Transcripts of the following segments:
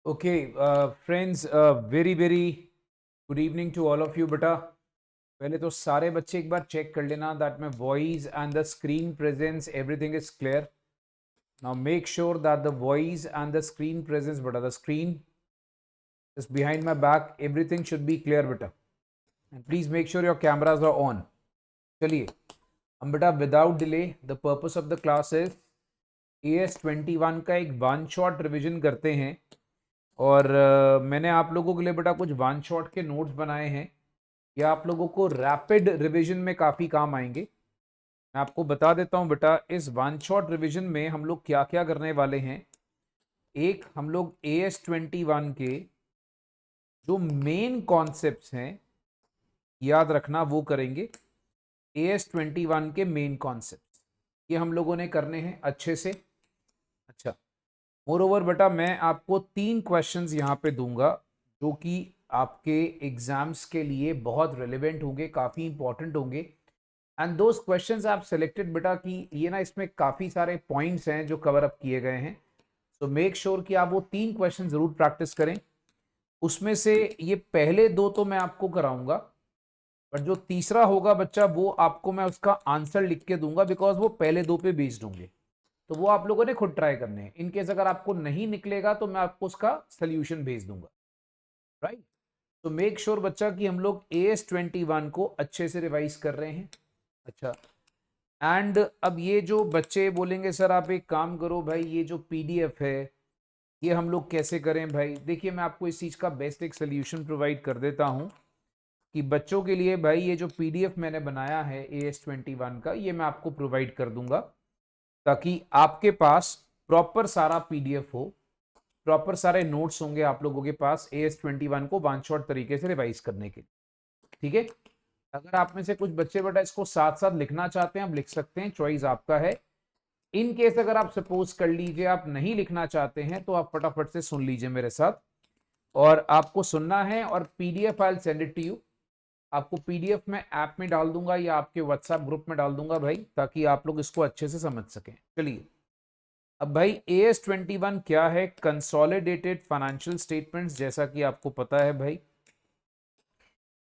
Okay friends, very very good evening to all of you. बेटा पहले तो सारे बच्चे एक बार चेक कर लेना that my voice and the screen presence everything is clear. Now make sure that the voice and the screen presence, बेटा the screen is behind my back, everything should be clear बेटा, and please make sure your cameras are on. चलिए हम बेटा without delay, the purpose of the class is AS21 का एक one shot revision करते हैं। और मैंने आप लोगों के लिए बेटा कुछ वन शॉट के नोट्स बनाए हैं, ये आप लोगों को रैपिड रिवीजन में काफ़ी काम आएंगे। मैं आपको बता देता हूं बेटा, इस वन शॉट रिवीजन में हम लोग क्या क्या करने वाले हैं। एक, हम लोग AS21 के जो मेन कॉन्सेप्ट्स हैं, याद रखना वो करेंगे। AS21 के मेन कॉन्सेप्ट्स ये हम लोगों ने करने हैं अच्छे से। अच्छा, मोर ओवर बेटा मैं आपको 3 क्वेश्चंस यहाँ पे दूंगा जो कि आपके एग्जाम्स के लिए बहुत रिलेवेंट होंगे, काफ़ी इंपॉर्टेंट होंगे। एंड दोज क्वेश्चंस आप सेलेक्टेड बेटा कि ये ना, इसमें काफ़ी सारे पॉइंट्स हैं जो कवर अप किए गए हैं। तो मेक श्योर कि आप वो 3 क्वेश्चन ज़रूर प्रैक्टिस करें। उसमें से ये पहले 2 तो मैं आपको कराऊंगा, बट जो तीसरा होगा बच्चा वो आपको मैं उसका आंसर लिख के दूंगा, बिकॉज वो पहले 2 पे बेस्ड होंगे। तो वो आप लोगों ने खुद ट्राई करने हैं। इनकेस अगर आपको नहीं निकलेगा तो मैं आपको उसका सोल्यूशन भेज दूंगा, राइट। तो मेक श्योर बच्चा कि हम लोग AS21 को अच्छे से रिवाइज कर रहे हैं। अच्छा, एंड अब ये जो बच्चे बोलेंगे सर आप एक काम करो भाई, ये जो PDF है ये हम लोग कैसे करें भाई। देखिए मैं आपको इस चीज़ का बेस्ट एक सोल्यूशन प्रोवाइड कर देता हूँ कि बच्चों के लिए भाई ये जो PDF मैंने बनाया है AS21 का, ये मैं आपको प्रोवाइड कर दूंगा ताकि आपके पास प्रॉपर सारा PDF हो, प्रॉपर सारे नोट्स होंगे आप लोगों के पास AS21 को वन शॉट तरीके से रिवाइज करने के। ठीक है, अगर आप में से कुछ बच्चे बेटा इसको साथ साथ लिखना चाहते हैं आप लिख सकते हैं, चॉइस आपका है। इन केस अगर आप सपोज कर लीजिए आप नहीं लिखना चाहते हैं तो आप फटाफट से सुन लीजिए मेरे साथ, और आपको सुनना है और PDF I send it to you. आपको PDF में ऐप में डाल दूंगा या आपके WhatsApp ग्रुप में डाल दूंगा भाई, ताकि आप लोग इसको अच्छे से समझ सकें। चलिए, अब भाई AS21 क्या है? कंसोलिडेटेड फाइनेंशियल स्टेटमेंट्स, जैसा कि आपको पता है भाई।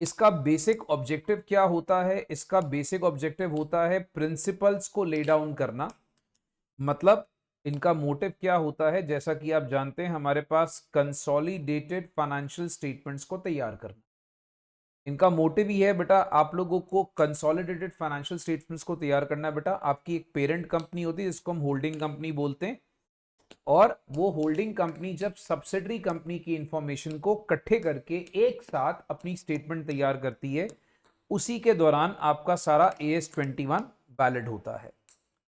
इसका बेसिक ऑब्जेक्टिव क्या होता है? इसका बेसिक ऑब्जेक्टिव होता है प्रिंसिपल्स को ले डाउन करना। मतलब इनका मोटिव क्या होता है? जैसा कि आप जानते हैं हमारे पास कंसोलिडेटेड फाइनेंशियल स्टेटमेंट्स को तैयार करना, इनका मोटिव ही है बेटा आप लोगों को कंसोलिडेटेड फाइनेंशियल स्टेटमेंट्स को तैयार करना है। बेटा आपकी एक पेरेंट कंपनी होती है जिसको हम होल्डिंग कंपनी बोलते हैं, और वो होल्डिंग कंपनी जब सब्सिडरी कंपनी की इंफॉर्मेशन को इकट्ठे करके एक साथ अपनी स्टेटमेंट तैयार करती है, उसी के दौरान आपका सारा AS21 वैलिड होता है।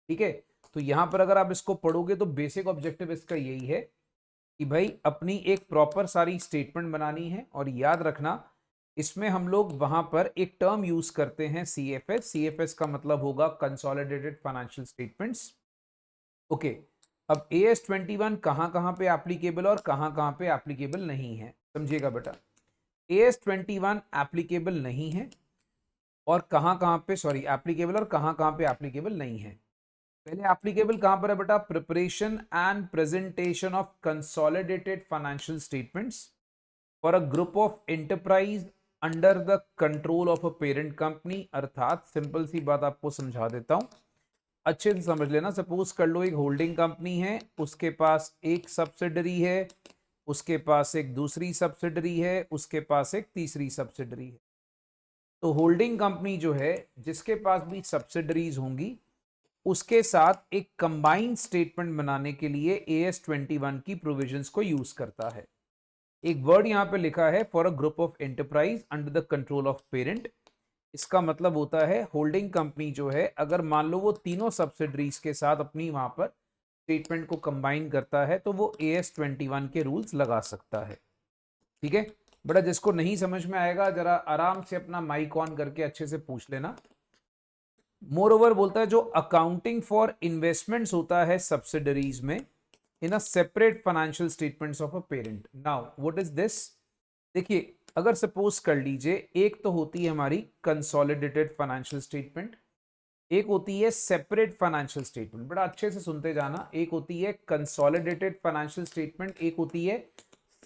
ठीक है, तो यहां पर अगर आप इसको पढ़ोगे तो बेसिक ऑब्जेक्टिव इसका यही है कि भाई अपनी एक प्रॉपर सारी स्टेटमेंट बनानी है। और याद रखना इसमें हम लोग वहां पर एक टर्म यूज करते हैं CFS का मतलब होगा कंसोलिडेटेड फाइनेंशियल स्टेटमेंट्स। ओके, अब AS21 कहां पे एप्लीकेबल और कहां पे एप्लीकेबल नहीं है, समझिएगा बेटा। AS21 एप्लीकेबल नहीं है और कहां पे, सॉरी, एप्लीकेबल और कहां पे एप्लीकेबल नहीं है। पहले एप्लीकेबल कहां पर है बेटा? Preparation and presentation of consolidated financial statements for a group of enterprise under the control of a parent company. अर्थात सिंपल सी बात आपको समझा देता हूं, अच्छे से समझ लेना। सपोज कर लो एक होल्डिंग कंपनी है, उसके पास एक सब्सिडरी है, उसके पास एक दूसरी सब्सिडरी है, उसके पास एक तीसरी सब्सिडरी है। तो होल्डिंग कंपनी जो है, जिसके पास भी सब्सिडरीज होंगी, उसके साथ एक कंबाइंड स्टेटमेंट बनाने के लिए AS21 की प्रोविजंस को यूज करता है। एक वर्ड यहां पे लिखा है for a group of enterprise under the control of parent. इसका मतलब होता है होल्डिंग कंपनी जो है, अगर मान लो वो तीनों सब्सिडरीज के साथ अपनी वहां पर स्टेटमेंट को कंबाइन करता है तो वो AS21 के रूल्स लगा सकता है। ठीक है बेटा, जिसको नहीं समझ में आएगा जरा आराम से अपना माइक ऑन करके अच्छे से पूछ लेना। मोर ओवर बोलता है जो अकाउंटिंग फॉर इन्वेस्टमेंट्स होता है सब्सिडरीज में in a separate financial statements of a parent. Now what is this? देखिए, अगर सपोज कर लीजिए एक तो होती है हमारी कंसोलिडेटेड फाइनेंशियल स्टेटमेंट, एक होती है सेपरेट फाइनेंशियल स्टेटमेंट। बड़ा अच्छे से सुनते जाना, एक होती है कंसोलिडेटेड फाइनेंशियल स्टेटमेंट, एक होती है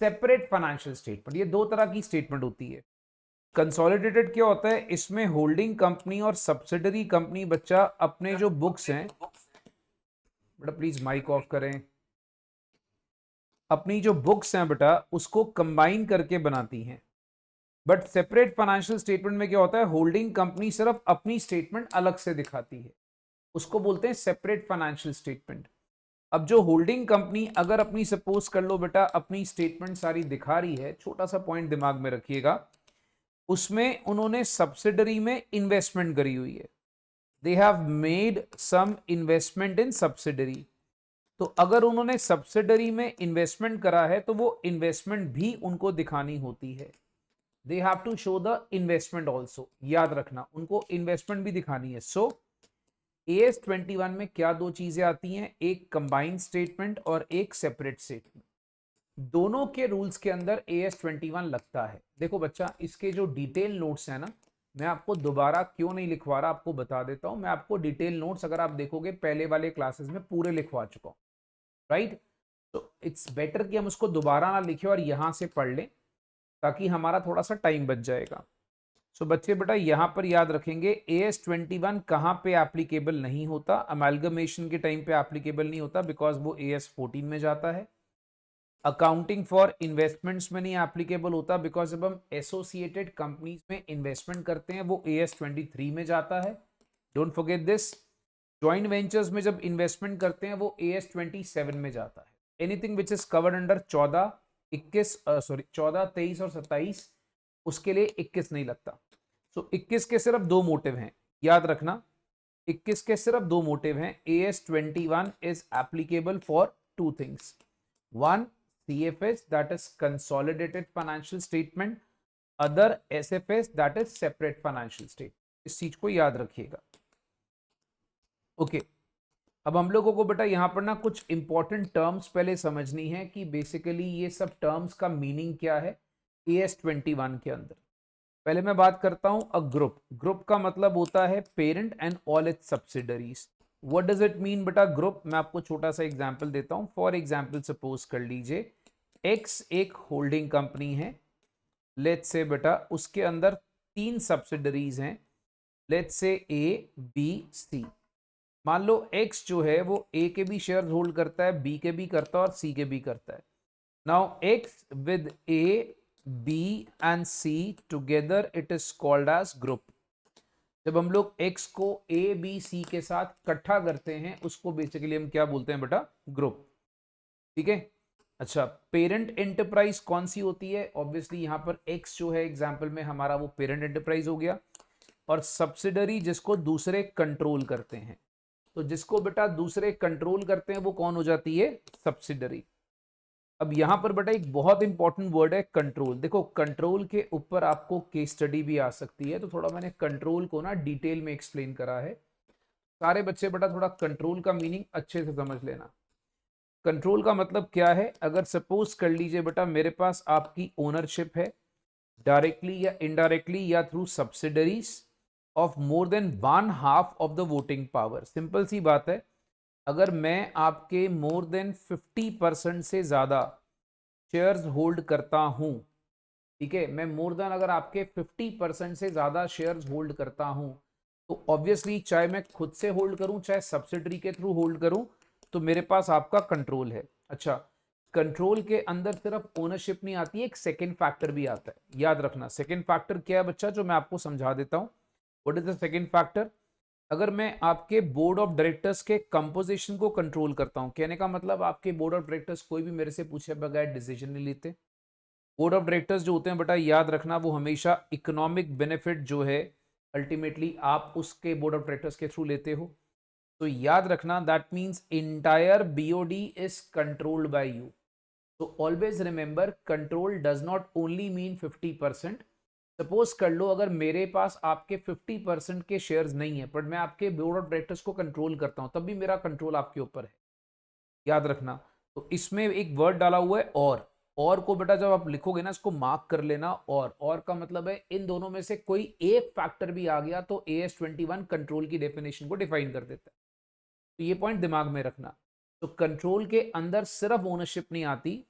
सेपरेट फाइनेंशियल स्टेटमेंट। ये दो तरह की स्टेटमेंट होती है। कंसोलिडेटेड क्या होता है, इसमें होल्डिंग कंपनी और सब्सिडरी कंपनी बच्चा अपने जो बुक्स हैं, बेटा प्लीज माइक ऑफ करें, अपनी जो बुक्स हैं बेटा उसको कंबाइन करके बनाती हैं। बट सेपरेट फाइनेंशियल स्टेटमेंट में क्या होता है, होल्डिंग कंपनी सिर्फ अपनी स्टेटमेंट अलग से दिखाती है, उसको बोलते हैं सेपरेट फाइनेंशियल स्टेटमेंट। अब जो होल्डिंग कंपनी अगर अपनी, सपोज कर लो बेटा, अपनी स्टेटमेंट सारी दिखा रही है, छोटा सा पॉइंट दिमाग में रखिएगा, उसमें उन्होंने सब्सिडरी में इन्वेस्टमेंट करी हुई है, they have made some investment in subsidiary. तो अगर उन्होंने सब्सिडरी में इन्वेस्टमेंट करा है तो वो इन्वेस्टमेंट भी उनको दिखानी होती है, they have to show the investment also. याद रखना, उनको इन्वेस्टमेंट भी दिखानी है। सो AS 21 में क्या दो चीजें आती हैं, एक कंबाइंड स्टेटमेंट और एक सेपरेट स्टेटमेंट। दोनों के रूल्स के अंदर AS 21 लगता है। देखो बच्चा, इसके जो डिटेल नोट्स है ना, मैं आपको दोबारा क्यों नहीं लिखवा रहा, आपको बता देता हूं। मैं आपको डिटेल नोट्स, अगर आप देखोगे पहले वाले क्लासेस में, पूरे लिखवा चुका हूं, राइट। तो इट्स बेटर कि हम उसको दोबारा ना लिखें और यहां से पढ़ लें, ताकि हमारा थोड़ा सा टाइम बच जाएगा। सो बच्चे बेटा यहां पर याद रखेंगे, AS 21 कहां पे एप्लीकेबल नहीं होता, अमेलगमेशन के टाइम पे एप्लीकेबल नहीं होता, बिकॉज वो AS 14 में जाता है। अकाउंटिंग फॉर इन्वेस्टमेंट्स में नहीं एप्लीकेबल होता, बिकॉज जब हम एसोसिएटेड कंपनीज में इन्वेस्टमेंट करते हैं वो AS 23 में जाता है, don't forget this. Joint ventures में जब इन्वेस्टमेंट करते हैं वो AS 27 में जाता है। Anything which is covered under 14, 21, 14, 23 और 27, उसके लिए 21 नहीं लगता। सो 21 के सिर्फ दो मोटिव हैं, याद रखना, 21 के सिर्फ दो मोटिव हैं। AS 21 is applicable for two things, one CFS, that is consolidated financial statement, other SFS, that is separate financial statement। इस चीज को याद रखिएगा। ओके, अब हम लोगों को बेटा यहां पर ना कुछ इंपॉर्टेंट टर्म्स पहले समझनी है कि बेसिकली ये सब टर्म्स का मीनिंग क्या है AS 21 के अंदर। पहले मैं बात करता हूं अ ग्रुप। ग्रुप का मतलब होता है parent and all it's subsidiaries. What does it mean बेटा ग्रुप? मैं आपको छोटा सा एग्जांपल देता हूं। फॉर एग्जांपल सपोज कर लीजिए X एक होल्डिंग कंपनी है, लेट्स से बेटा उसके अंदर तीन सब्सिडरीज हैं, let's say A, B, C। मान लो X जो है वो A के भी शेयर होल्ड करता है, B के भी करता है और C के भी करता है। Now X with A, B and C together it is called age group. जब हम लोग X को A, B, C के साथ इकट्ठा करते हैं उसको बेसिकली हम क्या बोलते हैं बेटा? ग्रुप। ठीक है। अच्छा, पेरेंट एंटरप्राइज कौन सी होती है? ऑब्वियसली यहां पर X जो है एग्जाम्पल में हमारा वो पेरेंट एंटरप्राइज हो गया, और सब्सिडरी जिसको दूसरे कंट्रोल करते हैं। तो जिसको बेटा दूसरे कंट्रोल करते हैं वो कौन हो जाती है? सब्सिडरी। अब यहां पर बेटा एक बहुत इंपॉर्टेंट वर्ड है कंट्रोल। देखो कंट्रोल के ऊपर आपको केस स्टडी भी आ सकती है, तो थोड़ा मैंने कंट्रोल को ना डिटेल में एक्सप्लेन करा है। सारे बच्चे बेटा थोड़ा कंट्रोल का मीनिंग अच्छे से समझ लेना। कंट्रोल का मतलब क्या है? अगर सपोज कर लीजिए बेटा मेरे पास आपकी ओनरशिप है, डायरेक्टली या इनडायरेक्टली या through subsidiaries, of more than 1/2 of the voting power. Simple सी बात है, अगर मैं आपके मोर देन 50% से ज्यादा शेयर्स होल्ड करता हूं, ठीक है, मैं मोर देन अगर आपके 50% से ज्यादा शेयर्स होल्ड करता हूं, तो ऑब्वियसली चाहे मैं खुद से होल्ड करूं चाहे सब्सिडरी के थ्रू होल्ड करूं, तो मेरे पास आपका कंट्रोल है। अच्छा, कंट्रोल के अंदर सिर्फ ओनरशिप नहीं आती है, एक सेकेंड फैक्टर भी आता है। याद रखना सेकेंड फैक्टर क्या है बच्चा, जो मैं आपको समझा देता हूं। What is the second factor? अगर मैं आपके बोर्ड ऑफ डायरेक्टर्स के कंपोजिशन को कंट्रोल करता हूं, कहने का मतलब आपके बोर्ड ऑफ डायरेक्टर्स कोई भी मेरे से पूछे बगैर डिसीजन नहीं लेते। बोर्ड ऑफ डायरेक्टर्स जो होते हैं बेटा याद रखना वो हमेशा इकोनॉमिक बेनिफिट जो है अल्टीमेटली आप उसके बोर्ड ऑफ डायरेक्टर्स के थ्रू लेते हो। तो याद रखना that means entire BOD is controlled by you. तो always remember control does not only mean 50%। Suppose कर लो अगर मेरे पास आपके 50% के शेयर्स नहीं है, बट मैं आपके बोर्ड ऑफ डायरेक्टर्स को कंट्रोल करता हूं, तब भी मेरा कंट्रोल आपके ऊपर है। याद रखना। तो इसमें एक वर्ड डाला हुआ है और को बेटा जब आप लिखोगे ना इसको मार्क कर लेना। और का मतलब है इन दोनों में से कोई एक फैक्टर भी आ गया तो AS 21 कंट्रोल की डेफिनेशन को डिफाइन कर देता है। तो ये पॉइंट दिमाग में रखना। तो कंट्रोल के अंदर सिर्फ ओनरशिप नहीं आती,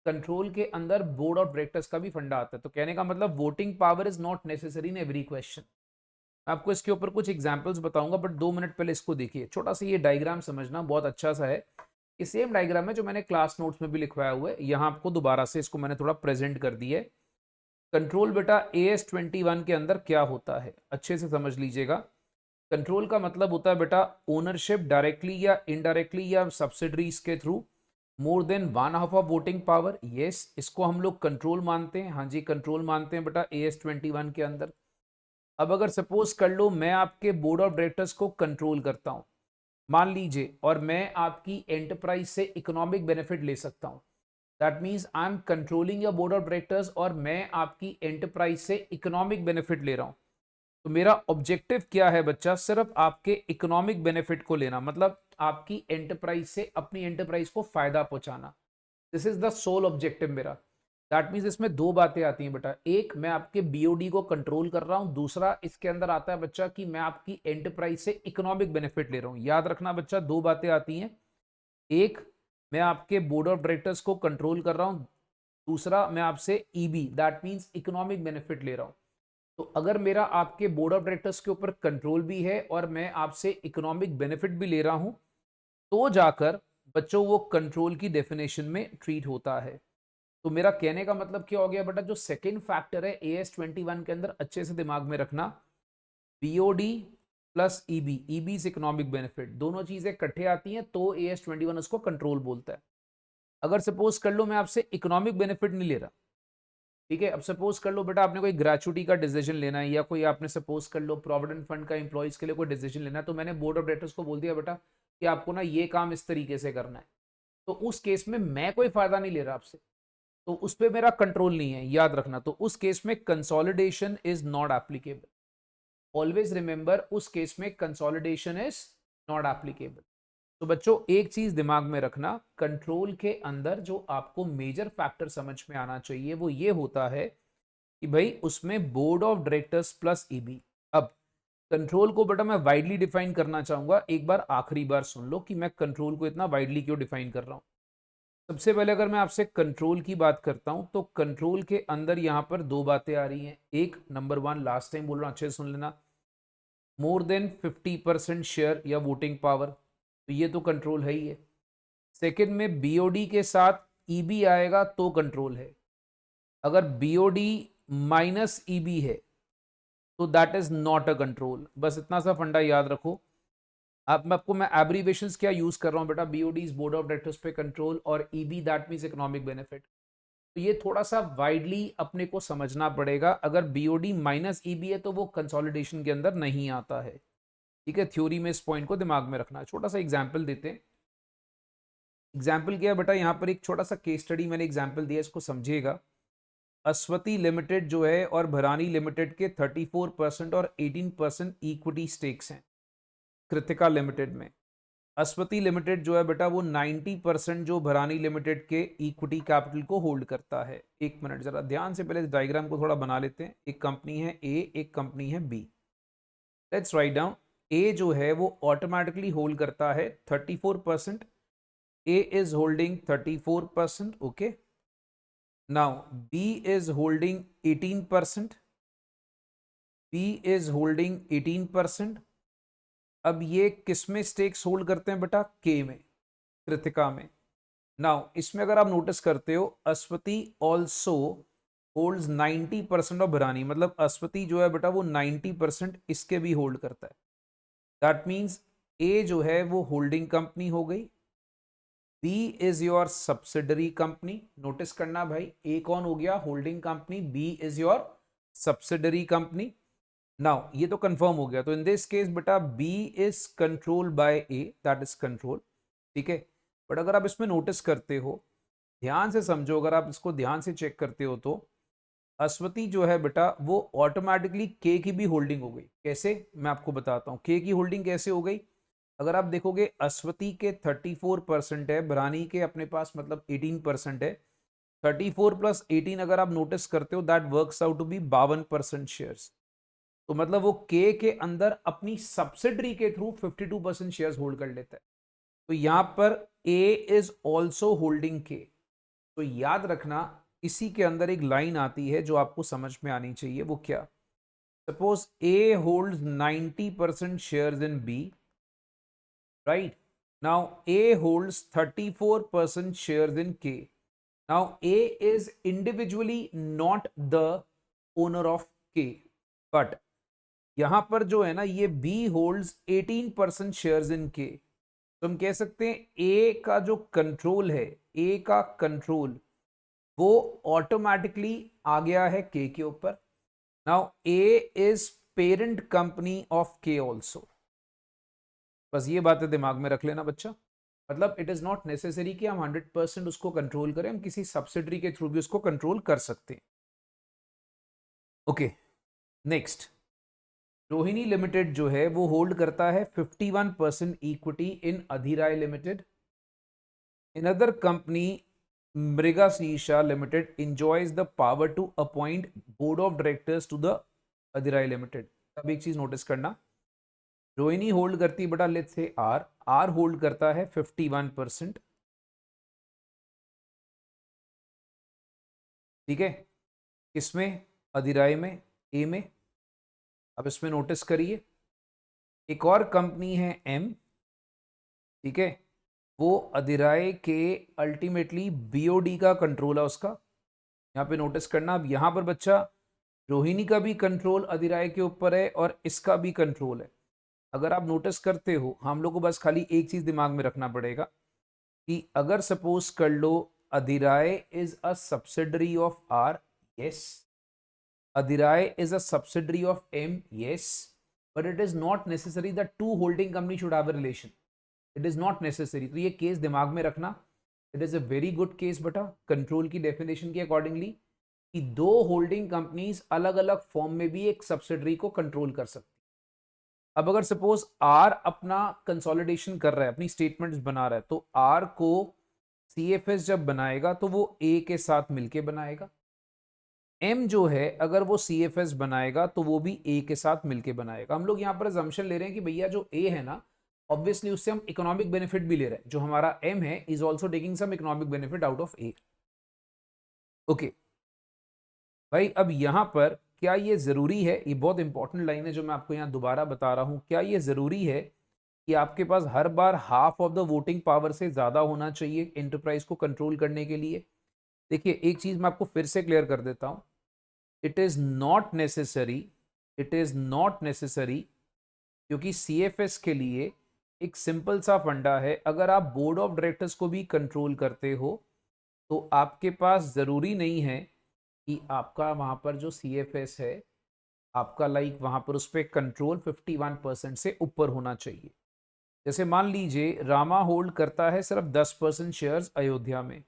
कंट्रोल के अंदर बोर्ड ऑफ डायरेक्टर्स का भी फंडा आता है। तो कहने का मतलब voting power is not necessary in every question. आपको इसके ऊपर कुछ एग्जांपल्स बताऊंगा, बट 2 मिनट पहले इसको देखिए। छोटा सा ये डायग्राम समझना, बहुत अच्छा सा है। ये सेम डायग्राम है जो मैंने क्लास नोट्स में भी लिखवाया हुआ है, यहाँ आपको दोबारा से इसको मैंने थोड़ा प्रेजेंट कर दिया है। कंट्रोल बेटा AS21 के अंदर क्या होता है, अच्छे से समझ लीजिएगा। कंट्रोल का मतलब होता है बेटा ओनरशिप डायरेक्टली या इनडायरेक्टली या सब्सिडरीज के through more than 1/2 of voting power. Yes, इसको हम लोग कंट्रोल मानते हैं। हाँ जी, कंट्रोल मानते हैं बेटा AS21 के अंदर। अब अगर सपोज कर लो मैं आपके बोर्ड ऑफ डायरेक्टर्स को कंट्रोल करता हूं, मान लीजिए, और मैं आपकी एंटरप्राइज से इकोनॉमिक बेनिफिट ले सकता हूं, that means I am controlling your board of directors और मैं आपकी एंटरप्राइज से इकोनॉमिक बेनिफिट ले रहा हूं। तो मेरा ऑब्जेक्टिव क्या है बच्चा, सिर्फ आपके इकोनॉमिक बेनिफिट को लेना, मतलब आपकी एंटरप्राइज से अपनी एंटरप्राइज को फायदा पहुंचाना। This is the sole objective मेरा। दैट मीन्स इसमें दो बातें आती हैं बेटा, एक मैं आपके बीओडी को कंट्रोल कर रहा हूं, दूसरा इसके अंदर आता है बच्चा कि मैं आपकी एंटरप्राइज से इकोनॉमिक बेनिफिट ले रहा हूं। याद रखना बच्चा, दो बातें आती हैं, एक मैं आपके बोर्ड ऑफ डायरेक्टर्स को कंट्रोल कर रहा हूं, दूसरा मैं आपसे EB that means economic benefit ले रहा हूं। तो अगर मेरा आपके बोर्ड ऑफ डायरेक्टर्स के ऊपर कंट्रोल भी है और मैं आपसे इकोनॉमिक बेनिफिट भी ले रहा हूं, तो जाकर बच्चों वो कंट्रोल की डेफिनेशन में ट्रीट होता है। तो मेरा कहने का मतलब क्या हो गया बेटा, जो सेकंड फैक्टर है AS21 के अंदर, अच्छे से दिमाग में रखना, बीओडी प्लस ईबी, ईबी से इकोनॉमिक बेनिफिट, दोनों चीजें इकट्ठे आती हैं तो AS21 उसको कंट्रोल बोलता है। अगर सपोज कर लो मैं आपसे इकोनॉमिक बेनिफिट नहीं ले रहा, ठीक है, अब सपोज कर लो बेटा आपने कोई ग्रेचुटी का डिसीजन लेना है, या कोई आपने सपोज कर लो प्रोविडेंट फंड का एम्प्लॉइज के लिए कोई डिसीजन लेना है, तो मैंने बोर्ड ऑफ डायरेक्टर्स को बोल दिया बेटा कि आपको ना ये काम इस तरीके से करना है, तो उस केस में मैं कोई फायदा नहीं ले रहा आपसे, तो उस पर मेरा कंट्रोल नहीं है, याद रखना। तो उस केस में consolidation is not applicable. Always remember, उस केस में कंसोलिडेशन इज नॉट एप्लीकेबल। तो बच्चों एक चीज दिमाग में रखना, कंट्रोल के अंदर जो आपको मेजर फैक्टर समझ में आना चाहिए वो ये होता है कि भाई उसमें board of directors plus EB. अब कंट्रोल को बेटा मैं वाइडली डिफाइन करना चाहूंगा, एक बार आखिरी बार सुन लो कि मैं कंट्रोल को इतना वाइडली क्यों डिफाइन कर रहा हूं। सबसे पहले अगर मैं आपसे कंट्रोल की बात करता हूं, तो कंट्रोल के अंदर यहां पर दो बातें आ रही हैं। एक, नंबर वन, लास्ट टाइम बोल रहा हूं, अच्छे से सुन लेना, मोर देन 50% शेयर या वोटिंग पावर, तो ये तो कंट्रोल है ही है। सेकंड में बीओडी के साथ ईबी आएगा तो कंट्रोल है। अगर बीओडी माइनस ईबी है तो that is not a control. बस इतना सा फंडा याद रखो। आप मैं एब्रीवेशंस क्या यूज कर रहा हूं बेटा, BOD is board of directors पे कंट्रोल और EB that means economic benefit. तो ये थोड़ा सा वाइडली अपने को समझना पड़ेगा। अगर बीओडी माइनस ईबी है तो वो कंसोलिडेशन के अंदर नहीं आता है, ठीक है। थ्योरी में इस पॉइंट को दिमाग में रखना। छोटा सा एग्जाम्पल देते हैं। एग्जाम्पल क्या है बेटा, यहाँ पर एक छोटा सा केस स्टडी मैंने एग्जाम्पल दिया, इसको समझिएगा। अस्वती लिमिटेड जो है और भरानी लिमिटेड के 34% और 18% इक्विटी स्टेक्स हैं कृतिका लिमिटेड में। अस्वती लिमिटेड जो है बेटा वो 90% जो भरानी लिमिटेड के इक्विटी कैपिटल को होल्ड करता है। एक मिनट जरा ध्यान से पहले इस डायग्राम को थोड़ा बना लेते हैं। एक कंपनी है ए, एक कंपनी है B. Let's write down. A जो है वो ऑटोमेटिकली होल्ड करता है 34%। A is holding 34%, okay. Now B is holding 18%। B is holding 18%। अब ये किस में स्टेक्स होल्ड करते हैं बेटा, के में, कृतिका में। नाउ इसमें अगर आप नोटिस करते हो, अस्वती ऑल्सो होल्ड्स 90% ऑफ भरानी, मतलब अस्वती जो है बेटा वो 90% इसके भी होल्ड करता है। दैट मीन्स ए जो है वो होल्डिंग कंपनी हो गई, B is your subsidiary company. Notice करना भाई, ए कौन हो गया, holding company, B is your subsidiary company. Now ये तो कंफर्म हो गया। तो इन दिस केस बेटा B is control by A, that is control, ठीक है। बट अगर आप इसमें नोटिस करते हो, ध्यान से समझो, अगर आप इसको ध्यान से चेक करते हो तो अस्वती जो है बेटा वो ऑटोमेटिकली के की भी होल्डिंग हो गई। कैसे, मैं आपको बताता हूं के की होल्डिंग कैसे हो गई। अगर आप देखोगे अस्वती के 34% है, भरानी के अपने पास मतलब 18% है। 34 प्लस 18 अगर आप नोटिस करते हो that works out to be 52% shares. तो मतलब वो के अंदर अपनी सब्सिडरी के थ्रू 52% शेयर्स होल्ड कर लेता है। तो यहां पर ए इज ऑल्सो होल्डिंग के। तो याद रखना इसी के अंदर एक लाइन आती है जो आपको समझ में आनी चाहिए, वो क्या? Suppose A holds 90% shares in B, right? Now A holds 34% shares in K. Now A is individually not the owner of K, but यहां पर जो है ना ये B holds 18% shares in K. तो हम कह सकते हैं A का जो कंट्रोल है, A का कंट्रोल वो ऑटोमेटिकली आ गया है K के ऊपर. Now A is parent company of K also. बस ये बातें दिमाग में रख लेना बच्चा. मतलब इट इज नॉट नेसेसरी कि हम 100% उसको कंट्रोल करें, हम किसी सब्सिडरी के थ्रू भी उसको कंट्रोल कर सकते हैं. Okay, next. रोहिणी लिमिटेड जो है वो होल्ड करता है 51% equity in Adhirai limited. Another company Mrigashisha limited enjoys the power to appoint board of directors to the Adhirai limited. अब एक चीज नोटिस करना, रोहिणी होल्ड करती है बेटा let's say are, are hold करता है 51%. ठीक है, किसमें? अधिराय में, ए में. अब इसमें नोटिस करिए एक और कंपनी है एम. ठीक है, वो अधिराय के अल्टीमेटली बीओडी का कंट्रोल है उसका. यहाँ पे नोटिस करना. अब यहाँ पर बच्चा रोहिणी का भी कंट्रोल अधिराय के ऊपर है और इसका भी कंट्रोल है. अगर आप नोटिस करते हो, हम लोग को बस खाली एक चीज दिमाग में रखना पड़ेगा कि अगर सपोज कर लो Adhirai is a subsidiary of R, yes. Adhirai is a subsidiary of M, yes. But it is not necessary that two holding company should have a relation. It is not necessary. तो ये केस दिमाग में रखना. It is a very good case बेटा control की definition के accordingly, कि दो होल्डिंग कंपनीज अलग अलग फॉर्म में भी एक सब्सिडरी को कंट्रोल कर सकती. अब अगर सपोज आर अपना कंसोलिडेशन कर रहा है, अपनी स्टेटमेंट्स बना रहा है, तो आर को सीएफएस जब बनाएगा तो वो ए के साथ मिलके बनाएगा. एम जो है अगर वो सीएफएस बनाएगा तो वो भी ए के साथ मिलके बनाएगा. हम लोग यहाँ पर अजम्पशन ले रहे हैं कि भैया जो ए है ना, ऑब्वियसली उससे हम इकोनॉमिक बेनिफिट भी ले रहे हैं. जो हमारा एम है is also taking some economic benefit out of A. Okay भाई, अब यहां पर क्या ये जरूरी है, ये बहुत इंपॉर्टेंट लाइन है जो मैं आपको यहाँ दोबारा बता रहा हूं, क्या ये जरूरी है कि आपके पास हर बार half of the voting power से ज्यादा होना चाहिए एंटरप्राइज को कंट्रोल करने के लिए? देखिए एक चीज मैं आपको फिर से क्लियर कर देता हूं. It is not necessary, it is not necessary, क्योंकि सीएफएस के लिए एक सिंपल सा फंडा है. अगर आप बोर्ड ऑफ डायरेक्टर्स को भी कंट्रोल करते हो तो आपके पास जरूरी नहीं है कि आपका वहां पर जो सीएफएस है आपका लाइक वहां पर उस पर कंट्रोल 51% से ऊपर होना चाहिए. जैसे मान लीजिए रामा होल्ड करता है सिर्फ 10% शेयर्स अयोध्या में,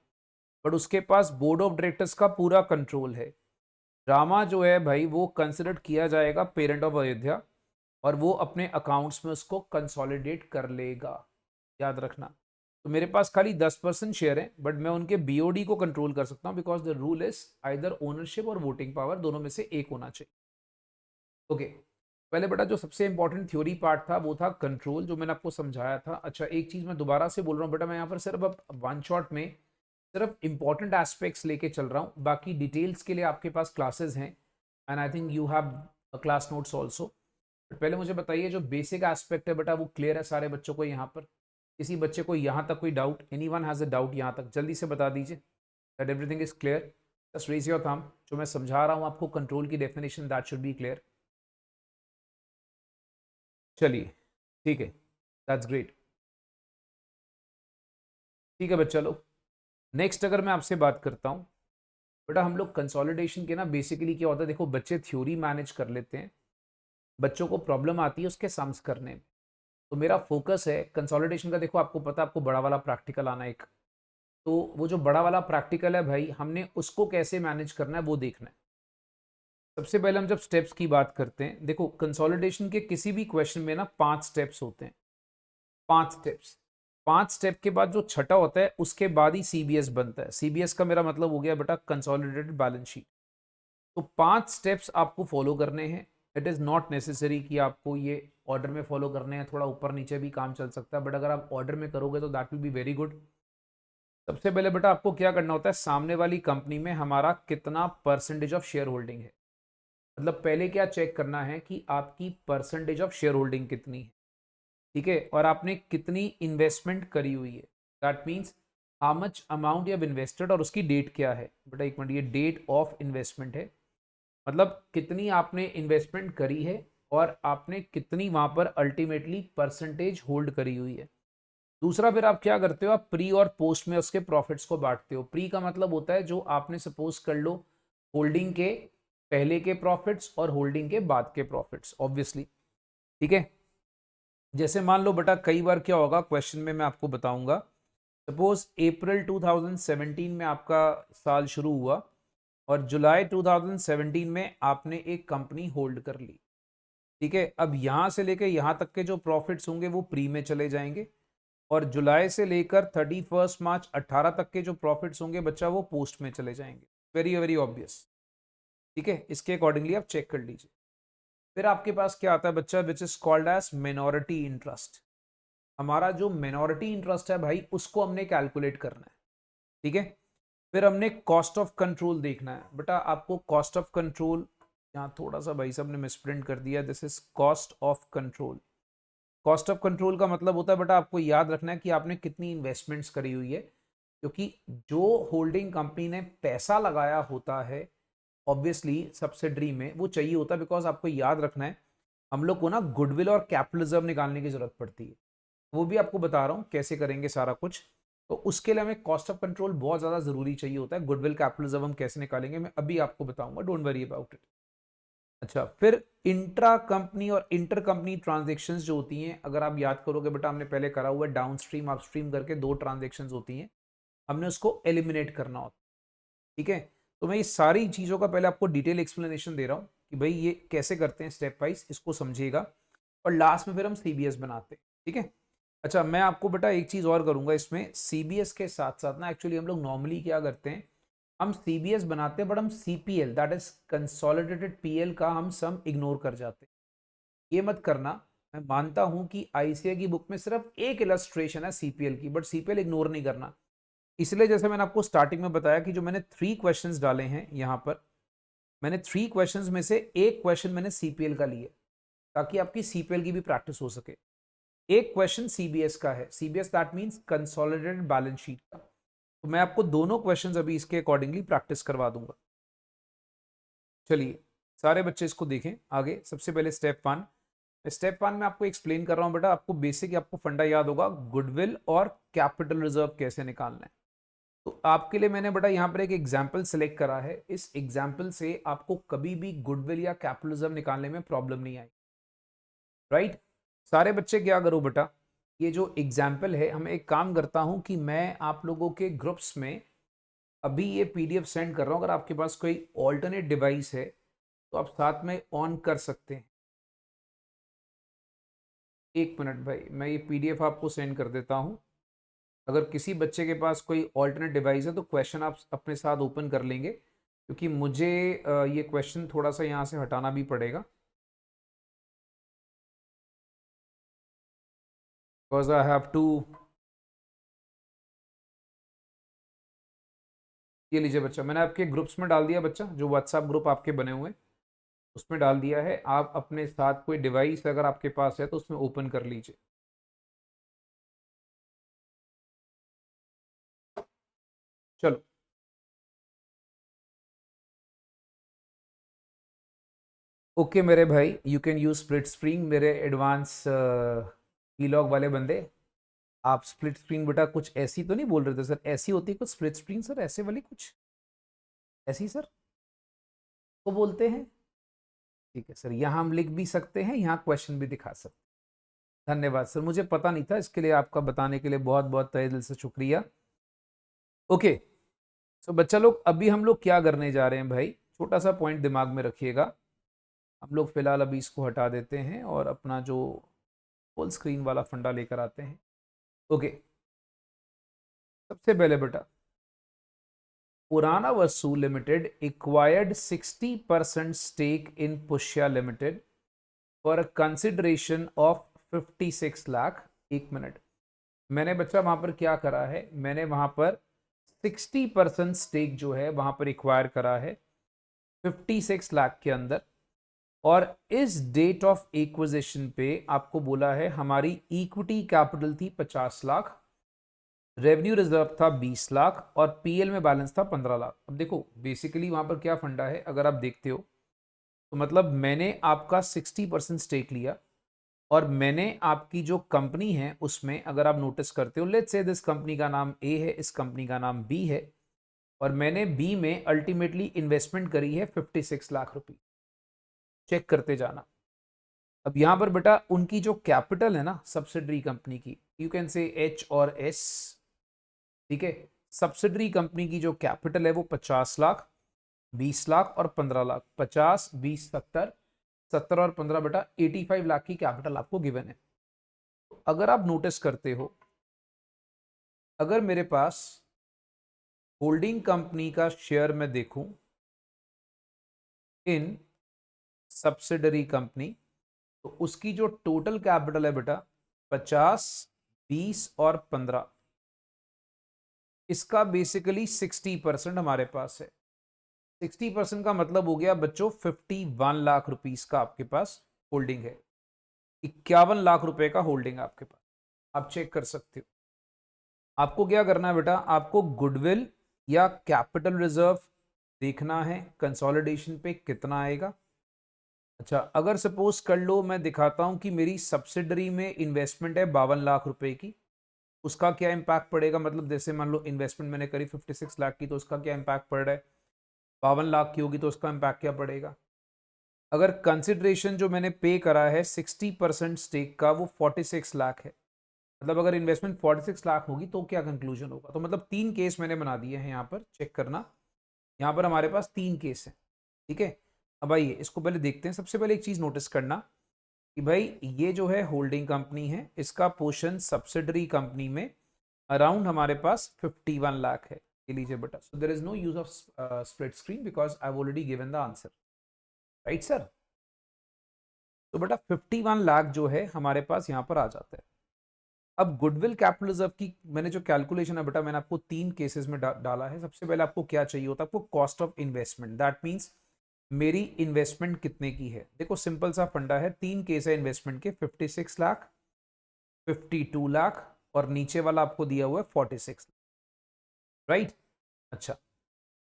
बट उसके पास बोर्ड ऑफ डायरेक्टर्स का पूरा कंट्रोल है. रामा जो है भाई वो कंसिडर किया जाएगा पेरेंट ऑफ अयोध्या और वो अपने अकाउंट्स में उसको कंसोलिडेट कर लेगा. याद रखना. तो मेरे पास खाली 10% शेयर है बट मैं उनके बीओडी को कंट्रोल कर सकता हूं because the rule is either ownership और वोटिंग पावर, दोनों में से एक होना चाहिए. ओके पहले बेटा जो सबसे इंपॉर्टेंट थ्योरी पार्ट था वो था कंट्रोल, जो मैंने आपको समझाया था. अच्छा एक चीज मैं दोबारा से बोल रहा हूँ बेटा, मैं यहाँ पर सिर्फ अब वन शॉट में सिर्फ इंपॉर्टेंट एस्पेक्ट्स लेके चल रहा हूँ. बाकी डिटेल्स के लिए आपके पास क्लासेस हैं and I think you have class notes also. पहले मुझे बताइए जो बेसिक एस्पेक्ट है बेटा वो क्लियर है सारे बच्चों को? यहाँ पर किसी बच्चे को यहाँ तक कोई doubt? Anyone has a doubt यहाँ तक? जल्दी से बता दीजिए that everything is clear. Just raise your thumb. जो मैं समझा रहा हूँ आपको कंट्रोल की definition that should be clear. चलिए ठीक है, दैट्स ग्रेट. ठीक है बच्चा लोग, नेक्स्ट अगर मैं आपसे बात करता हूँ बेटा, हम लोग कंसोलिडेशन के ना बेसिकली क्या होता है, देखो बच्चे थ्योरी मैनेज कर लेते हैं, बच्चों को प्रॉब्लम आती है उसके सम्स करने में. तो मेरा फोकस है कंसोलिडेशन का. देखो आपको पता है आपको बड़ा वाला प्रैक्टिकल आना एक, तो वो जो बड़ा वाला प्रैक्टिकल है भाई हमने उसको कैसे मैनेज करना है वो देखना है. सबसे पहले हम जब स्टेप्स की बात करते हैं, देखो कंसोलिडेशन के किसी भी क्वेश्चन में ना 5 स्टेप्स होते हैं. 5 स्टेप्स. 5 स्टेप के बाद जो छठा होता है उसके बाद ही सीबीएस बनता है. सीबीएस का मेरा मतलब हो गया बेटा कंसोलिडेटेड बैलेंस शीट. तो 5 स्टेप्स आपको फॉलो करने हैं. इट इज़ नॉट नेसेसरी कि आपको ये ऑर्डर में फॉलो करने हैं, थोड़ा ऊपर नीचे भी काम चल सकता है, बट अगर आप ऑर्डर में करोगे तो that will be very good. सबसे पहले बेटा आपको क्या करना होता है, सामने वाली कंपनी में हमारा कितना परसेंटेज ऑफ शेयर होल्डिंग है। मतलब पहले क्या चेक करना है कि आपकी परसेंटेज ऑफ शेयर होल्डिंग कितनी है, ठीक है, और आपने कितनी इन्वेस्टमेंट करी हुई है। That means how much amount you have invested, और उसकी डेट क्या है बेटा, एक मिनट, ये डेट ऑफ इन्वेस्टमेंट है, मतलब कितनी आपने इन्वेस्टमेंट करी है और आपने कितनी वहां पर अल्टीमेटली परसेंटेज होल्ड करी हुई है। दूसरा फिर आप क्या करते हो, आप प्री और पोस्ट में उसके प्रॉफिट्स को बांटते हो। प्री का मतलब होता है जो आपने सपोज कर लो होल्डिंग के पहले के प्रॉफिट्स और होल्डिंग के बाद के प्रॉफिट्स, ऑब्वियसली, ठीक है। जैसे मान लो बेटा कई बार क्या होगा क्वेश्चन में मैं आपको बताऊंगा, सपोज अप्रैल 2017 में आपका साल शुरू हुआ और जुलाई 2017 में आपने एक कंपनी होल्ड कर ली, ठीक है। अब यहां से लेकर यहां तक के जो प्रॉफिट्स होंगे वो प्री में चले जाएंगे, और जुलाई से लेकर 31 मार्च 18 तक के जो प्रॉफिट्स होंगे बच्चा वो पोस्ट में चले जाएंगे। वेरी वेरी ऑब्वियस, ठीक है। इसके अकॉर्डिंगली आप चेक कर लीजिए। फिर आपके पास क्या आता है बच्चा, which is called as minority interest. हमारा जो मिनोरिटी इंटरेस्ट है भाई उसको हमने कैलकुलेट करना है, ठीक है। फिर हमने कॉस्ट ऑफ कंट्रोल देखना है बेटा, आपको कॉस्ट ऑफ कंट्रोल, यहाँ थोड़ा सा भाई साहब ने मिसप्रिंट कर दिया, this is cost of control. Cost of control का मतलब होता है बेटा आपको याद रखना है कि आपने कितनी इन्वेस्टमेंट्स करी हुई है, क्योंकि जो होल्डिंग कंपनी ने पैसा लगाया होता है ऑब्वियसली सब्सिडरी में वो चाहिए होता है, बिकॉज आपको याद रखना है हम लोग को ना गुडविल और कैपिटल रिजर्व निकालने की जरूरत पड़ती है। वो भी आपको बता रहा हूँ कैसे करेंगे सारा कुछ। तो उसके लिए हमें कॉस्ट ऑफ कंट्रोल बहुत ज़्यादा ज़रूरी चाहिए होता है। गुडविल कैपिटल रिजर्व हम कैसे निकालेंगे मैं अभी आपको बताऊंगा, डोंट वरी अबाउट इट। अच्छा, फिर इंट्रा कंपनी और इंटर कंपनी ट्रांजेक्शन्स जो होती हैं, अगर आप याद करोगे बेटा हमने पहले करा हुआ है, डाउन स्ट्रीम अपस्ट्रीम करके दो ट्रांजेक्शन्स होती हैं, हमने उसको एलिमिनेट करना होता है, ठीक है। तो मैं ये सारी चीज़ों का पहले आपको डिटेल एक्सप्लेनेशन दे रहा हूँ कि भाई ये कैसे करते हैं स्टेप वाइज, इसको समझिएगा, और लास्ट में फिर हम सीबीएस बनाते हैं, ठीक है। अच्छा, मैं आपको बेटा एक चीज़ और करूंगा इसमें, सीबीएस के साथ साथ ना एक्चुअली हम लोग नॉर्मली क्या करते हैं, हम सीबीएस बनाते हैं बट हम CPL that is consolidated PL का हम सम इग्नोर कर जाते हैं। ये मत करना, मैं मानता हूं कि आईसीए की बुक में सिर्फ एक इलस्ट्रेशन है सीपीएल की, बट सीपीएल इग्नोर नहीं करना। इसलिए जैसे मैंने आपको स्टार्टिंग में बताया कि जो मैंने 3 क्वेश्चंस डाले हैं यहाँ पर, मैंने 3 क्वेश्चंस में से एक क्वेश्चन मैंने सीपीएल का लिया ताकि आपकी सीपीएल की भी प्रैक्टिस हो सके। एक क्वेश्चन सीबीएस का है, CBS that means consolidated balance sheet का। तो मैं आपको दोनों क्वेश्चंस अभी इसके अकॉर्डिंगली प्रैक्टिस करवा दूंगा। चलिए सारे बच्चे इसको देखें आगे। सबसे पहले स्टेप 1 में आपको एक्सप्लेन कर रहा हूं बेटा, आपको बेसिक आपको फंडा याद होगा, गुडविल और कैपिटल रिजर्व कैसे निकालना है। तो आपके लिए मैंने बेटा यहाँ पर एक एग्जाम्पल सेलेक्ट करा है, इस एग्जाम्पल से आपको कभी भी गुडविल या कैपिटल रिजर्व निकालने में प्रॉब्लम नहीं आई, राइट। सारे बच्चे क्या करो बेटा, ये जो एग्जाम्पल है, हम एक काम करता हूं कि मैं आप लोगों के ग्रुप्स में अभी ये पीडीएफ सेंड कर रहा हूं, अगर आपके पास कोई ऑल्टरनेट डिवाइस है तो आप साथ में ऑन कर सकते हैं। एक मिनट भाई, मैं ये पीडीएफ आपको सेंड कर देता हूं। अगर किसी बच्चे के पास कोई ऑल्टरनेट डिवाइस है तो क्वेश्चन आप अपने साथ ओपन कर लेंगे, क्योंकि मुझे ये क्वेश्चन थोड़ा सा यहाँ से हटाना भी पड़ेगा, बिकॉज आई हैव टू। ये लीजिए बच्चा, मैंने आपके ग्रुप्स में डाल दिया बच्चा, जो व्हाट्सएप ग्रुप आपके बने हुए हैं उसमें डाल दिया है। आप अपने साथ कोई डिवाइस अगर आपके पास है तो उसमें ओपन कर लीजिए। चलो, ओके मेरे भाई, you can use split screen, मेरे एडवांस वीलॉग वाले बंदे। आप स्प्लिट स्क्रीन बेटा कुछ ऐसी तो नहीं बोल रहे थे सर, ऐसी होती है कुछ स्प्लिट स्क्रीन सर, ऐसे वाली कुछ ऐसी सर को बोलते हैं? ठीक है सर, यहाँ हम लिख भी सकते हैं, यहाँ क्वेश्चन भी दिखा सकते हैं। धन्यवाद सर, मुझे पता नहीं था, इसके लिए आपका बताने के लिए बहुत बहुत तहे दिल से शुक्रिया। ओके, तो बच्चा लोग अभी हम लोग क्या करने जा रहे हैं भाई, छोटा सा पॉइंट दिमाग में रखिएगा। हम लोग फिलहाल अभी इसको हटा देते हैं और अपना जो फुल स्क्रीन वाला फंडा लेकर आते हैं। ओके, सबसे पहले बेटा, पुराना वस्तु limited acquired 60% stake in Pushya limited for a consideration of 56 lakh. एक मिनट, मैंने बच्चा वहां पर क्या करा है, मैंने वहां पर 60% स्टेक जो है वहां पर एक्वायर करा है 56 लाख के अंदर, और इस डेट ऑफ एक्विजिशन पे आपको बोला है हमारी इक्विटी कैपिटल थी 50 लाख, रेवेन्यू रिजर्व था 20 लाख और पीएल में बैलेंस था 15 लाख। अब देखो बेसिकली वहां पर क्या फंडा है, अगर आप देखते हो तो मतलब मैंने आपका 60% स्टेक लिया और मैंने आपकी जो कंपनी है उसमें, अगर आप नोटिस करते हो, लेट्स से दिस कंपनी का नाम ए है, इस कंपनी का नाम बी है, और मैंने बी में अल्टीमेटली इन्वेस्टमेंट करी है 56 लाख रुपए। चेक करते जाना। अब यहां पर बेटा उनकी जो कैपिटल है ना सब्सिडरी कंपनी की, यू कैन से एच और एस, ठीक है, सब्सिडरी कंपनी की जो कैपिटल है वो 50 लाख, 20 लाख और 15 लाख, 50 20 70, 70 और 15 बेटा 85 लाख की कैपिटल आपको गिवन है। तो अगर आप नोटिस करते हो, अगर मेरे पास होल्डिंग कंपनी का शेयर मैं देखूं इन सब्सिडरी कंपनी, तो उसकी जो टोटल कैपिटल है बेटा 50 20 और 15, इसका बेसिकली 60% हमारे पास है। 60% का मतलब हो गया बच्चों 51 लाख रुपीस का आपके पास होल्डिंग है, 51 लाख रुपए का होल्डिंग आपके पास। आप चेक कर सकते हो। आपको क्या करना है बेटा, आपको गुडविल या कैपिटल रिजर्व देखना है कंसोलिडेशन पे कितना आएगा। अच्छा, अगर सपोज कर लो मैं दिखाता हूं कि मेरी सब्सिडरी में इन्वेस्टमेंट है 52 लाख रुपए की, उसका क्या इंपैक्ट पड़ेगा, मतलब जैसे मान लो इन्वेस्टमेंट मैंने करी 56 लाख की, तो उसका क्या इंपैक्ट पड़ रहा है, 52 लाख की होगी तो उसका इंपैक्ट क्या पड़ेगा। अगर कंसिडरेशन जो मैंने पे करा है 60% स्टेक का वो 46 लाख है, मतलब अगर इन्वेस्टमेंट 46 लाख होगी तो क्या कंक्लूजन होगा। तो मतलब 3 केस मैंने बना दिए हैं, यहाँ पर चेक करना, यहाँ पर हमारे पास 3 केस हैं, ठीक है। अब आइए इसको पहले देखते हैं। सबसे पहले एक चीज नोटिस करना कि भाई ये जो है होल्डिंग कंपनी है, इसका पोर्शन सब्सिडरी कंपनी में अराउंड हमारे पास 51 लाख है। ये लीजिए बेटा, so there is no use of split screen because I have already given the answer, right sir. तो बेटा 51 लाख जो है हमारे पास यहाँ पर आ जाता है। अब गुडविल कैपिटल रिजर्व की मैंने जो कैलकुलेशन है बेटा, मैंने आपको 3 केसेस में डाला है। सबसे पहले आपको क्या चाहिए होता है, आपको cost of investment, that means मेरी इन्वेस्टमेंट कितने की है। देखो सिंपल सा फंडा है, 3 केस है इन्वेस्टमेंट के, 56 लाख, 52 लाख और नीचे वाला आपको दिया हुआ है 46, राइट। अच्छा,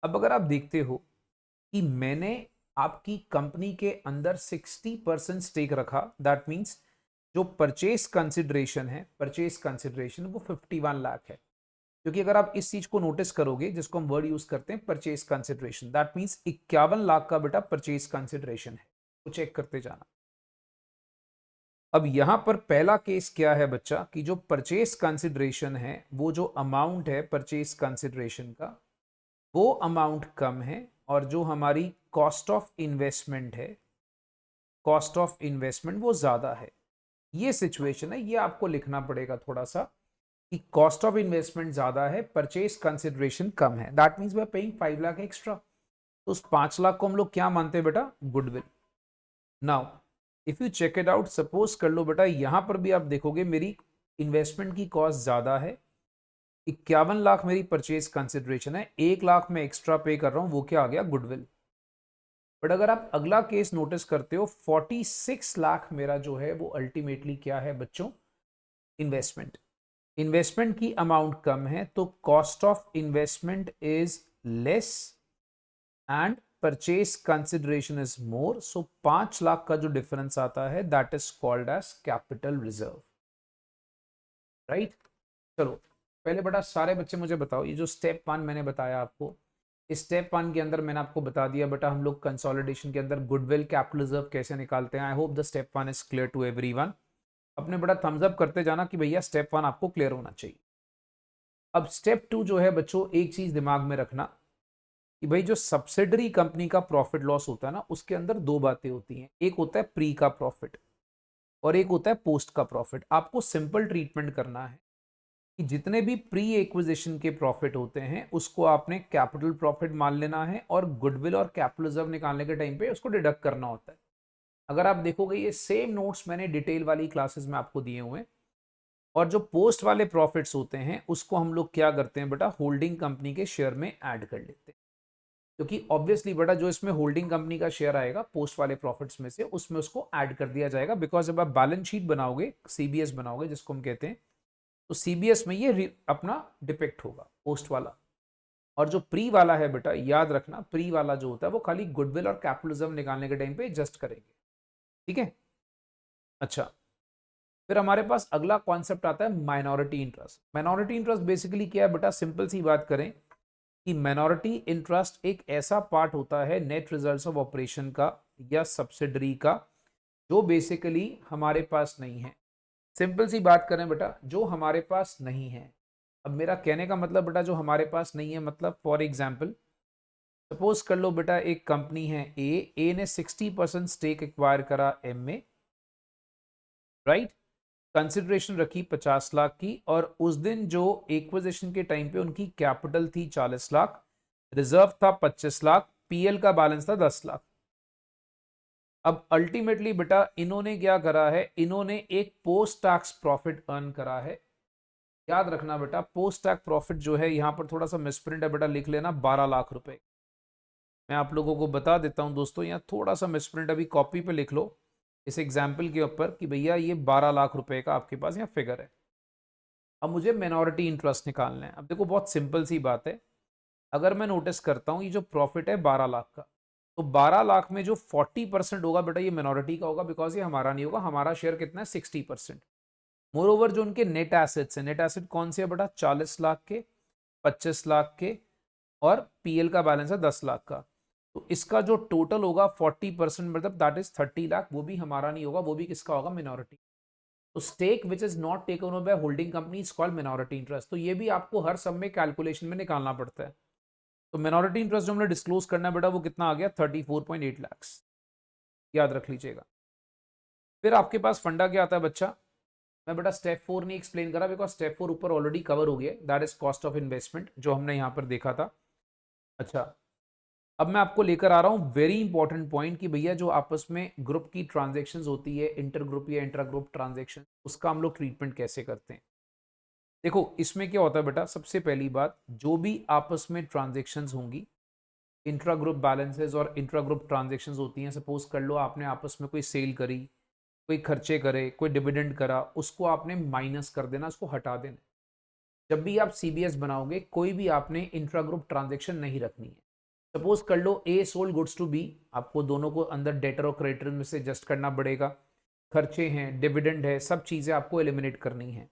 अब अगर आप देखते हो कि मैंने आपकी कंपनी के अंदर 60% स्टेक रखा, दैट मीन्स जो परचेस कंसिडरेशन है, परचेस कंसिडरेशन वो 51 लाख है। क्योंकि अगर आप इस चीज को नोटिस करोगे, जिसको हम वर्ड यूज करते हैं purchase consideration, that means 51 lakh का बेटा परचेस कंसिडरेशन है, तो चेक करते जाना। अब यहां पर पहला केस क्या है बच्चा, कि जो परचेस कंसिडरेशन है, वो जो अमाउंट है परचेस कंसिडरेशन का, वो अमाउंट कम है, और जो हमारी कॉस्ट ऑफ इन्वेस्टमेंट है, कॉस्ट ऑफ इन्वेस्टमेंट वो ज्यादा है। ये सिचुएशन है, ये आपको लिखना पड़ेगा थोड़ा सा, कि कॉस्ट ऑफ इन्वेस्टमेंट ज्यादा है, परचेस कंसिडरेशन कम है, that means we are paying 5 lakh extra. तो उस 5 लाख को हम लोग क्या मानते हैं बेटा, goodwill. Now if you check it out, suppose कर लो बेटा यहां पर भी आप देखोगे मेरी इन्वेस्टमेंट की कॉस्ट ज्यादा है, 51 लाख मेरी परचेज कंसिडरेशन है, 1 लाख में एक्स्ट्रा पे कर रहा हूं, वो क्या आ गया, गुडविल। बट अगर आप अगला केस नोटिस करते हो, 46 लाख मेरा जो है वो अल्टीमेटली क्या है बच्चों, इन्वेस्टमेंट। इन्वेस्टमेंट की अमाउंट कम है, तो cost of investment is less and purchase consideration is more, so 5 lakh का जो डिफरेंस आता है that is called as capital reserve, right. चलो पहले बेटा सारे बच्चे मुझे बताओ, ये जो स्टेप 1 मैंने बताया आपको, इस स्टेप 1 के अंदर मैंने आपको बता दिया बेटा हम लोग कंसोलिडेशन के अंदर गुडविल कैपिटल रिजर्व कैसे निकालते हैं। I hope the step 1 is clear to everyone. अपने बड़ा थम्स अप करते जाना कि भैया स्टेप 1 आपको क्लियर होना चाहिए। अब स्टेप 2 जो है बच्चों, एक चीज दिमाग में रखना कि भाई जो सब्सिडरी कंपनी का प्रॉफिट लॉस होता है ना, उसके अंदर 2 बातें होती हैं, एक होता है प्री का प्रॉफिट और एक होता है पोस्ट का प्रॉफिट। आपको सिंपल ट्रीटमेंट करना है कि जितने भी प्री एक्विजिशन के प्रॉफिट होते हैं उसको आपने कैपिटल प्रॉफिट मान लेना है, और गुडविल और कैपिटल रिजर्व निकालने के टाइम पे उसको डिडक्ट करना होता है। अगर आप देखोगे ये सेम नोट्स मैंने डिटेल वाली क्लासेस में आपको दिए हुए हैं, और जो पोस्ट वाले प्रॉफिट्स होते हैं उसको हम लोग क्या करते हैं बेटा, होल्डिंग कंपनी के शेयर में ऐड कर लेते हैं, क्योंकि ऑब्वियसली बेटा जो इसमें होल्डिंग कंपनी का शेयर आएगा पोस्ट वाले प्रॉफिट्स में से, उसमें उसको ऐड कर दिया जाएगा। बिकॉज जब आप बैलेंस शीट बनाओगे, सीबीएस बनाओगे जिसको हम कहते हैं, तो सीबीएस में ये अपना डिपेक्ट होगा पोस्ट वाला। और जो प्री वाला है बेटा, याद रखना प्री वाला जो होता है वो खाली गुडविल और कैपिटलिज्म निकालने के टाइम पे एडजस्ट करेंगे, ठीक है। अच्छा, फिर हमारे पास अगला कॉन्सेप्ट आता है minority interest. Minority interest basically क्या है बेटा, सिंपल सी बात करें कि माइनॉरिटी इंटरेस्ट एक ऐसा पार्ट होता है नेट रिजल्ट्स ऑफ ऑपरेशन का या सब्सिडरी का जो बेसिकली हमारे पास नहीं है। सिंपल सी बात करें बेटा, जो हमारे पास नहीं है। अब मेरा कहने का मतलब बेटा जो हमारे पास नहीं है मतलब फॉर एग्जाम्पल सपोज कर लो बेटा एक कंपनी है ए ने 60% स्टेक एक्वायर करा एम में, राइट। कंसिडरेशन रखी 50 लाख की, और उस दिन जो एक्विजिशन के टाइम पे उनकी कैपिटल थी 40 लाख, रिजर्व था 25 लाख, पीएल का बैलेंस था 10 लाख। अब अल्टीमेटली बेटा इन्होंने क्या करा है, इन्होंने एक पोस्ट टैक्स प्रॉफिट अर्न करा है। याद रखना बेटा पोस्ट टैक्स प्रॉफिट जो है, यहां पर थोड़ा सा मिसप्रिंट है बेटा, लिख लेना 12 लाख रुपए। मैं आप लोगों को बता देता हूं दोस्तों, यहाँ थोड़ा सा मिसप्रिंट, अभी कॉपी पे लिख लो इस एग्जाम्पल के ऊपर कि भैया ये 12 लाख रुपए का आपके पास यहाँ फिगर है। अब मुझे मिनॉरिटी इंटरेस्ट निकालना है। अब देखो बहुत सिंपल सी बात है, अगर मैं नोटिस करता हूँ ये जो प्रॉफिट है 12 लाख का, तो 12 लाख में जो 40% होगा बेटा ये मिनॉरिटी का होगा, बिकॉज ये हमारा नहीं होगा, हमारा शेयर कितना है 60%। मोर ओवर जो उनके नेट एसेट्स है, नेट एसेट कौन से है बेटा, 40 लाख के, 25 लाख के, और पीएल का बैलेंस है 10 लाख का। तो इसका जो टोटल होगा 40% मतलब दैट इज 30 लाख, वो भी हमारा नहीं होगा, वो भी किसका होगा, मिनॉरिटी। तो stake which is not taken over by holding company is called minority interest. तो ये भी आपको हर सब में कैलकुलेशन में निकालना पड़ता है। तो मिनॉरिटी इंटरेस्ट जो हमने डिस्क्लोज करना है बेटा वो कितना आ गया, 34.8 लाख, याद रख लीजिएगा। फिर आपके पास फंडा क्या आता है बच्चा, मैं बेटा स्टेप 4 नहीं एक्सप्लेन करा बिकॉज स्टेप 4 ऊपर ऑलरेडी कवर हो गया, that is cost of investment जो हमने यहाँ पर देखा था। अच्छा, अब मैं आपको लेकर आ रहा हूं वेरी इंपॉर्टेंट पॉइंट कि भैया जो आपस में ग्रुप की ट्रांजैक्शंस होती है, इंटर ग्रुप या इंट्रा ग्रुप ट्रांजैक्शन, उसका हम लोग ट्रीटमेंट कैसे करते हैं। देखो इसमें क्या होता है बेटा, सबसे पहली बात जो भी आपस में ट्रांजैक्शंस होंगी, इंट्रा ग्रुप बैलेंसेस और इंट्रा ग्रुप ट्रांजैक्शंस होती हैं। सपोज कर लो आपने आपस में कोई सेल करी, कोई खर्चे करे, कोई डिविडेंड करा, उसको आपने माइनस कर देना, उसको हटा देना। जब भी आप सीबीएस बनाओगे कोई भी आपने इंट्रा ग्रुप ट्रांजैक्शन नहीं रखनी है। सपोज कर लो A sold goods to B, आपको दोनों को अंदर डेटर और क्रेडिटर में से एडजस्ट करना पड़ेगा। खर्चे हैं, डिविडेंड है, सब चीजें आपको एलिमिनेट करनी है।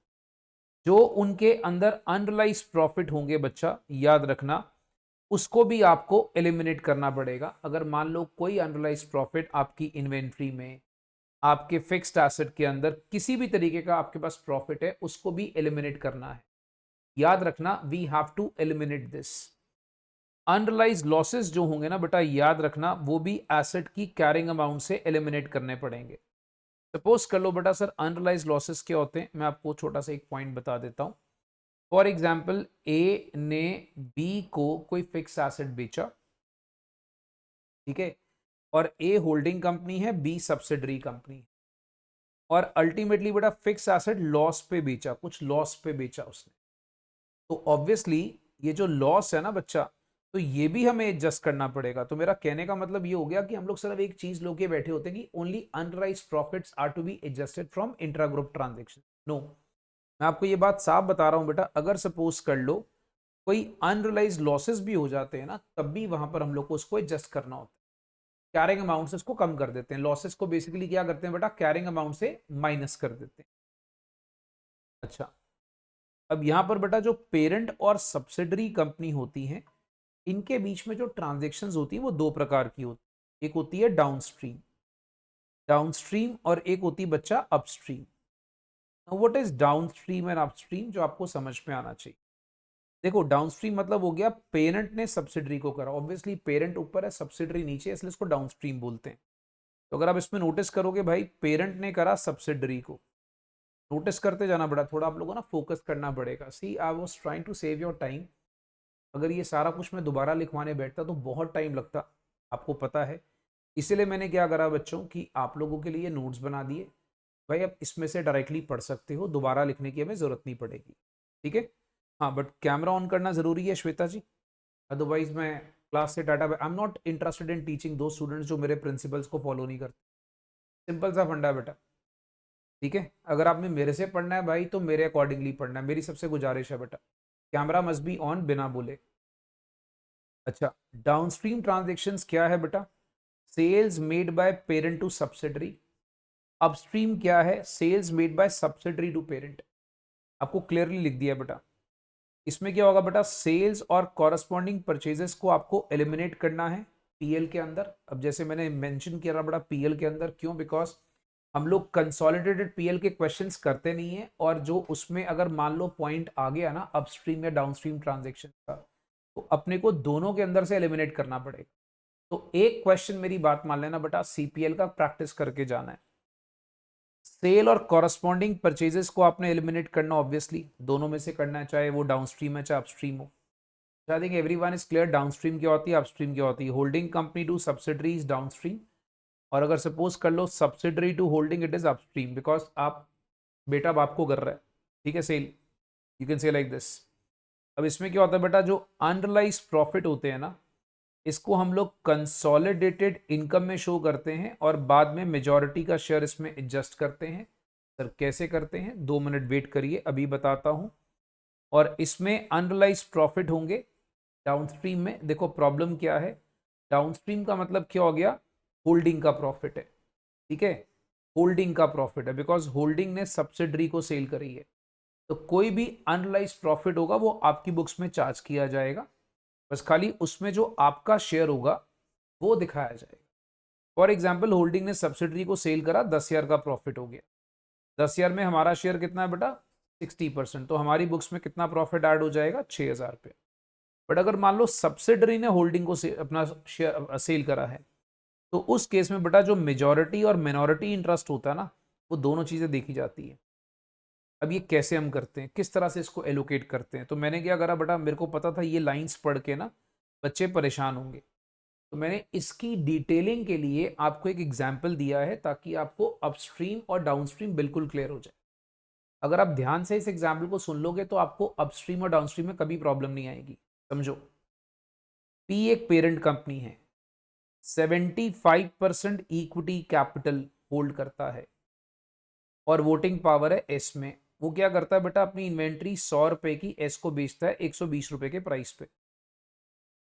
जो उनके अंदर अनरियलाइज प्रॉफिट होंगे बच्चा, याद रखना उसको भी आपको एलिमिनेट करना पड़ेगा। अगर मान लो कोई अनरियलाइज प्रॉफिट आपकी इन्वेंट्री में, आपके फिक्स्ड एसेट के अंदर किसी भी तरीके का आपके पास प्रॉफिट है, उसको भी एलिमिनेट करना है। याद रखना we have to eliminate this. Unrealise losses जो होंगे ना बेटा, याद रखना वो भी एसेट की कैरिंग अमाउंट से एलिमिनेट करने पड़ेंगे। सपोज कर लो बेटा सर अनरियलाइज लॉसेस क्या होते हैं, मैं आपको छोटा सा एक पॉइंट बता देता हूं। फॉर एग्जाम्पल ए ने बी को कोई फिक्स एसेट बेचा, ठीक है, और ए होल्डिंग कंपनी है, बी सब्सिडरी कंपनी, और अल्टीमेटली बेटा फिक्स एसेट लॉस पे बेचा, कुछ लॉस पे बेचा उसने। तो ऑब्वियसली ये जो लॉस है ना बच्चा, तो ये भी हमें एडजस्ट करना पड़ेगा। तो मेरा कहने का मतलब ये हो गया कि हम लोग सिर्फ एक चीज लोग के बैठे होते हैं कि only unrealised profits are to be adjusted from intra group transaction. No, मैं आपको ये बात साफ बता रहा हूं बेटा, अगर सपोज कर लो कोई अनरियलाइज लॉसेस भी हो जाते हैं ना, तब भी वहां पर हम लोग को उसको एडजस्ट करना होता है। कैरिंग अमाउंट से उसको कम कर देते हैं, लॉसेस को बेसिकली क्या करते हैं बेटा, कैरिंग अमाउंट से माइनस कर देते हैं। अच्छा, अब यहां पर बेटा जो पेरेंट और सब्सिडरी कंपनी होती हैं, इनके बीच में जो ट्रांजेक्शन्स होती है वो दो प्रकार की होती है। एक होती है डाउनस्ट्रीम, डाउनस्ट्रीम, और एक होती है बच्चा upstream. What is downstream and upstream, जो आपको समझ में आना चाहिए। देखो डाउनस्ट्रीम मतलब हो गया पेरेंट ने सब्सिडरी को करा, ऑब्वियसली पेरेंट ऊपर है सब्सिडरी नीचे है, इसलिए इसको डाउनस्ट्रीम बोलते हैं। तो अगर आप इसमें नोटिस करोगे भाई, पेरेंट ने करा सब्सिडरी को, नोटिस करते जाना बड़ा, थोड़ा आप लोगों को ना फोकस करना पड़ेगा। See I was trying to save your time. अगर ये सारा कुछ मैं दोबारा लिखवाने बैठता तो बहुत टाइम लगता, आपको पता है। इसीलिए मैंने क्या करा बच्चों कि आप लोगों के लिए नोट्स बना दिए, भाई आप इसमें से डायरेक्टली पढ़ सकते हो, दोबारा लिखने की हमें जरूरत नहीं पड़ेगी, ठीक है। हाँ बट कैमरा ऑन करना जरूरी है श्वेता जी, अदरवाइज मैं क्लास से data, I am not interested in teaching दो स्टूडेंट्स जो मेरे प्रिंसिपल्स को फॉलो नहीं करते। सिंपल सा फंडा है बेटा, ठीक है। अगर आपने मेरे से पढ़ना है भाई तो मेरे अकॉर्डिंगली पढ़ना है, मेरी सबसे गुजारिश है बेटा, कैमरा मस्ट बी ऑन बिना बोले। अच्छा, डाउनस्ट्रीम ट्रांजेक्शन्स क्या है बेटा? Sales made by parent to subsidiary. Upstream क्या है? Sales made by subsidiary to parent. आपको क्लियरली लिख दिया बेटा। इसमें क्या होगा बेटा? सेल्स और कॉरस्पॉन्डिंग परचेजेस को आपको एलिमिनेट करना है पीएल के अंदर। अब जैसे मैंने मेंशन किया था बेटा पीएल के अंदर, क्यों? बिकॉज हम लोग कंसोलिडेटेड पीएल के क्वेश्चंस करते नहीं है, और जो उसमें अगर मान लो पॉइंट आ गया ना अपस्ट्रीम या डाउनस्ट्रीम ट्रांजेक्शन का, तो अपने को दोनों के अंदर से एलिमिनेट करना पड़ेगा। तो एक क्वेश्चन मेरी बात मान लेना बेटा, सीपीएल का प्रैक्टिस करके जाना है। सेल और कॉरस्पॉन्डिंग परचेजेस को आपने एलिमिनेट करना, ऑब्वियसली दोनों में से करना है, चाहे वो डाउनस्ट्रीम है चाहे अपस्ट्रीम हो। I think everyone is clear downstream क्या होती है, अपस्ट्रीम क्या होती है। Holding company to subsidiaries downstream, और अगर सपोज कर लो subsidiary to holding, it is upstream, because आप बेटा बाप को कर रहा है, ठीक है, sale, you can say like this. अब इसमें क्या होता है बेटा, जो अनरियलाइज प्रॉफिट होते हैं ना, इसको हम लोग कंसोलिडेटेड इनकम में शो करते हैं, और बाद में मेजॉरिटी का शेयर इसमें एडजस्ट करते हैं। सर कैसे करते हैं? 2 मिनट वेट करिए, अभी बताता हूं। और इसमें अनरियलाइज प्रॉफिट होंगे डाउनस्ट्रीम में। देखो प्रॉब्लम क्या है, डाउनस्ट्रीम का मतलब क्या हो गया? होल्डिंग का प्रॉफिट है, ठीक है, होल्डिंग का प्रॉफिट है, बिकॉज होल्डिंग ने सब्सिडरी को सेल करी है। तो कोई भी अनरियलाइज प्रॉफिट होगा वो आपकी बुक्स में चार्ज किया जाएगा, बस खाली उसमें जो आपका शेयर होगा वो दिखाया जाएगा। फॉर एग्जाम्पल होल्डिंग ने सब्सिडरी को सेल करा, 10,000 का प्रॉफिट हो गया, 10,000 में हमारा शेयर कितना है बेटा? 60%, तो हमारी बुक्स में कितना प्रॉफिट ऐड हो जाएगा? 6,000 रुपये। बट अगर मान लो सब्सिडरी ने होल्डिंग को अपना शेयर सेल करा है, तो उस केस में बेटा जो मेजॉरिटी और मिनॉरिटी इंटरेस्ट होता है ना, वो दोनों चीजें देखी जाती है। अब ये कैसे हम करते हैं, किस तरह से इसको एलोकेट करते हैं? तो मैंने क्या करा बेटा, मेरे को पता था ये लाइंस पढ़ के ना बच्चे परेशान होंगे, तो मैंने इसकी डिटेलिंग के लिए आपको एक एग्जाम्पल दिया है, ताकि आपको अपस्ट्रीम और डाउनस्ट्रीम बिल्कुल क्लियर हो जाए। अगर आप ध्यान से इस एग्जाम्पल को सुन लोगे तो आपको अपस्ट्रीम और डाउनस्ट्रीम में कभी प्रॉब्लम नहीं आएगी। समझो, पी एक पेरेंट कंपनी है, 75% इक्विटी कैपिटल होल्ड करता है, और वोटिंग पावर है एस में। वो क्या करता है बेटा, अपनी इन्वेंट्री 100 रुपए की एस को बेचता है 120 रुपए के प्राइस पे।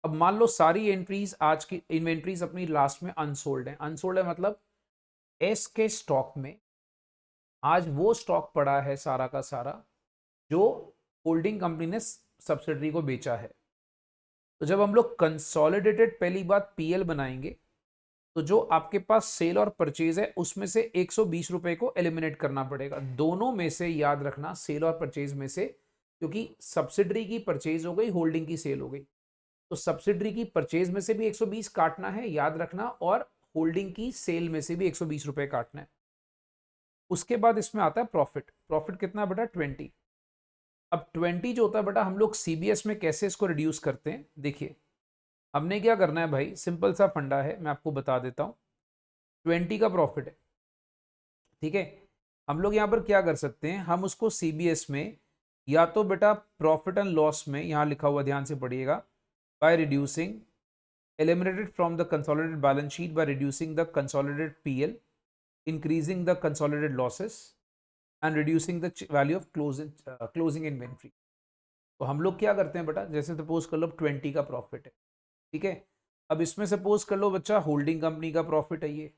अब मान लो सारी एंट्रीज, आज की इन्वेंट्रीज अपनी लास्ट में अनसोल्ड है। अनसोल्ड है मतलब एस के स्टॉक में आज वो स्टॉक पड़ा है सारा का सारा, जो होल्डिंग कंपनी ने सब्सिडरी को बेचा है। तो जब हम लोग कंसोलिडेटेड पहली बात पीएल बनाएंगे, तो जो आपके पास सेल और परचेज है उसमें से 120 रुपए को एलिमिनेट करना पड़ेगा, दोनों में से, याद रखना, सेल और परचेज में से, क्योंकि सब्सिडरी की परचेज हो गई, होल्डिंग की सेल हो गई, तो सब्सिडरी की परचेज में से भी 120 काटना है, याद रखना, और होल्डिंग की सेल में से भी 120 रुपए काटना है। उसके बाद इसमें आता है प्रॉफिट। प्रॉफिट कितना बेटा? 20। अब 20 जो होता है बेटा, हम लोग सीबीएस में कैसे इसको रिड्यूस करते हैं, देखिए हमने क्या करना है भाई, सिंपल सा फंडा है, मैं आपको बता देता हूं। 20 का प्रॉफिट है, ठीक है, हम लोग यहां पर क्या कर सकते हैं, हम उसको सीबीएस में या तो बेटा प्रॉफिट एंड लॉस में, यहां लिखा हुआ ध्यान से पढ़िएगा, by reducing, eliminated from the consolidated balance sheet by reducing the consolidated PL, increasing the consolidated losses and reducing the value of closing inventory। तो हम लोग क्या करते हैं बेटा, जैसे सपोज कर लो 20 का प्रॉफिट है, ठीक है, अब इसमें सपोज कर लो बच्चा होल्डिंग कंपनी का प्रॉफिट है ये,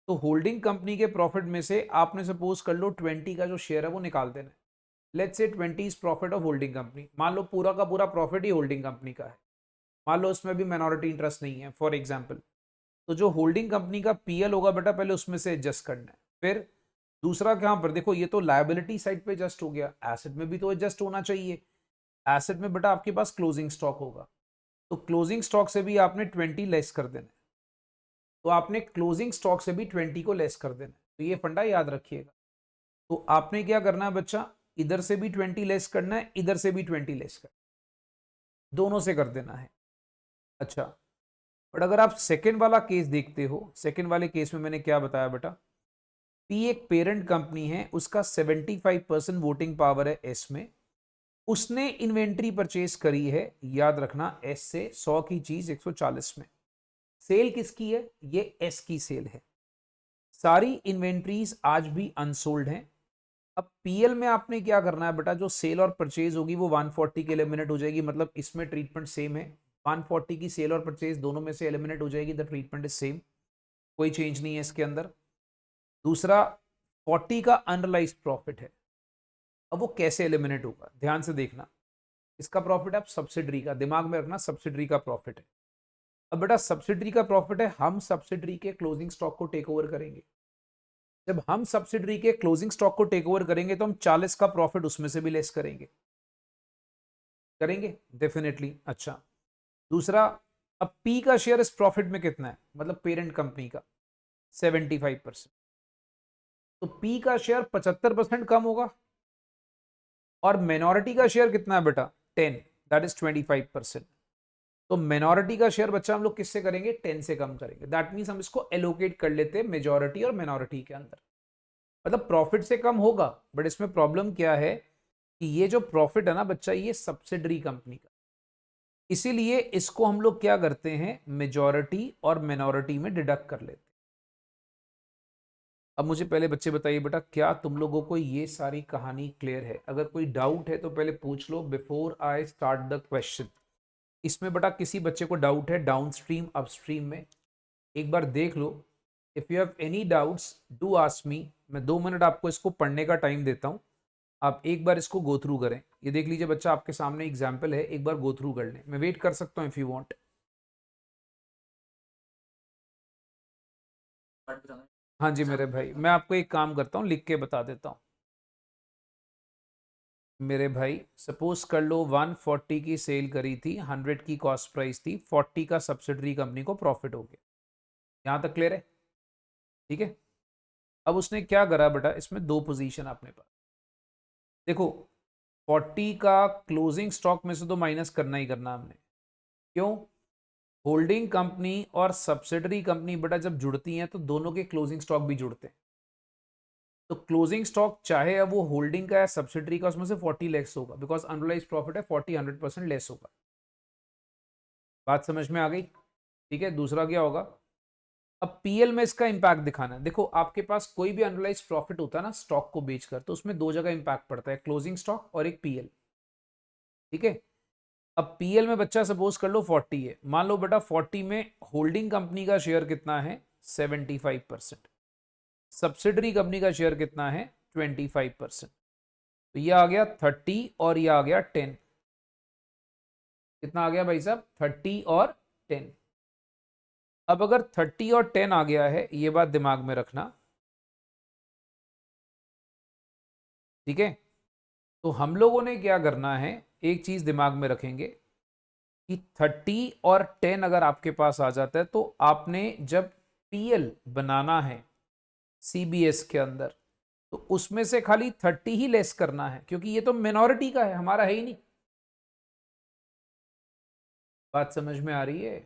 तो होल्डिंग कंपनी के प्रॉफिट में से आपने सपोज कर लो 20 का जो शेयर है वो निकाल देना है। Let's say 20 is profit of holding company, मान लो पूरा का पूरा प्रॉफिट ही होल्डिंग कंपनी का है, मान लो उसमें भी माइनॉरिटी इंटरेस्ट नहीं है फॉर एग्जाम्पल, तो जो होल्डिंग कंपनी का पीएल होगा बेटा पहले उसमें से एडजस्ट करना है। फिर दूसरा कहां पर, देखो ये तो लायबिलिटी साइड पे एडजस्ट हो गया, एसेट में भी तो एडजस्ट होना चाहिए। एसेट में बेटा आपके पास क्लोजिंग स्टॉक होगा, तो क्लोजिंग स्टॉक से भी आपने 20 लेस कर देना है, तो आपने क्लोजिंग स्टॉक से भी 20 को लेस कर देना है, तो ये फंडा याद रखिएगा। तो आपने क्या करना है बच्चा, इधर से भी 20 लेस करना है, इधर से भी 20 लेस करना है, दोनों से कर देना है। अच्छा, बट अगर आप सेकेंड वाला केस देखते हो, सेकेंड वाले केस में मैंने क्या बताया बेटा, पी एक पेरेंट कंपनी है, उसका 75% वोटिंग पावर है एस में, उसने इन्वेंट्री परचेज करी है, याद रखना एस से 100 की चीज 140 में। सेल किसकी है? ये एस की सेल है। सारी इन्वेंट्रीज आज भी अनसोल्ड हैं। अब पीएल में आपने क्या करना है बेटा, जो सेल और परचेज होगी वो 140 की एलिमिनेट हो जाएगी, मतलब इसमें ट्रीटमेंट सेम है। 140 की सेल और परचेज दोनों में से एलिमिनेट हो जाएगी, द ट्रीटमेंट इज सेम, कोई चेंज नहीं है इसके अंदर। दूसरा, 40 का अनरियलाइज्ड प्रॉफिट है। अब वो कैसे एलिमिनेट होगा, ध्यान से देखना। इसका प्रॉफिट है सब्सिडरी का, दिमाग में रखना सब्सिडरी का प्रॉफिट है। अब बेटा सब्सिडरी का प्रॉफिट है, हम सब्सिडरी के क्लोजिंग स्टॉक को टेक ओवर करेंगे। जब हम सब्सिडरी के क्लोजिंग स्टॉक को टेक ओवर करेंगे तो हम 40 का प्रॉफिट उसमें से भी लेस करेंगे, करेंगे डेफिनेटली। अच्छा, दूसरा, अब पी का शेयर इस प्रॉफिट में कितना है, मतलब पेरेंट कंपनी का 75%, तो पी का शेयर 75% कम होगा। और मिनॉरिटी का शेयर कितना है बेटा, 10, दैट इज 25%। तो मिनॉरिटी का शेयर बच्चा हम लोग किससे करेंगे, 10 से कम करेंगे। दैट मीन्स हम इसको एलोकेट कर लेते हैं मेजॉरिटी और मिनॉरिटी के अंदर। मतलब प्रॉफिट से कम होगा, बट इसमें प्रॉब्लम क्या है कि ये जो प्रॉफिट है ना बच्चा, ये सब्सिडरी कंपनी का, इसीलिए इसको हम लोग क्या करते हैं, मेजॉरिटी और मिनॉरिटी में डिडक्ट कर लेते हैं। अब मुझे पहले बच्चे बताइए बेटा, क्या तुम लोगों को ये सारी कहानी क्लियर है? अगर कोई डाउट है तो पहले पूछ लो before I start the question. इसमें बेटा किसी बच्चे को डाउट है डाउनस्ट्रीम अपस्ट्रीम में, एक बार देख लो। If you have any doubts do ask me. मैं 2 मिनट आपको इसको पढ़ने का टाइम देता हूं, आप एक बार इसको गो थ्रू करें। ये देख लीजिए बच्चा, आपके सामने एग्जाम्पल है, एक बार गो थ्रू कर लें। मैं वेट कर सकता हूं इफ यू वांट। हाँ जी मेरे भाई, मैं आपको एक काम करता हूँ, लिख के बता देता हूँ। मेरे भाई सपोज कर लो 140 की सेल करी थी, 100 की कॉस्ट प्राइस थी, 40 का सब्सिडरी कंपनी को प्रॉफिट हो गया। यहां तक क्लियर है? ठीक है। अब उसने क्या करा बेटा, इसमें दो पोजीशन अपने पास। देखो 40 का क्लोजिंग स्टॉक में से तो माइनस करना ही करना हमने। क्यों? होल्डिंग कंपनी और सब्सिडरी कंपनी बेटा जब जुड़ती हैं तो दोनों के क्लोजिंग स्टॉक भी जुड़ते हैं। तो क्लोजिंग स्टॉक चाहे अब वो होल्डिंग का या सब्सिडरी का, उसमें से 40 लेस होगा, बिकॉज अनरियलाइज प्रॉफिट है, 40 100% लेस होगा। बात समझ में आ गई? ठीक है। दूसरा क्या होगा, अब पीएल में इसका इंपैक्ट दिखाना है। देखो आपके पास कोई भी अनरियलाइज प्रॉफिट होता है ना स्टॉक को बेचकर, तो उसमें दो जगह इंपैक्ट पड़ता है, क्लोजिंग स्टॉक और एक पीएल। ठीक है। अब पीएल में बच्चा सपोज कर लो 40 है, मान लो बेटा 40 में होल्डिंग कंपनी का शेयर कितना है, 75%। सब्सिडरी कंपनी का शेयर कितना है, 25%। तो ये आ गया 30 और ये आ गया 10। कितना आ गया भाई साहब, 30 और 10। अब अगर 30 और 10 आ गया है, ये बात दिमाग में रखना, ठीक है। तो हम लोगों ने क्या करना है, एक चीज दिमाग में रखेंगे कि 30 और 10 अगर आपके पास आ जाता है तो आपने जब पीएल बनाना है सीबीएस के अंदर, तो उसमें से खाली 30 ही लेस करना है, क्योंकि ये तो मिनॉरिटी का है, हमारा है ही नहीं। बात समझ में आ रही है?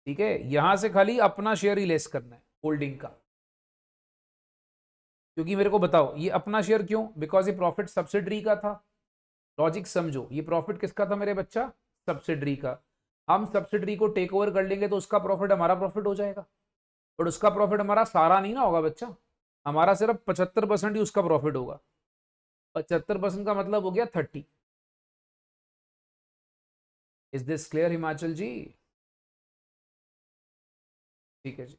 ठीक है। यहां से खाली अपना शेयर ही लेस करना है होल्डिंग का। क्योंकि मेरे को बताओ ये अपना शेयर क्यों, बिकॉज ये प्रॉफिट सब्सिडरी का था। लॉजिक समझो, ये प्रॉफिट किसका था मेरे बच्चा, सब्सिडरी का। हम सब्सिडरी को टेक ओवर कर लेंगे तो उसका प्रॉफिट हमारा प्रॉफिट हो जाएगा, बट उसका प्रॉफिट हमारा सारा नहीं ना होगा बच्चा, हमारा सिर्फ 75% ही उसका प्रॉफिट होगा। 75% का मतलब हो गया 30। इज दिस क्लियर हिमाचल जी? ठीक है जी।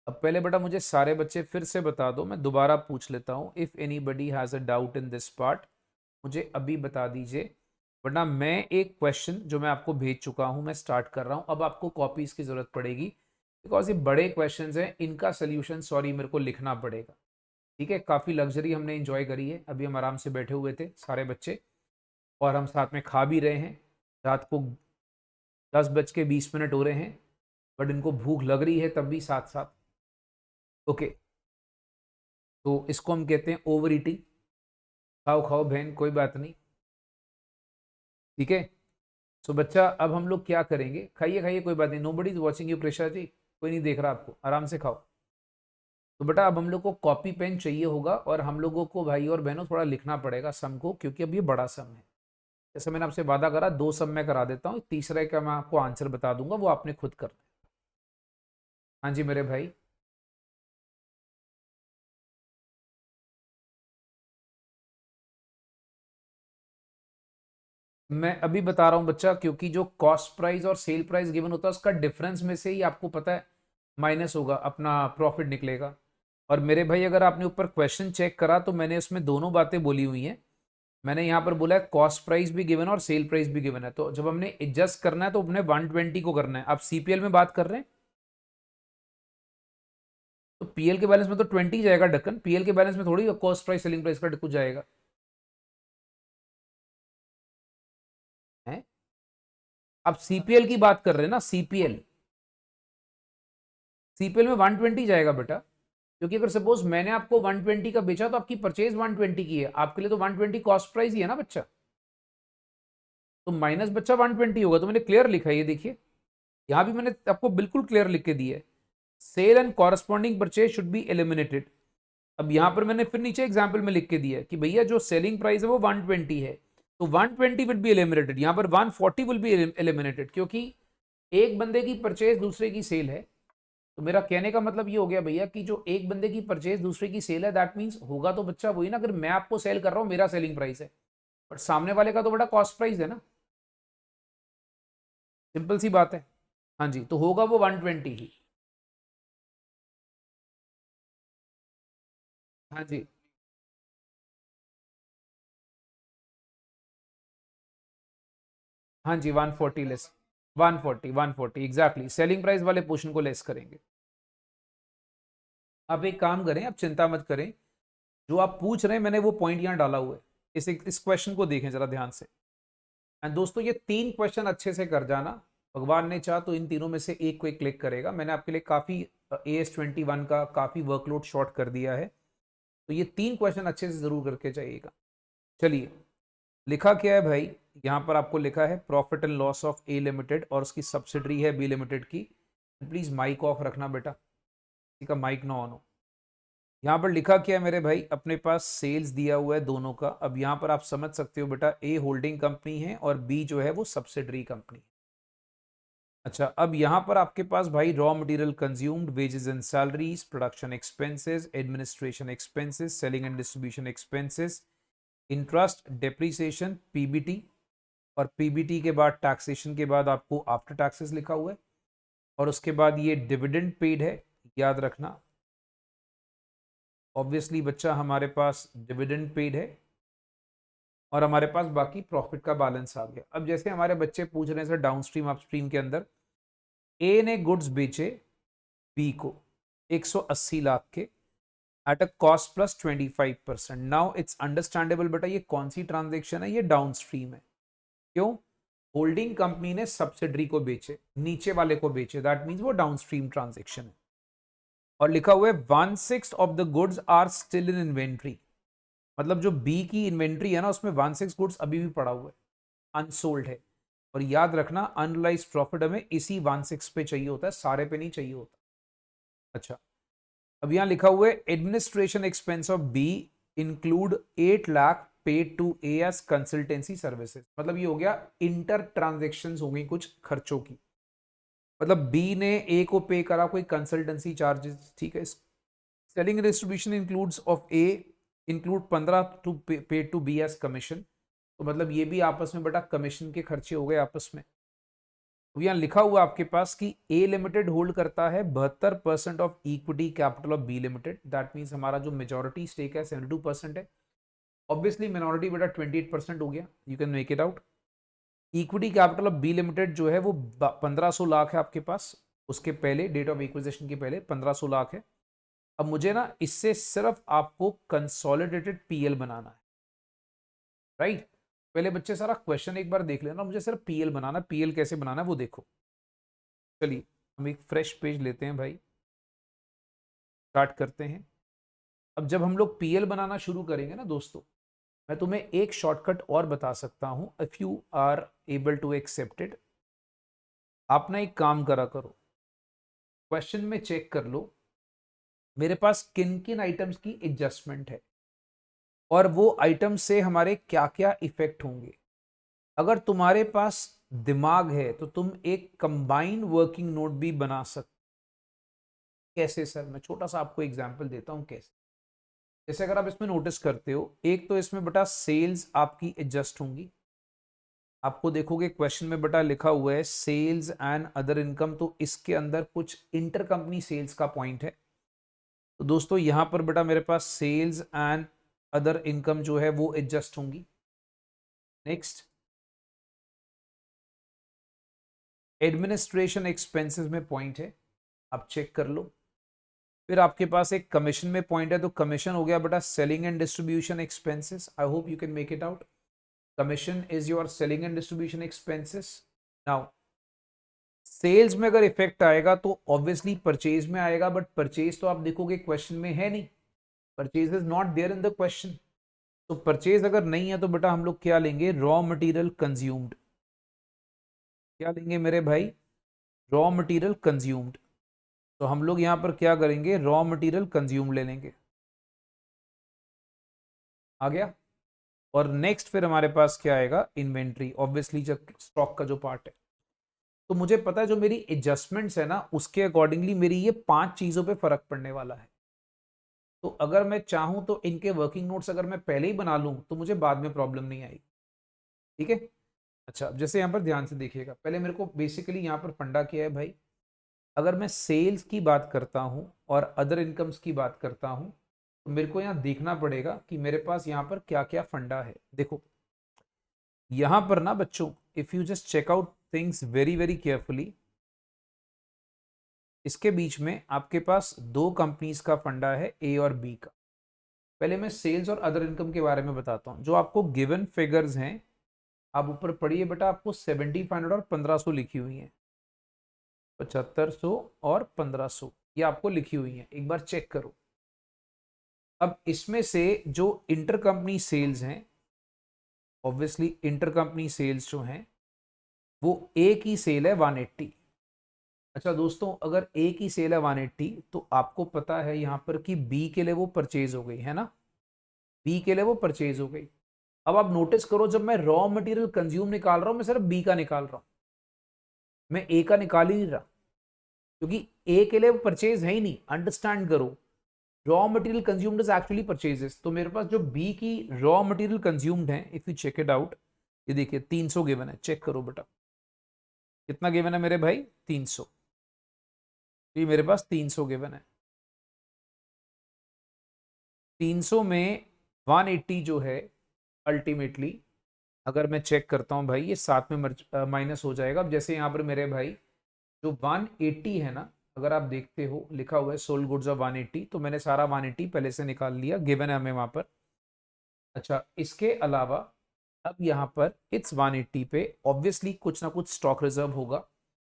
अब पहले बेटा मुझे सारे बच्चे फिर से बता दो, मैं दोबारा पूछ लेता हूं। If anybody has a doubt in this part मुझे अभी बता दीजिए, वरना मैं एक क्वेश्चन जो मैं आपको भेज चुका हूं मैं स्टार्ट कर रहा हूं। अब आपको कॉपीज की जरूरत पड़ेगी, बिकॉज ये बड़े क्वेश्चंस हैं, इनका सोल्यूशन सॉरी मेरे को लिखना पड़ेगा। ठीक है। काफ़ी लग्जरी हमने इंजॉय करी है, अभी हम आराम से बैठे हुए थे सारे बच्चे, और हम साथ में खा भी रहे हैं। रात को 10:20 हो रहे हैं, बट इनको भूख लग रही है तब भी साथ साथ। ओके, तो इसको हम कहते हैं ओवर ईटिंग। खाओ खाओ बहन, कोई बात नहीं। ठीक है। सो बच्चा अब हम लोग क्या करेंगे, खाइए खाइए, कोई बात नहीं, nobody is watching you Presha ji, कोई नहीं देख रहा आपको, आराम से खाओ। तो बेटा अब हम लोग को कॉपी पेन चाहिए होगा और हम लोगों को भाई और बहनों थोड़ा लिखना पड़ेगा सम को, क्योंकि अब ये बड़ा सम है। जैसे मैंने आपसे वादा करा 2 सम मैं करा देता हूँ, तीसरे का मैं आपको आंसर बता दूंगा, वो आपने खुद करना है। हाँ जी मेरे भाई। मैं अभी बता रहा हूँ बच्चा, क्योंकि जो कॉस्ट प्राइस और सेल प्राइस गिवन होता है उसका डिफरेंस में से ही आपको पता है माइनस होगा, अपना प्रॉफिट निकलेगा। और मेरे भाई अगर आपने ऊपर क्वेश्चन चेक करा तो मैंने उसमें दोनों बातें बोली हुई हैं। मैंने यहाँ पर बोला है कॉस्ट प्राइस भी गिवन है और सेल प्राइस भी गिवन है, तो जब हमने एडजस्ट करना है तो अपने 120 को करना है। आप सीपीएल में बात कर रहे हैं तो पीएल के बैलेंस में तो 20 जाएगा ढक्कन, पीएल के बैलेंस में थोड़ी कॉस्ट प्राइस सेलिंग प्राइस का कुछ जाएगा है। आप सीपीएल की बात कर रहे हैं ना, सीपीएल, सीपीएल में 120 जाएगा बेटा, क्योंकि अगर सपोज मैंने आपको 120 का बेचा तो आपकी परचेज 120 की है, आपके लिए तो 120 कॉस्ट प्राइस ही है ना बच्चा, तो माइनस बच्चा 120 होगा। तो मैंने क्लियर लिखा है, ये देखिए यहां भी मैंने आपको बिल्कुल क्लियर लिख के दी है, sale and corresponding purchase should be eliminated. अब यहां पर मैंने फिर नीचे एग्जाम्पल में लिख के दिया है कि भैया जो सेलिंग प्राइस है वो 120 है, तो 120 विल बी एलिमिनेटेड, यहां पर 140 विल बी एलिमिनेटेड, क्योंकि एक बंदे की परचेज दूसरे की सेल है। तो मेरा कहने का मतलब ये हो गया भैया कि जो एक बंदे की परचेज दूसरे की सेल है, दैट मीन्स होगा तो बच्चा वही ना, अगर मैं आपको सेल कर रहा हूं मेरा सेलिंग प्राइस है, बट सामने वाले का तो बड़ा कॉस्ट प्राइस है ना, सिंपल सी बात है। हाँ जी, तो होगा वो 120 ही। हाँ जी, हाँ जी 140 लेस, 140 एग्जैक्टली सेलिंग प्राइस वाले पोर्शन को लेस करेंगे। आप एक काम करें, आप चिंता मत करें, जो आप पूछ रहे हैं मैंने वो पॉइंट यहाँ डाला हुआ है, इस क्वेश्चन को देखें जरा ध्यान से। एंड दोस्तों ये 3 क्वेश्चन अच्छे से कर जाना, भगवान ने चाहा तो इन तीनों में से एक को एक क्लिक करेगा। मैंने आपके लिए काफी AS21 का काफी वर्कलोड शॉर्ट कर दिया है, तो ये 3 क्वेश्चन अच्छे से जरूर करके जाइएगा। चलिए, लिखा क्या है भाई, यहाँ पर आपको लिखा है profit and loss of A limited और उसकी सब्सिडरी है बी लिमिटेड की। प्लीज माइक ऑफ रखना बेटा, किसी का माइक ना ऑन हो। यहाँ पर लिखा क्या है मेरे भाई, अपने पास सेल्स दिया हुआ है दोनों का। अब यहाँ पर आप समझ सकते हो बेटा, ए होल्डिंग कंपनी है और बी जो है वो सब्सिडरी कंपनी। अच्छा, अब यहाँ पर आपके पास भाई raw material consumed, wages and salaries, production expenses, administration expenses, selling and distribution expenses, interest, depreciation, PBT, और पीबीटी के बाद टैक्सेशन के बाद आपको आफ्टर टैक्सेस लिखा हुआ है, और उसके बाद ये डिविडेंड पेड है, याद रखना। ऑब्वियसली बच्चा हमारे पास डिविडेंड पेड है और हमारे पास बाकी प्रॉफिट का बैलेंस आ गया। अब जैसे हमारे बच्चे पूछ रहे हैं सर डाउनस्ट्रीम अपस्ट्रीम के अंदर, ए ने गुड्स बेचे बी को 180 लाख के at a cost plus 25%। Now it's understandable बेटा, ये कौन सी ट्रांजेक्शन है, ये डाउनस्ट्रीम है। क्यों? होल्डिंग कंपनी ने सब्सिडरी को बेचे, नीचे वाले को बेचे, दैट मीन्स वो डाउनस्ट्रीम ट्रांजेक्शन है। और लिखा हुआ है 1/6 of the goods are still in inventory, मतलब जो बी की इन्वेंट्री है ना उसमें 1/6 गुड्स अभी भी पड़ा हुआ है, अनसोल्ड है। और याद रखना अनरियलाइज्ड प्रॉफिट हमें इसी 1/6 पे चाहिए होता है, सारे पे नहीं चाहिए होता। अच्छा, अब यहां लिखा हुआ है administration expense of B include 8 lakh paid to A S consultancy services, मतलब ये हो गया इंटर ट्रांजेक्शन हो गई कुछ खर्चों की, मतलब बी ने ए को पे करा कोई कंसल्टेंसी चार्जेस, ठीक है। Selling distribution includes of A include 15 to pay to B S commission, तो मतलब ये भी आपस में बेटा कमीशन के खर्चे हो गए आपस में। तो यहाँ लिखा हुआ आपके पास कि ए लिमिटेड होल्ड करता है 72% of equity capital of B limited, that means हमारा जो मेजोरिटी स्टेक है 72% है। ऑब्वियसली मिनोरिटी बेटा 28% हो गया, you can make it out. Equity capital of B limited जो है वो 1500 लाख है आपके पास, उसके पहले डेट ऑफ एक्विजिशन के पहले 1500 लाख है। अब मुझे ना इससे सिर्फ आपको कंसोलिडेटेड पीएल बनाना है, राइट। पहले बच्चे सारा क्वेश्चन एक बार देख लेना, मुझे सिर्फ पीएल बनाना, पीएल कैसे बनाना है वो देखो। चलिए हम एक फ्रेश पेज लेते हैं भाई, स्टार्ट करते हैं। अब जब हम लोग पीएल बनाना शुरू करेंगे ना दोस्तों, मैं तुम्हें एक शॉर्टकट और बता सकता हूं, if you are able to accept it. आप ना एक काम करा करो, क्वेश्चन में चेक कर लो, मेरे पास किन किन आइटम्स की एडजस्टमेंट है और वो आइटम से हमारे क्या क्या इफेक्ट होंगे। अगर तुम्हारे पास दिमाग है तो तुम एक कंबाइंड वर्किंग नोट भी बना सकते। कैसे सर? मैं छोटा सा आपको एग्जांपल देता हूं कैसे। जैसे अगर आप इसमें नोटिस करते हो, एक तो इसमें बेटा सेल्स आपकी एडजस्ट होंगी। आपको देखोगे क्वेश्चन में बेटा लिखा हुआ है सेल्स एंड अदर इनकम, तो इसके अंदर कुछ इंटर कंपनी सेल्स का पॉइंट है। तो दोस्तों यहां पर बेटा मेरे पास सेल्स एंड अदर इनकम जो है वो एडजस्ट होंगी। नेक्स्ट, एडमिनिस्ट्रेशन एक्सपेंसेस में पॉइंट है, आप चेक कर लो। फिर आपके पास एक कमीशन में पॉइंट है, तो कमीशन हो गया बेटा selling and distribution expenses. I hope you can make it out. Commission is your selling and distribution expenses. Now sales में अगर इफेक्ट आएगा तो ऑब्वियसली परचेज में आएगा, बट परचेज तो आप देखोगे क्वेश्चन में है नहीं, purchase is not there in the question. तो परचेज अगर नहीं है तो बेटा हम लोग क्या लेंगे? Raw material consumed. क्या लेंगे मेरे भाई? Raw material consumed. तो हम लोग यहां पर क्या करेंगे? रॉ मटेरियल कंज्यूम ले लेंगे। आ गया। और नेक्स्ट फिर हमारे पास क्या आएगा? इन्वेंट्री, ऑब्वियसली जब स्टॉक का जो पार्ट है। तो मुझे पता है जो मेरी एडजस्टमेंट्स है ना, उसके अकॉर्डिंगली मेरी ये 5 चीजों पे फर्क पड़ने वाला है। तो अगर मैं चाहूं तो इनके वर्किंग नोट्स अगर मैं पहले ही बना लूं तो मुझे बाद में प्रॉब्लम नहीं आएगी। ठीक है। अच्छा, अब जैसे यहाँ पर ध्यान से देखिएगा, पहले मेरे को बेसिकली यहाँ पर फंडा क्या है भाई। अगर मैं सेल्स की बात करता हूँ और अदर इनकम्स की बात करता हूँ, तो मेरे को यहाँ देखना पड़ेगा कि मेरे पास यहाँ पर क्या क्या फंडा है। देखो यहाँ पर ना बच्चों, if you just check out things very very carefully, इसके बीच में आपके पास दो कंपनीज का फंडा है, ए और बी का। पहले मैं सेल्स और अदर इनकम के बारे में बताता हूँ। जो आपको गिवन फिगर्स हैं, आप ऊपर पढ़िए बेटा, आपको 7500 और 1500 लिखी हुई हैं। 7500 और 1500 ये आपको लिखी हुई हैं, एक बार चेक करो। अब इसमें से जो इंटर कंपनी सेल्स हैं, ऑब्वियसली इंटर कंपनी सेल्स जो हैं वो ए की सेल है 180। अच्छा दोस्तों, अगर ए की सेल है 180 तो आपको पता है यहाँ पर कि बी के लिए वो परचेज हो गई है ना, बी के लिए वो परचेज हो गई। अब आप नोटिस करो, जब मैं रॉ मटेरियल कंज्यूम निकाल रहा हूं, मैं सिर्फ बी का निकाल रहा हूं, मैं ए का निकाल ही नहीं रहा, क्योंकि ए के लिए वो परचेज है ही नहीं। अंडरस्टैंड करो, raw material consumed is actually purchases. तो मेरे पास जो बी की रॉ मटेरियल कंज्यूम्ड है, if you check it out, ये देखिए 300 गिवन है। चेक करो बेटा, कितना गिवन है मेरे भाई? 300। ये मेरे पास 300 गिवन है। 300 में 180 जो है अल्टीमेटली, अगर मैं चेक करता हूं भाई, ये साथ में माइनस हो जाएगा। अब जैसे यहाँ पर मेरे भाई जो 180 है ना, अगर आप देखते हो लिखा हुआ है सोल्ड गुड्स ऑफ 180, तो मैंने सारा 180 पहले से निकाल लिया, गिवन है हमें वहां पर। अच्छा, इसके अलावा अब यहाँ पर इट्स 180 पे ऑब्वियसली कुछ ना कुछ स्टॉक रिजर्व होगा।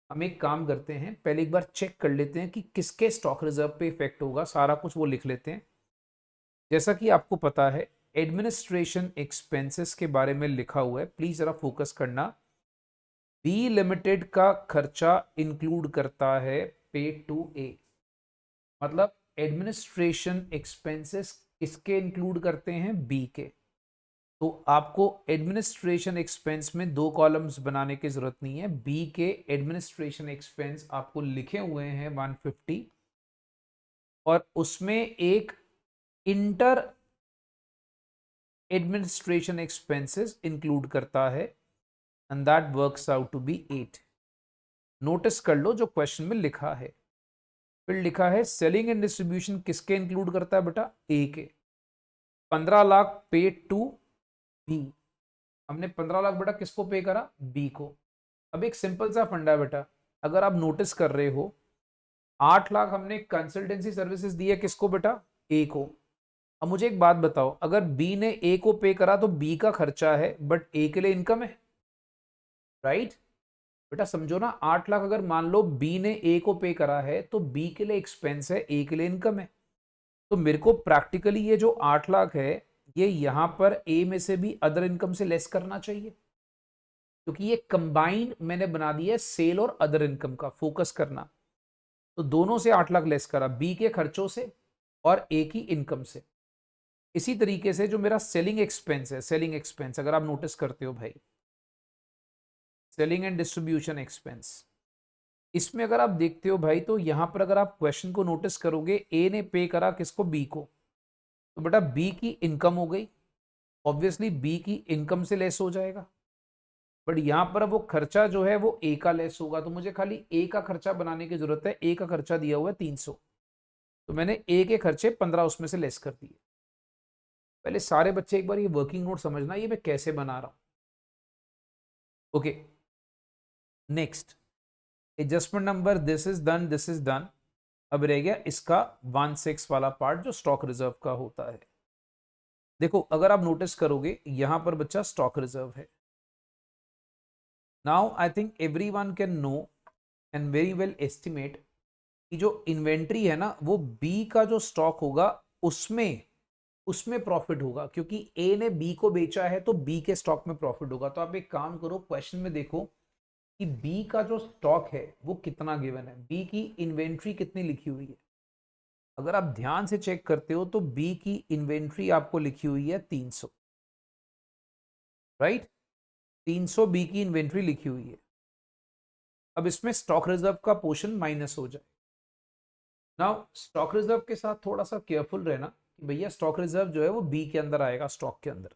हम एक काम करते हैं, पहले एक बार चेक कर लेते हैं कि किसके स्टॉक रिजर्व पे इफेक्ट होगा, सारा कुछ वो लिख लेते हैं। जैसा कि आपको पता है एडमिनिस्ट्रेशन एक्सपेंसेस के बारे में लिखा हुआ है, प्लीज जरा फोकस करना। बी लिमिटेड का खर्चा इंक्लूड करता है पे टू ए, मतलब एडमिनिस्ट्रेशन एक्सपेंसेस किसके इंक्लूड करते हैं? बी के। तो आपको एडमिनिस्ट्रेशन एक्सपेंस में दो कॉलम्स बनाने की जरूरत नहीं है। बी के एडमिनिस्ट्रेशन एक्सपेंस आपको लिखे हुए हैं 150, और उसमें एक इंटर एडमिनिस्ट्रेशन एक्सपेंसेस इंक्लूड करता है, and that works out to be 8। Notice कर लो जो क्वेश्चन में लिखा है, फिर लिखा है सेलिंग एंड डिस्ट्रीब्यूशन किसके इंक्लूड करता है बेटा? ए के। 15 लाख पे टू बी, हमने 15 लाख बेटा किसको पे करा? बी को। अब एक सिंपल सा फंडा है बेटा, अगर आप नोटिस कर रहे हो 8 लाख हमने कंसल्टेंसी सर्विसेज दी है किसको बेटा? ए को। अब मुझे एक बात बताओ, अगर बी ने ए को पे करा तो बी का खर्चा है, बट ए के लिए इनकम है, राइट? बेटा समझो ना, 8 लाख अगर मान लो बी ने ए को पे करा है तो बी के लिए एक्सपेंस है, ए के लिए इनकम है। तो मेरे को प्रैक्टिकली ये जो 8 लाख है, ये यहां पर ए में से भी अदर इनकम से लेस करना चाहिए, क्योंकि ये कंबाइंड मैंने बना दिया है सेल और अदर इनकम का। फोकस करना, तो दोनों से 8 लाख लेस करा, बी के खर्चों से और एक ही इनकम से। इसी तरीके से जो मेरा सेलिंग एक्सपेंस है, सेलिंग एक्सपेंस अगर आप नोटिस करते हो भाई, सेलिंग एंड डिस्ट्रीब्यूशन एक्सपेंस, इसमें अगर आप देखते हो भाई तो यहां पर अगर आप क्वेश्चन को नोटिस करोगे, ए ने पे करा किसको, बी को, तो बेटा बी की इनकम हो गई, ऑब्वियसली बी की इनकम से लेस हो जाएगा। बट यहां पर वो खर्चा जो है वो ए का लेस होगा, तो मुझे खाली ए का खर्चा बनाने की जरूरत है। ए का खर्चा दिया हुआ है 300, तो मैंने ए के खर्चे 15 उसमें से लेस कर दिए। पहले सारे बच्चे एक बार ये वर्किंग नोट समझना, ये मैं कैसे बना रहा हूं। Okay, next adjustment number, this is done, this is done. अब रह गया इसका 1/6 वाला पार्ट जो स्टॉक रिजर्व का होता है। देखो अगर आप नोटिस करोगे यहां पर बच्चा स्टॉक रिजर्व है। Now I think everyone can know and very well estimate कि जो इन्वेंट्री है ना वो बी का जो स्टॉक होगा उसमें उसमें प्रॉफिट होगा, क्योंकि ए ने बी को बेचा है तो बी के स्टॉक में प्रॉफिट होगा। तो आप एक काम करो, क्वेश्चन में देखो कि बी का जो स्टॉक है वो कितना गिवन है, बी की इन्वेंट्री कितनी लिखी हुई है। अगर आप ध्यान से चेक करते हो तो बी की इन्वेंट्री आपको लिखी हुई है 300, राइट, 300 बी की इन्वेंट्री लिखी हुई है। अब इसमें स्टॉक रिजर्व का पोर्शन माइनस हो जाए। नाउ स्टॉक रिजर्व के साथ थोड़ा सा केयरफुल रहना कि भैया स्टॉक रिजर्व जो है वो बी के अंदर आएगा, स्टॉक के अंदर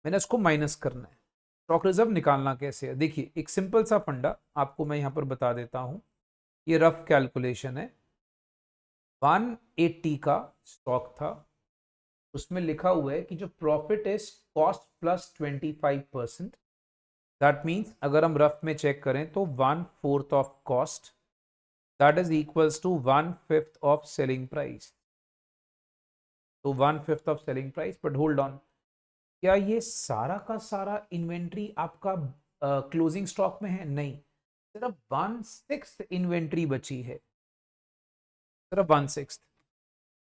मैंने इसको माइनस करना है। स्टॉक रिजर्व निकालना कैसे है, देखिए एक सिंपल सा फंडा आपको मैं यहां पर बता देता हूं। ये रफ कैलकुलेशन है। 180 का स्टॉक था, उसमें लिखा हुआ है कि जो profit is cost plus 25%। That means अगर हम रफ में चेक करें तो 1/4 of cost, that is equals to 1/5 of selling price. तो 1/5 of selling price. But hold on, क्या ये सारा का सारा इन्वेंट्री आपका क्लोजिंग स्टॉक में है? नहीं, सिर्फ 1/6 इन्वेंट्री बची है, सिर्फ 1/6।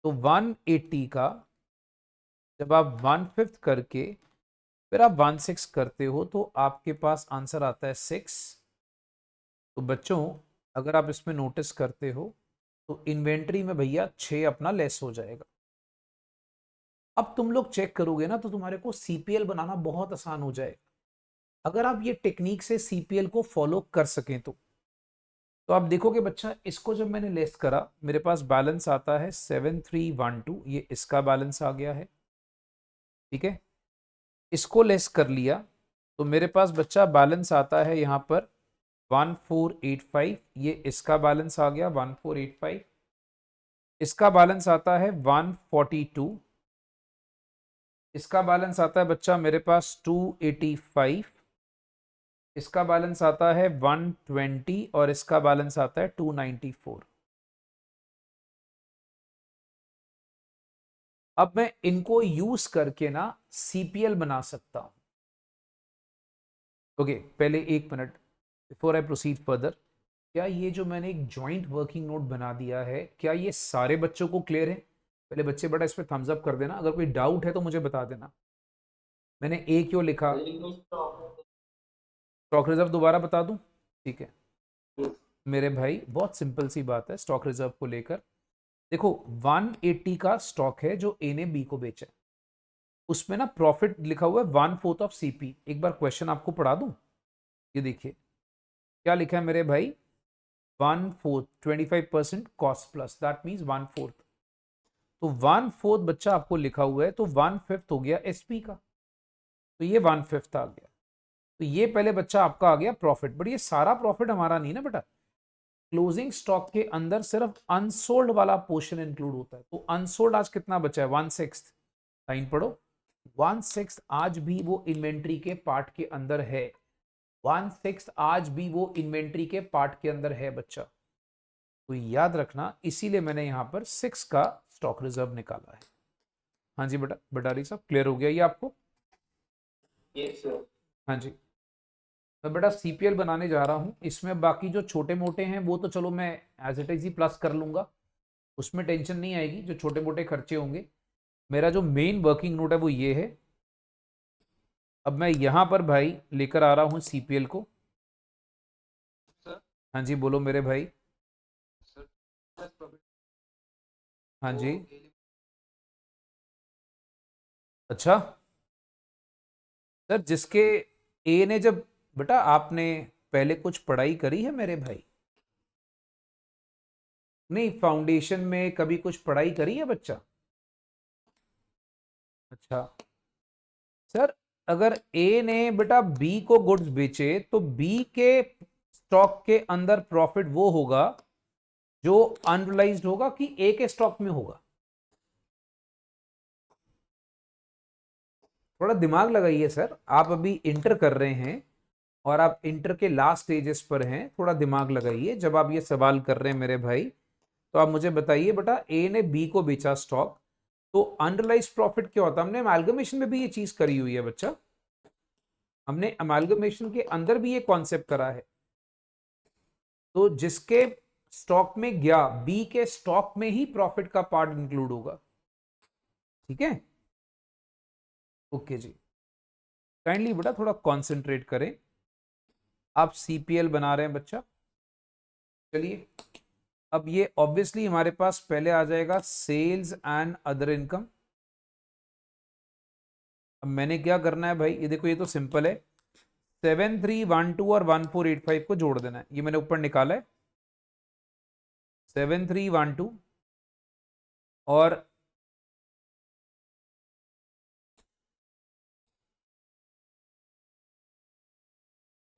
तो 180 का जब आप 1/5 करके फिर आप 1/6 करते हो तो आपके पास आंसर आता है 6। तो बच्चों अगर आप इसमें नोटिस करते हो तो इन्वेंट्री में भैया 6 अपना लेस हो जाएगा। अब तुम लोग चेक करोगे ना तो तुम्हारे को सीपीएल बनाना बहुत आसान हो जाएगा, अगर आप ये टेक्निक से सीपीएल को फॉलो कर सकें तो आप देखोगे बच्चा इसको जब मैंने लेस करा मेरे पास बैलेंस आता है 7312, ये इसका बैलेंस आ गया है, ठीक है। इसको लेस कर लिया तो मेरे पास बच्चा बैलेंस आता है यहाँ पर 1485, ये इसका बैलेंस आ गया 1485। इसका बैलेंस आता है 142, इसका बैलेंस आता है बच्चा मेरे पास 285, इसका बैलेंस आता है 120 और इसका बैलेंस आता है 294। अब मैं इनको यूज करके ना सीपीएल बना सकता हूं। ओके, पहले एक minute before I proceed further, क्या ये जो मैंने एक जॉइंट वर्किंग नोट बना दिया है क्या ये सारे बच्चों को क्लियर है? पहले बच्चे बड़ा इस पर थम्स अप कर देना, अगर कोई डाउट है तो मुझे बता देना। मैंने ए क्यों लिखा, स्टॉक रिजर्व दोबारा बता दूं? ठीक है मेरे भाई, बहुत सिंपल सी बात है स्टॉक रिजर्व को लेकर। देखो 180 का स्टॉक है जो ए ने बी को बेचा है, उसमें ना प्रॉफिट लिखा हुआ है 1/4 ऑफ सीपी। एक बार क्वेश्चन आपको पढ़ा दूं, ये देखिए क्या लिखा है मेरे भाई, 1/4 25% कॉस्ट प्लस, दैट मीन्स 1/4। तो 1/4 बच्चा आपको लिखा हुआ है, तो 1/5 हो गया एसपी का, तो ये 1/5 आ गया। तो ये पहले बच्चा आपका आ गया प्रॉफिट। बट ये सारा प्रॉफिट हमारा नहीं ना बेटा, क्लोजिंग स्टॉक के अंदर सिर्फ अनसोल्ड वाला पोर्शन इंक्लूड होता है। तो अनसोल्ड आज कितना बचा है, 1/6। लाइन पढ़ो, 1/6 आज भी वो इन्वेंट्री के पार्ट के अंदर है, 1/6 आज भी वो इन्वेंट्री के पार्ट के अंदर है बच्चा। तो याद रखना, इसीलिए मैंने यहां पर 6 का स्टॉक रिजर्व निकाला है। हाँ जी बेटा, भंडारी साहब क्लियर हो गया ये आपको? Yes sir. हाँ जी, मैं बेटा सीपीएल बनाने जा रहा हूं, इसमें बाकी जो छोटे मोटे हैं वो तो चलो मैं एज इट इज ही प्लस कर लूंगा, उसमें टेंशन नहीं आएगी। जो छोटे मोटे खर्चे होंगे, मेरा जो मेन वर्किंग नोट है वो ये है। अब मैं यहां पर भाई लेकर आ रहा हूं सीपीएल को। सर हाँ जी बोलो मेरे भाई। सर हाँ जी। अच्छा सर, जिसके ए ने जब, बेटा आपने पहले कुछ पढ़ाई करी है मेरे भाई? नहीं, फाउंडेशन में कभी कुछ पढ़ाई करी है बच्चा? अच्छा सर, अगर ए ने बेटा बी को गुड्स बेचे तो बी के स्टॉक के अंदर प्रॉफिट वो होगा जो अनरिलाइज्ड होगा कि ए के स्टॉक में होगा? थोड़ा दिमाग लगाइए सर, आप अभी इंटर कर रहे हैं और आप इंटर के लास्ट स्टेजेस पर हैं, थोड़ा दिमाग लगाइए जब आप ये सवाल कर रहे हैं मेरे भाई। तो आप मुझे बताइए बेटा, ए ने बी को बेचा स्टॉक, तो अनरिलाइज्ड प्रॉफिट क्या होता है? हमने अमेलगमेशन में भी ये चीज करी हुई है बच्चा, हमने अमेलगमेशन के अंदर भी ये कॉन्सेप्ट करा है। तो जिसके स्टॉक में गया, बी के स्टॉक में ही प्रॉफिट का पार्ट इंक्लूड होगा। ठीक है, ओके जी। काइंडली बेटा थोड़ा कॉन्सेंट्रेट करें, आप सीपीएल बना रहे हैं बच्चा। चलिए, अब ये ऑब्वियसली हमारे पास पहले आ जाएगा सेल्स एंड अदर इनकम। अब मैंने क्या करना है भाई, ये देखो, ये तो सिंपल है, 7312 और 1485 को जोड़ देना है। ये मैंने ऊपर निकाला है, 7312 और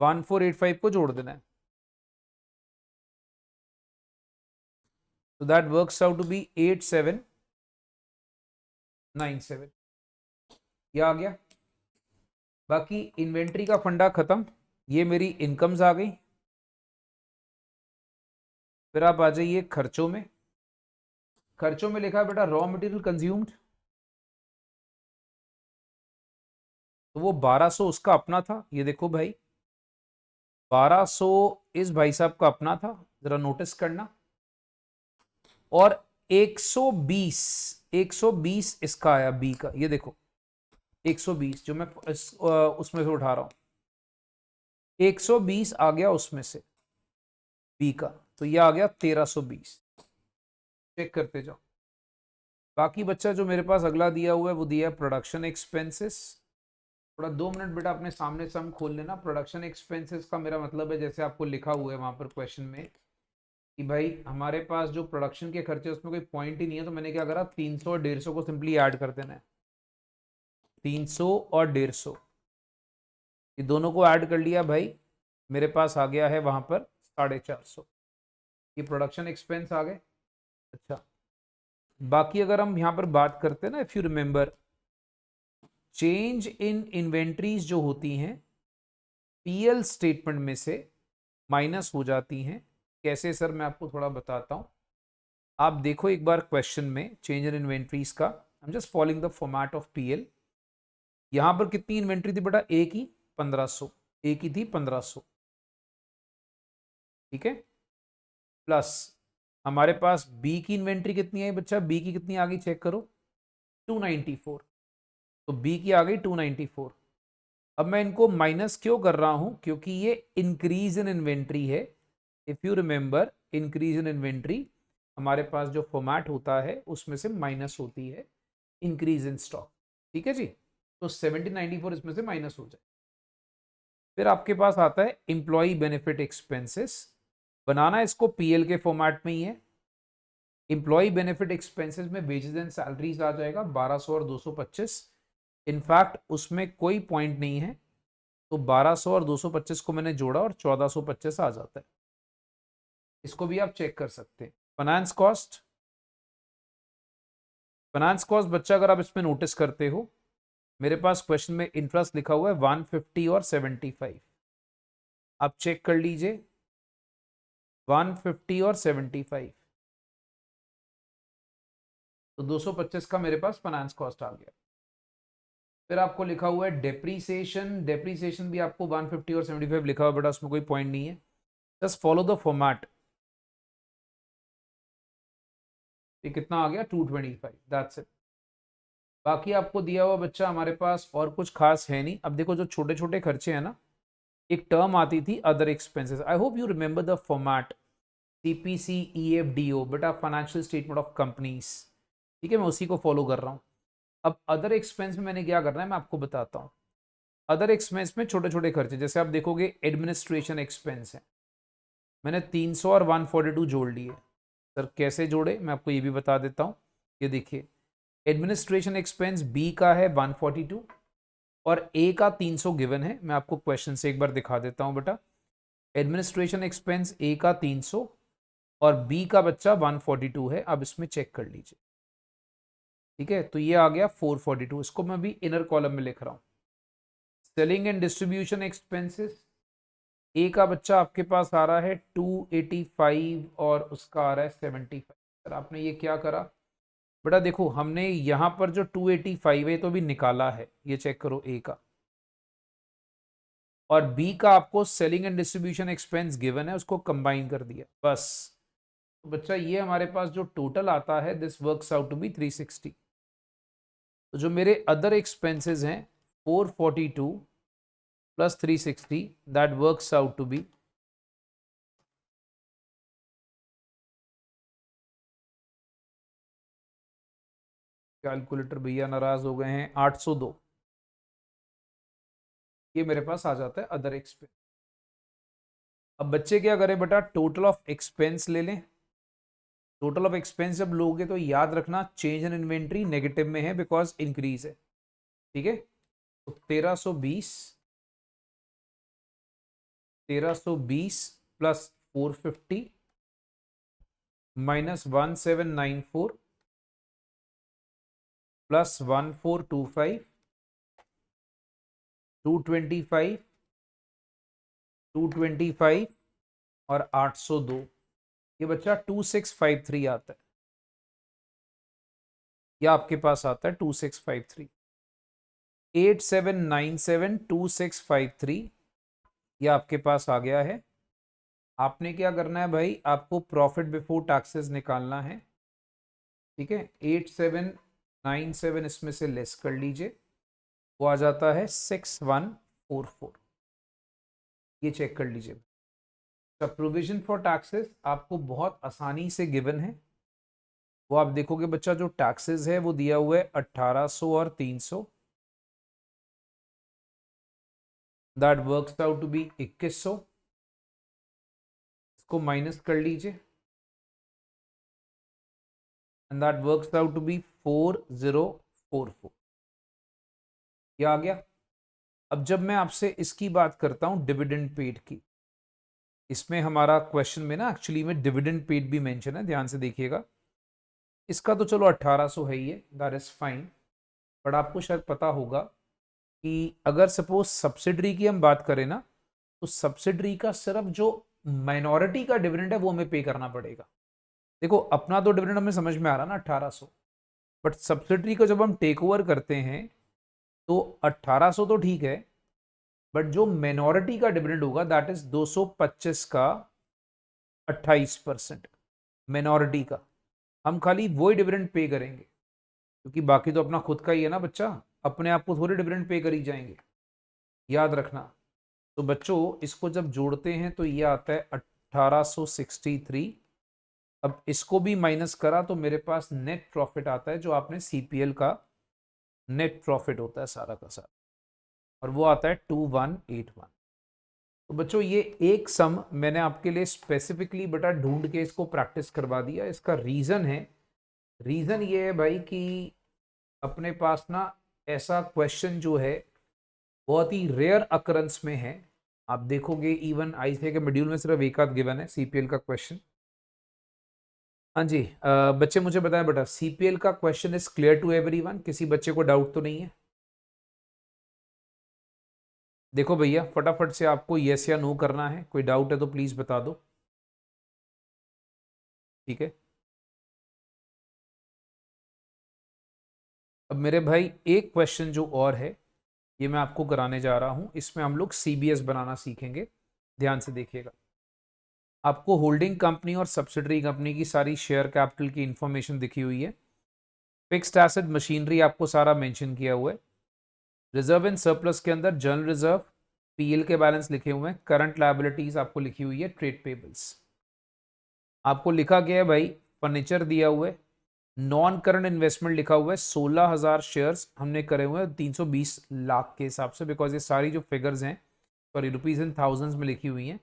1485 को जोड़ देना है। तो that works out to be 8797। ये आ गया। बाकी इन्वेंट्री का फंडा खत्म, ये मेरी इनकम्स आ गई। फिर आप आ जाइए खर्चों में। खर्चों में लिखा है बेटा रॉ मटेरियल कंज्यूम्ड, तो वो 1200 उसका अपना था। ये देखो भाई, 1200 इस भाई साहब का अपना था, जरा नोटिस करना। और 120, 120 इसका आया बी का। ये देखो 120 जो मैं उसमें से उठा रहा हूं, 120 आ गया उसमें से बी का, तो ये आ गया 1320। चेक करते जाओ। बाकी बच्चा जो मेरे पास अगला दिया हुआ है वो दिया है प्रोडक्शन एक्सपेंसेस। थोड़ा 2 मिनट बेटा अपने सामने सम खोल लेना। प्रोडक्शन एक्सपेंसेस का मेरा मतलब है, जैसे आपको लिखा हुआ है वहां पर क्वेश्चन में, कि भाई हमारे पास जो प्रोडक्शन के खर्चे उसमें कोई पॉइंट ही नहीं है, तो मैंने क्या करा, 300 और 150 को सिंपली ऐड कर देना है। 300 और 150, ये दोनों को ऐड कर लिया भाई, मेरे पास आ गया है वहां पर 450। ये प्रोडक्शन एक्सपेंस आ गए। अच्छा, बाकी अगर हम यहाँ पर बात करते हैं ना, if you remember, change in inventories जो होती हैं पीएल स्टेटमेंट में से माइनस हो जाती हैं। कैसे सर, मैं आपको थोड़ा बताता हूं। आप देखो एक बार क्वेश्चन में चेंज इन इन्वेंट्रीज का, I am just following the format of PL. यहां पर कितनी इन्वेंट्री थी बेटा, ए की 1500, ए की थी 1500, ठीक है। प्लस हमारे पास बी की इन्वेंट्री कितनी है बच्चा, बी की कितनी आ गई चेक करो, 294। तो बी की आ गई 294। अब मैं इनको माइनस क्यों कर रहा हूं, क्योंकि ये इंक्रीज इन इन्वेंट्री है। If you remember, increase in inventory हमारे पास जो फॉर्मेट होता है उसमें से माइनस होती है इंक्रीज इन स्टॉक। ठीक है जी, तो 1794 इसमें से माइनस हो जाए। फिर आपके पास आता है इंप्लॉई बेनिफिट एक्सपेंसेस। बनाना इसको पीएल के फॉर्मेट में ही है। इंप्लॉई बेनिफिट एक्सपेंसेस में वेजेस एंड सैलरीज आ जाएगा 1200 और 225। इनफैक्ट उसमें कोई पॉइंट नहीं है, तो 1200 और 225 को मैंने जोड़ा और 1425 आ जाता है। इसको भी आप चेक कर सकते हैं। फाइनेंस कॉस्ट, फाइनेंस कॉस्ट बच्चा अगर आप इसमें नोटिस करते हो, मेरे पास क्वेश्चन में इंटरेस्ट लिखा हुआ है 150 और 75। आप चेक कर लीजिए, 150 और 75, तो 225 का मेरे पास फाइनेंस कॉस्ट आ गया। फिर आपको लिखा हुआ है डेप्रीसिएशन, डेप्रीसिएशन भी आपको 150 और 75 लिखा हुआ, बेटा उसमें कोई पॉइंट नहीं है, जस्ट फॉलो द फॉर्मेट। ये कितना आ गया, 225, दैट्स इट। बाकी आपको दिया हुआ बच्चा हमारे पास और कुछ खास है नहीं। अब देखो जो छोटे छोटे खर्चे हैं ना, एक टर्म आती थी other expenses, I hope you remember the format, CPC EFDO, बेटा फाइनेंशियल स्टेटमेंट ऑफ कंपनीज। ठीक है, मैं उसी को फॉलो कर रहा हूँ। अब अदर एक्सपेंस में मैंने क्या करना है मैं आपको बताता हूँ। अदर एक्सपेंस में छोटे छोटे खर्चे, जैसे आप देखोगे एडमिनिस्ट्रेशन एक्सपेंस है, मैंने 300 और 142 जोड़ लिए। सर कैसे जोड़े, मैं आपको ये भी बता देता हूँ। ये देखिए, एडमिनिस्ट्रेशन एक्सपेंस बी का है 142 और ए का 300 गिवन है। मैं आपको क्वेश्चन से एक बार दिखा देता हूँ बेटा। एडमिनिस्ट्रेशन एक्सपेंस ए का 300 और बी का बच्चा 142 है। अब इसमें चेक कर लीजिए। ठीक है, तो ये आ गया 442, इसको मैं भी इनर कॉलम में लिख रहा हूँ। सेलिंग एंड डिस्ट्रीब्यूशन एक्सपेंसेस, ए का बच्चा आपके पास आ रहा है 285 और उसका आ रहा है 75। सर आपने ये क्या करा बेटा, देखो हमने यहाँ पर जो 285 है तो भी निकाला है, ये चेक करो ए का, और बी का आपको selling and distribution expense given है, उसको कंबाइन कर दिया बस। तो बच्चा ये हमारे पास जो टोटल आता है, this works out to be 360। तो जो मेरे अदर एक्सपेंसेस हैं 442 plus 360, that works out to be, calculator भैया नाराज हो गए हैं, 802। ये मेरे पास आ जाता है अदर एक्सपेंस। अब बच्चे क्या करें बेटा, टोटल ऑफ एक्सपेंस ले लें। टोटल ऑफ एक्सपेंस जब लोगे तो याद रखना चेंज इन इन्वेंट्री नेगेटिव में है बिकॉज इंक्रीज है। ठीक है, तो 1320 प्लस 450 माइनस 1794 प्लस 1425, 225, 225 और 802, ये बच्चा 2653 आता है। या आपके पास आता है 2653, 87972653, ये आपके पास आ गया है। आपने क्या करना है भाई, आपको प्रॉफिट बिफोर टैक्सेस निकालना है। ठीक है, 8797 इसमें से लेस कर लीजिए, वो आ जाता है 6144। ये चेक कर लीजिए। तो प्रोविजन फॉर टैक्सेस आपको बहुत आसानी से गिवन है। वो आप देखोगे बच्चा, जो टैक्सेस है वो दिया हुआ है 1800 और 300, that works out to be 2100। इसको माइनस कर लीजिए and that works out to be 4044। ये आ गया। अब जब मैं आपसे इसकी बात करता हूं डिविडेंड पेड की, इसमें हमारा क्वेश्चन में ना एक्चुअली में डिविडेंड पेड भी मेंशन है, ध्यान से देखिएगा। इसका तो चलो 1800 है ही है, दैट इज फाइन। बट आपको शायद पता होगा कि अगर सपोज सब्सिडरी की हम बात करें ना, तो सब्सिडरी का सिर्फ जो माइनॉरिटी का डिविडेंड है वो हमें पे करना पड़ेगा। देखो अपना तो डिविडेंड हमें समझ में आ रहा ना 1800, बट सब्सिडरी को जब हम टेक ओवर करते हैं तो 1800 तो ठीक है, बट जो माइनॉरिटी का डिविडेंड होगा दैट इज 225 का 28%। माइनॉरिटी का हम खाली वही डिविडेंड पे करेंगे, क्योंकि बाकी तो अपना खुद का ही है ना बच्चा, अपने आप को थोड़े डिविडेंड पे करी जाएंगे, याद रखना। तो बच्चों इसको जब जोड़ते हैं तो ये आता है 1863। अब इसको भी माइनस करा तो मेरे पास नेट प्रॉफिट आता है, जो आपने सीपीएल का नेट प्रॉफिट होता है सारा का सारा, और वो आता है 2181। तो बच्चों ये एक सम मैंने आपके लिए स्पेसिफिकली बेटा ढूंढ के इसको प्रैक्टिस करवा दिया। इसका रीजन है, रीजन ये है भाई कि अपने पास ना ऐसा क्वेश्चन जो है बहुत ही रेयर अकरेंस में है। आप देखोगे इवन आईसीए के मॉड्यूल में सिर्फ एक आध गिवन है सीपीएल का क्वेश्चन। हाँ जी, बच्चे मुझे बताएं बेटा, सीपीएल का question is clear to everyone, किसी बच्चे को डाउट तो नहीं है? देखो भैया फटाफट से आपको यस या नो करना है, कोई डाउट है तो प्लीज बता दो। ठीक है, अब मेरे भाई एक क्वेश्चन जो और है ये मैं आपको कराने जा रहा हूं, इसमें हम लोग सीबीएस बनाना सीखेंगे। ध्यान से देखिएगा, आपको होल्डिंग कंपनी और सब्सिडरी कंपनी की सारी शेयर कैपिटल की इंफॉर्मेशन दिखी हुई है। फिक्स्ड एसेट मशीनरी आपको सारा मेंशन किया हुआ है। रिजर्व एंड सरप्लस के अंदर जनरल रिजर्व, पीएल के बैलेंस लिखे हुए हैं। करंट लायबिलिटीज आपको लिखी हुई है, ट्रेड पेबल्स आपको लिखा गया है भाई। फर्नीचर दिया हुआ है, नॉन करंट इन्वेस्टमेंट लिखा हुआ है 16,000 शेयर्स हमने करे हुए हैं 320 लाख के हिसाब से, बिकॉज ये सारी जो फिगर्स हैं सॉरी रुपीज इन थाउजेंड्स में लिखी हुई हैं,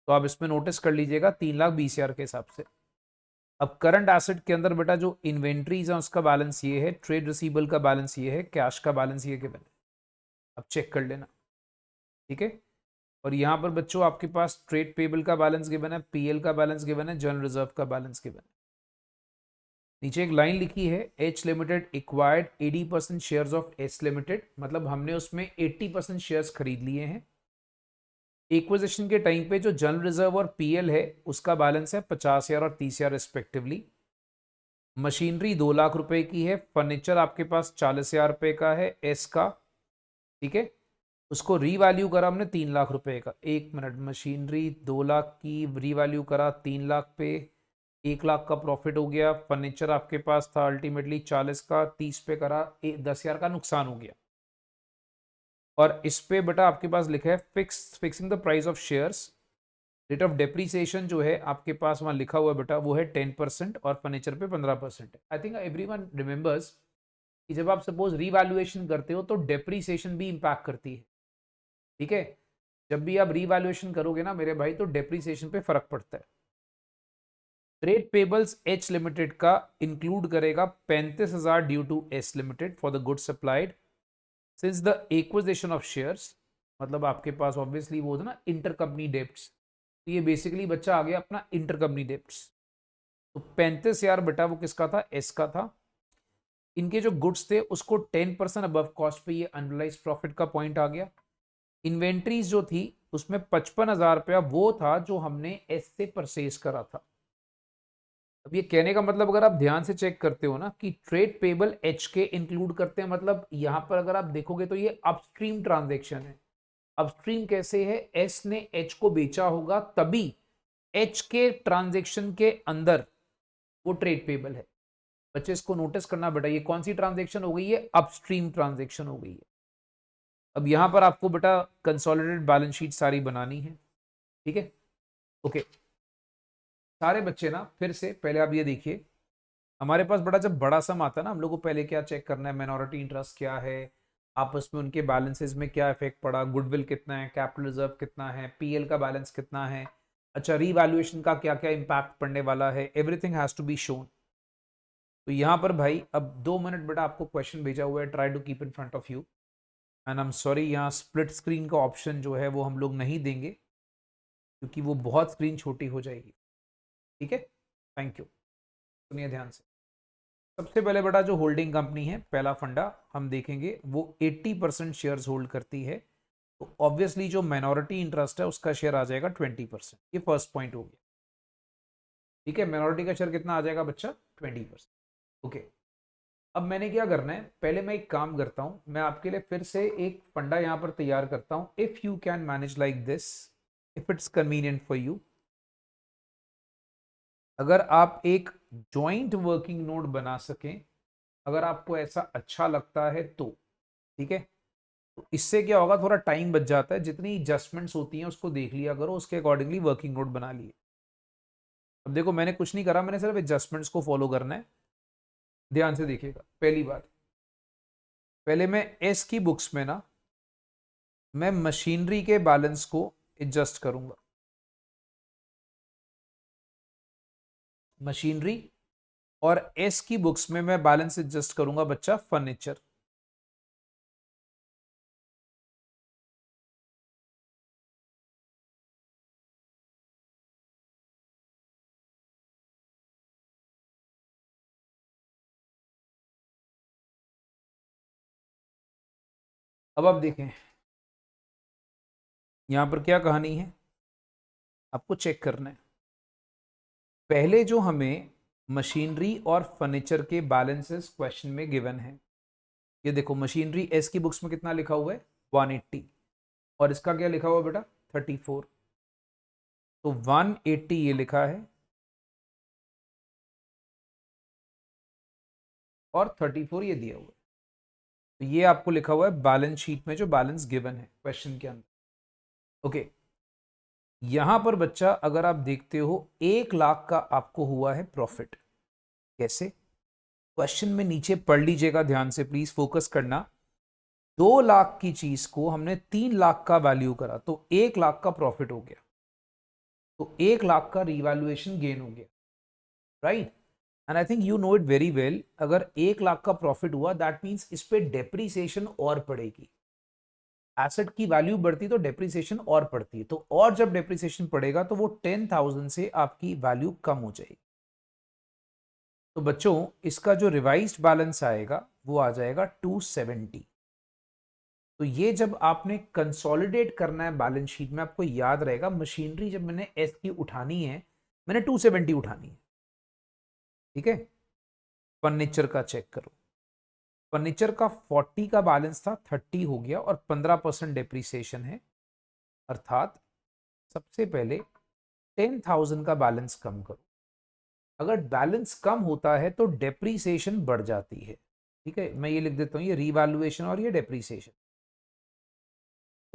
तो आप इसमें नोटिस कर लीजिएगा 3,20,000 के हिसाब से। अब करंट एसेट के अंदर बेटा जो इन्वेंट्रीज है उसका बैलेंस ये है, ट्रेड रिसीवेबल का बैलेंस ये है, कैश का बैलेंस ये गिवन है, अब चेक कर लेना, ठीक है। और यहाँ पर बच्चों आपके पास ट्रेड पेबल का बैलेंस गिवन है, पीएल का बैलेंस गिवन है, जनरल रिजर्व का बैलेंस गिवन है। नीचे एक लाइन लिखी है, H limited acquired 80% shares of S limited, मतलब हमने उसमें 80% शेयर्स खरीद लिए हैं। एक्विजिशन के टाइम पे जो जनरल रिजर्व और पीएल है उसका बैलेंस है 50,000 और 30,000 रिस्पेक्टिवली। मशीनरी 2 लाख रुपए की है, फर्नीचर आपके पास 40,000 रुपए का है एस का, ठीक है। उसको रीवैल्यू करा हमने 3 लाख रुपए का, 1 मिनट, मशीनरी 2 लाख की रीवैल्यू करा 3 लाख पे, 1 लाख का प्रॉफिट हो गया। फर्नीचर आपके पास था अल्टीमेटली 40 का, 30 पे करा 10,000 का नुकसान हो गया। और इस पे बेटा आपके पास लिखा है fixing the price of shares, rate of depreciation जो है आपके पास वहां लिखा हुआ है बेटा वो है 10% और फर्नीचर पे 15%। आई थिंक एवरीवन रिमेंबर्स कि जब आप सपोज रीवैल्यूएशन करते हो तो डेप्रीसिएशन भी इंपैक्ट करती है, ठीक है। जब भी आप रीवैल्यूएशन करोगे ना मेरे भाई तो डेप्रीसिएशन पे फर्क पड़ता है। ट्रेड पेबल्स एच लिमिटेड का इंक्लूड करेगा 35,000 due to S limited for the goods supplied since the acquisition of shares, मतलब आपके पास ऑब्वियसली वो था ना इंटर कंपनी डेप्ट्स, तो ये बेसिकली बच्चा आ गया अपना इंटर कंपनी डेप्ट्स। तो 35,000 बेटा वो किसका था, एस का था। इनके जो गुड्स थे उसको 10% अबव कॉस्ट पे ये अनरियलाइज प्रॉफिट का पॉइंट आ गया। इन्वेंट्रीज जो थी उसमें 55,000 रुपया वो था जो हमने एस से परचेज करा था। अब ये कहने का मतलब अगर आप ध्यान से चेक करते हो ना कि ट्रेड पेबल एच के इंक्लूड करते हैं, मतलब यहां पर अगर आप देखोगे तो ये अपस्ट्रीम ट्रांजेक्शन है। अपस्ट्रीम कैसे है, एस ने एच को बेचा होगा तभी एच के ट्रांजेक्शन के अंदर वो ट्रेड पेबल है। बच्चे इसको नोटिस करना बेटा, ये कौन सी ट्रांजेक्शन हो गई है, अपस्ट्रीम ट्रांजेक्शन हो गई है। अब यहां पर आपको बेटा कंसोलिडेटेड बैलेंस शीट सारी बनानी है, ठीक है। ओके सारे बच्चे ना फिर से पहले आप ये देखिए, हमारे पास बड़ा जब बड़ा सम आता है ना हम लोग को पहले क्या चेक करना है, माइनॉरिटी इंटरेस्ट क्या है, आपस में उनके बैलेंसेस में क्या इफेक्ट पड़ा, गुडविल कितना है, कैपिटल रिजर्व कितना है, पीएल का बैलेंस कितना है, अच्छा रीवैल्यूएशन का क्या क्या इंपैक्ट पड़ने वाला है, everything has to be shown. तो यहाँ पर भाई अब 2 मिनट बेटा आपको क्वेश्चन भेजा हुआ है, try to keep in front of you and I am sorry यहाँ स्प्लिट स्क्रीन का ऑप्शन जो है वो हम लोग नहीं देंगे क्योंकि वो बहुत स्क्रीन छोटी हो जाएगी, ठीक है। थैंक यू, सुनिए ध्यान से। सबसे पहले बेटा जो होल्डिंग कंपनी है पहला फंडा हम देखेंगे वो 80% शेयर्स होल्ड करती है, तो ऑब्वियसली जो माइनॉरिटी इंटरेस्ट है उसका शेयर आ जाएगा 20%, ये फर्स्ट पॉइंट हो गया, ठीक है। माइनॉरिटी का शेयर कितना आ जाएगा बच्चा, 20%। ओके अब मैंने क्या करना है, पहले मैं एक काम करता हूं, मैं आपके लिए फिर से एक फंडा यहां पर तैयार करता हूं, if you can manage like this, if it's convenient for you. अगर आप एक जॉइंट वर्किंग नोट बना सकें, अगर आपको ऐसा अच्छा लगता है तो, ठीक है। तो इससे क्या होगा, थोड़ा टाइम बच जाता है, जितनी एडजस्टमेंट्स होती हैं उसको देख लिया करो, उसके अकॉर्डिंगली वर्किंग नोट बना लिए। अब देखो मैंने कुछ नहीं करा, मैंने सिर्फ एडजस्टमेंट्स को फॉलो करना है, ध्यान से देखिएगा। पहली बात, पहले मैं एस की बुक्स में ना मैं मशीनरी के बैलेंस को एडजस्ट करूंगा, मशीनरी, और एस की बुक्स में मैं बैलेंस एडजस्ट करूंगा बच्चा फर्नीचर। अब आप देखें यहां पर क्या कहानी है, आपको चेक करना है। पहले जो हमें मशीनरी और फर्नीचर के बैलेंसेस क्वेश्चन में गिवन है, ये देखो मशीनरी एस की बुक्स में कितना लिखा हुआ है 180, और इसका क्या लिखा हुआ है बेटा 34, तो 180 ये लिखा है और 34 ये दिया हुआ है, तो ये आपको लिखा हुआ है बैलेंस शीट में जो बैलेंस गिवन है क्वेश्चन के अंदर। ओके यहां पर बच्चा अगर आप देखते हो 1 लाख का आपको हुआ है प्रॉफिट, कैसे, क्वेश्चन में नीचे पढ़ लीजिएगा ध्यान से, प्लीज फोकस करना। 2 लाख की चीज को हमने 3 लाख का वैल्यू करा तो 1 लाख का प्रॉफिट हो गया, तो 1 लाख का रिवैल्यूएशन गेन हो गया, right. And I think you know it very well, अगर 1 लाख का प्रॉफिट हुआ दैट मीन्स इस पे डेप्रीसिएशन और पड़ेगी। एसेट की वैल्यू बढ़ती तो डेप्रीसिएशन और पड़ती है, तो और जब डेप्रीसिएशन पड़ेगा तो वो 10,000 से आपकी वैल्यू कम हो जाएगी। तो बच्चों इसका जो रिवाइज्ड बैलेंस आएगा वो आ जाएगा 270। तो ये जब आपने कंसोलिडेट करना है बैलेंस शीट में, आपको याद रहेगा मशीनरी जब मैंने एस की उठानी है, मैंने 270 उठानी है, ठीक है। फर्नीचर का चेक करो, फर्नीचर का 40 का बैलेंस था, 30 हो गया और 15% डेप्रीसिएशन है, अर्थात सबसे पहले 10,000 का बैलेंस कम करो। अगर बैलेंस कम होता है तो डेप्रीसिएशन बढ़ जाती है, ठीक है। मैं ये लिख देता हूँ, ये रिवैल्यूएशन और ये डेप्रीसिएशन,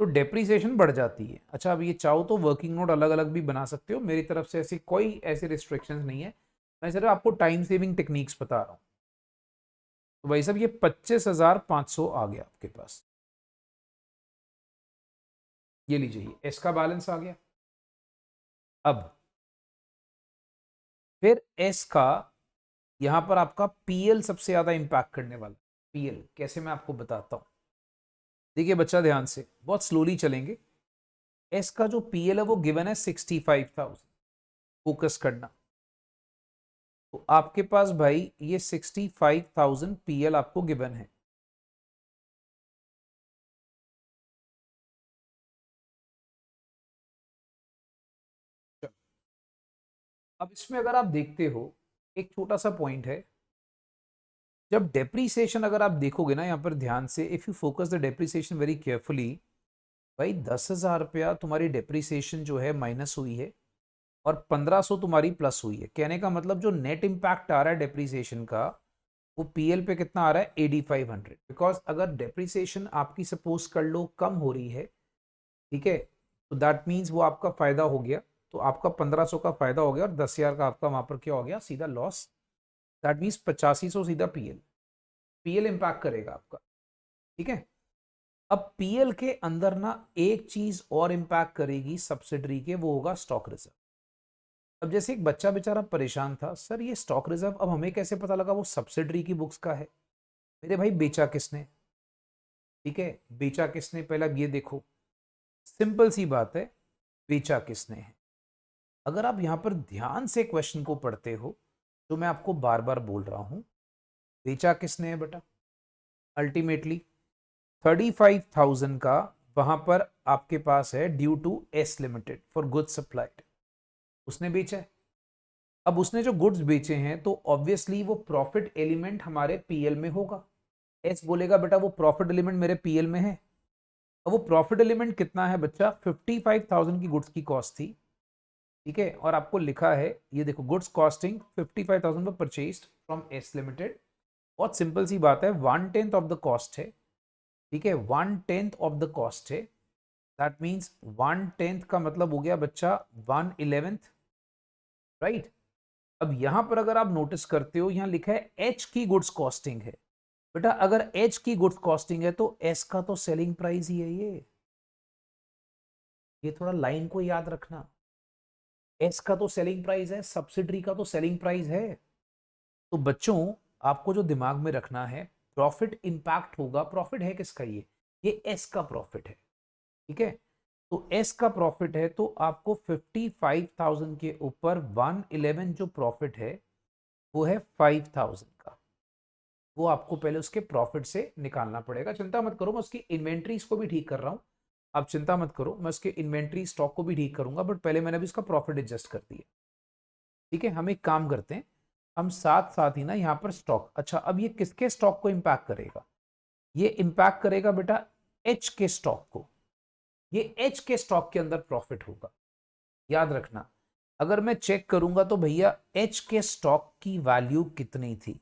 तो डेप्रीसिएशन बढ़ जाती है। अच्छा, अब ये चाहो तो वर्किंग नोट अलग अलग भी बना सकते हो, मेरी तरफ से ऐसी कोई ऐसे रिस्ट्रिक्शंस नहीं है, मैं सिर्फ आपको टाइम सेविंग टेक्निक्स बता रहा हूँ। तो भाई साहब ये 25,500 आ गया आपके पास, ये लीजिए एस का बैलेंस आ गया। अब फिर एस का यहां पर आपका पीएल सबसे ज्यादा इंपैक्ट करने वाला। पीएल कैसे, मैं आपको बताता हूं। देखिए बच्चा ध्यान से, बहुत स्लोली चलेंगे। एस का जो पीएल है वो गिवन है 65,000, फोकस करना। तो आपके पास भाई ये 65,000 पीएल आपको गिवन है। अब इसमें अगर आप देखते हो, एक छोटा सा पॉइंट है, जब डेप्रीसिएशन अगर आप देखोगे ना यहाँ पर ध्यान से, if you focus the depreciation very carefully, भाई 10,000 रुपया तुम्हारी डेप्रीसिएशन जो है माइनस हुई है और 1,500 तुम्हारी प्लस हुई है। कहने का मतलब जो नेट इंपैक्ट आ रहा है डेप्रीसिएशन का, वो पीएल पे कितना आ रहा है, 8,500। बिकॉज अगर डेप्रीसिएशन आपकी सपोज कर लो कम हो रही है, ठीक है, तो दैट मीन्स वो आपका फायदा हो गया, तो आपका 1,500 का फायदा हो गया और 10,000 का आपका वहां पर क्या हो गया, सीधा लॉस। दैट मीन्स 8500 सीधा पीएल, पीएल इंपैक्ट करेगा आपका, ठीक है। अब पीएल के अंदर ना एक चीज और इंपैक्ट करेगी सब्सिडरी के, वो होगा स्टॉक रिजर्व। अब जैसे एक बच्चा बेचारा परेशान था, सर ये स्टॉक रिजर्व अब हमें कैसे पता लगा वो सब्सिडरी की बुक्स का है। मेरे भाई बेचा किसने, ठीक है, बेचा किसने, पहले अब ये देखो, सिंपल सी बात है, बेचा किसने है। अगर आप यहां पर ध्यान से क्वेश्चन को पढ़ते हो, तो मैं आपको बार बार बोल रहा हूं, बेचा किसने है बेटा, अल्टीमेटली 35,000 का वहां पर आपके पास है due to S limited for goods supplied, उसने बेचा है। अब उसने जो गुड्स बेचे हैं तो ऑब्वियसली वो प्रॉफिट एलिमेंट हमारे पीएल में होगा। एस बोलेगा बेटा वो प्रॉफिट एलिमेंट मेरे पीएल में है। अब वो प्रॉफिट एलिमेंट कितना है बच्चा, 55,000 की गुड्स की कॉस्ट थी, ठीक है, और आपको लिखा है ये देखो, गुड्स कॉस्टिंग 55,000 पर परचेज्ड फ्रॉम एस लिमिटेड। बहुत सिंपल सी बात है, 1/10 ऑफ द कॉस्ट है, ठीक है, 1/10 ऑफ द कॉस्ट है। दैट मीन्स 1/10 का मतलब हो गया बच्चा 1/11, राइट। अब यहां पर अगर आप नोटिस करते हो, यहां लिखा है एच की गुड्स कॉस्टिंग है। बेटा अगर एच की गुड्स कॉस्टिंग है तो एस का तो सेलिंग प्राइस ही है ये थोड़ा लाइन को याद रखना। एस का तो सेलिंग प्राइस है, सब्सिडरी का तो सेलिंग प्राइस है। तो बच्चों आपको जो दिमाग में रखना है, प्रॉफिट इंपैक्ट होगा, प्रॉफिट है किसका, ये एस का प्रॉफिट है, ठीक है। तो एस का प्रॉफिट है तो आपको 55,000 के ऊपर 111 जो प्रॉफिट है वो है 5,000 का, वो आपको पहले उसके प्रॉफिट से निकालना पड़ेगा। चिंता मत करो, मैं उसकी इन्वेंट्रीज को भी ठीक कर रहा हूं, आप चिंता मत करो, मैं उसके इन्वेंट्री स्टॉक को भी ठीक करूंगा, बट पहले मैंने भी इसका प्रॉफिट एडजस्ट कर दिया, ठीक है। हम एक काम करते हैं, हम साथ साथ ही ना यहाँ पर स्टॉक, अच्छा अब ये किसके स्टॉक को इंपैक्ट करेगा, ये इंपैक्ट करेगा बेटा एच के स्टॉक को, ये एच के स्टॉक के अंदर प्रॉफिट होगा, याद रखना। अगर मैं चेक करूंगा तो भैया एच के स्टॉक की वैल्यू कितनी थी,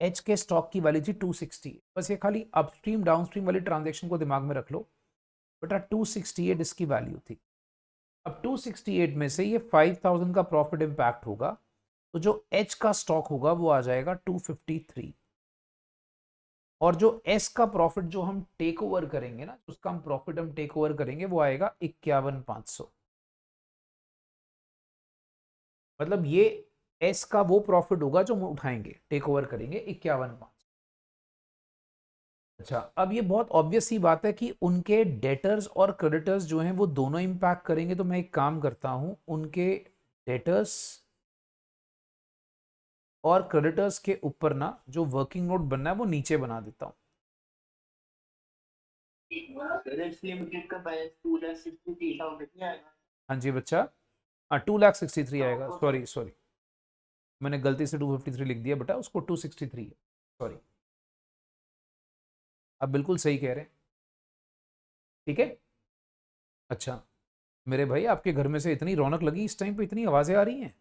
एच के स्टॉक की वैल्यू थी 260। बस ये खाली अपस्ट्रीम डाउनस्ट्रीम वाली ट्रांजेक्शन को दिमाग में रख लो बेटा, 268 इसकी वैल्यू थी। अब 268 में से ये 5,000 का प्रॉफिट इंपैक्ट होगा, तो जो एच का स्टॉक होगा वो आ जाएगा 253, और जो एस का प्रॉफिट जो हम टेक ओवर करेंगे ना, उसका हम प्रॉफिट हम टेक ओवर करेंगे वो आएगा 51,500। मतलब ये एस का वो प्रॉफिट होगा जो हम उठाएंगे, टेक ओवर करेंगे 51,500। अच्छा, अब ये बहुत ऑब्वियस सी बात है कि उनके डेटर्स और क्रेडिटर्स जो हैं वो दोनों इंपैक्ट करेंगे। तो मैं एक काम करता हूं, उनके डेटर्स और क्रेडिटर्स के ऊपर ना जो वर्किंग नोट बनना है वो नीचे बना देता हूं। हाँ जी बच्चा, हाँ 2,63,000 आएगा। सॉरी सॉरी, मैंने गलती से 253 लिख दिया बेटा, उसको 263 है, सॉरी। आप बिल्कुल सही कह रहे हैं, ठीक है। अच्छा मेरे भाई, आपके घर में से इतनी रौनक लगी इस टाइम पे, इतनी आवाजें आ रही हैं,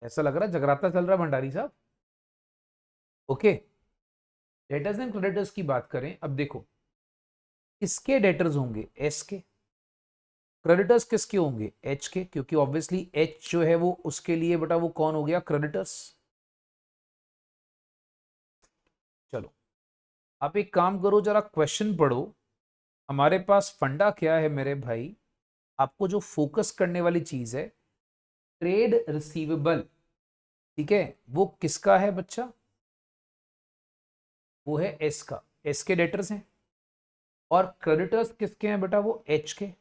ऐसा लग रहा है जगराता चल रहा है भंडारी साहब। ओके, डेटर्स एंड क्रेडिटर्स की बात करें, अब देखो किसके डेटर्स होंगे, एस के। क्रेडिटर्स किसके होंगे, एच के, क्योंकि ऑब्वियसली एच जो है वो उसके लिए बेटा वो कौन हो गया, क्रेडिटर्स। चलो आप एक काम करो, जरा क्वेश्चन पढ़ो। हमारे पास फंडा क्या है मेरे भाई, आपको जो फोकस करने वाली चीज है, ट्रेड रिसीवेबल, ठीक है, वो किसका है बच्चा, वो है एस का, एस के डेटर्स हैं। और क्रेडिटर्स किसके हैं बेटा, वो एच के।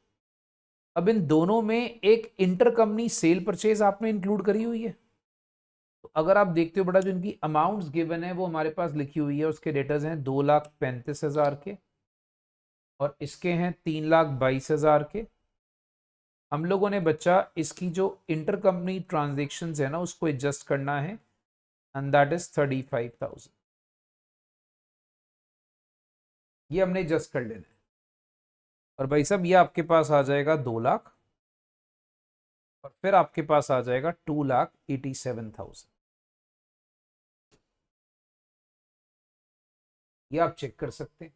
अब इन दोनों में एक इंटरकंपनी सेल परचेज आपने इंक्लूड करी हुई है। तो अगर आप देखते हो बेटा, जो इनकी अमाउंट्स गिवन है वो हमारे पास लिखी हुई है, उसके डेटर्स हैं 2,35,000 के, और इसके हैं 3,22,000 के। हम लोगों ने बच्चा इसकी जो इंटरकंपनी ट्रांजेक्शन्स है ना उसको एडजस्ट करना है, एंड दैट इज 35,000। ये हमने एडजस्ट कर लेना है। और भाई साहब ये आपके पास आ जाएगा 2 लाख, और फिर आपके पास आ जाएगा 2,87,000। ये आप चेक कर सकते हैं।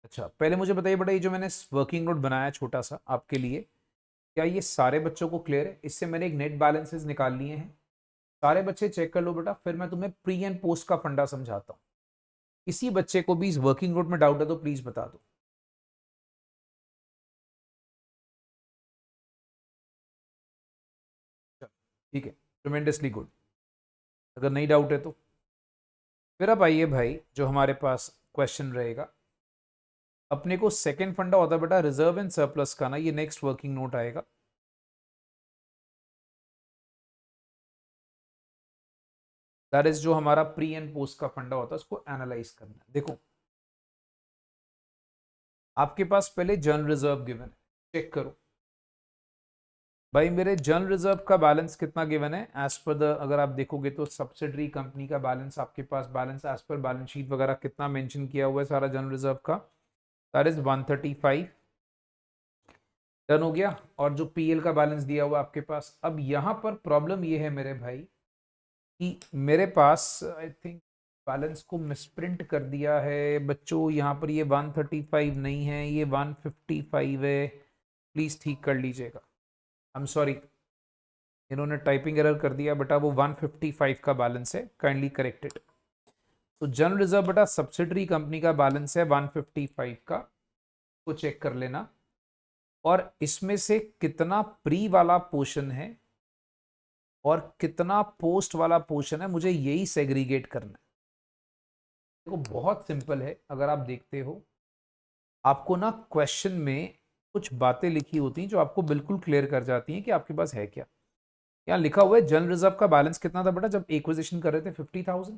अच्छा पहले मुझे बताइए बेटा, ये जो मैंने वर्किंग नोट बनाया छोटा सा आपके लिए, क्या ये सारे बच्चों को क्लियर है? इससे मैंने एक नेट बैलेंसेस निकाल लिए हैं। सारे बच्चे चेक कर लो बेटा, फिर मैं तुम्हें प्री एंड पोस्ट का फंडा समझाता हूँ। किसी बच्चे को भी इस वर्किंग नोट में डाउट है तो प्लीज बता दो। ठीक है, ट्रिमेंडसली गुड। अगर नहीं डाउट है तो फिर अब आइए भाई, जो हमारे पास क्वेश्चन रहेगा, अपने को सेकंड फंडा होता है बेटा रिजर्व एंड सरप्लस का ना, ये नेक्स्ट वर्किंग नोट आएगा। दैट इज जो हमारा प्री एंड पोस्ट का फंडा होता है, उसको एनालाइज करना है। देखो आपके पास पहले जनरल रिजर्व गिवन है, चेक करो भाई मेरे। जनरल रिजर्व का बैलेंस कितना गिवन है एज पर द, अगर आप देखोगे तो सब्सिडरी कंपनी का बैलेंस, आपके पास balance as per balance sheet वगैरह कितना मेंशन किया हुआ है सारा जनरल रिजर्व का, दैट इज 135। डन हो गया। और जो पीएल का बैलेंस दिया हुआ आपके पास, अब यहां पर प्रॉब्लम ये है मेरे भाई कि मेरे पास आई थिंक बैलेंस को मिसप्रिंट कर दिया है बच्चों, यहाँ पर ये 135 नहीं है, ये 155 है। प्लीज ठीक कर लीजिएगा, आई एम सॉरी, इन्होंने टाइपिंग एरर कर दिया बेटा, वो 155 का बैलेंस है, काइंडली करेक्टेड। तो जनरल रिजर्व बेटा सब्सिडरी कंपनी का बैलेंस है 155 का, को चेक कर लेना। और इसमें से कितना प्री वाला पोर्शन है और कितना पोस्ट वाला पोर्शन है, मुझे यही सेग्रीगेट करना है। देखो बहुत सिंपल है, अगर आप देखते हो आपको ना क्वेश्चन में कुछ बातें लिखी होती हैं जो आपको बिल्कुल क्लियर कर जाती हैं कि आपके पास है क्या। यहाँ लिखा हुआ है जनरल रिजर्व का बैलेंस कितना था बेटा जब एक्विजिशन कर रहे थे, 50,000।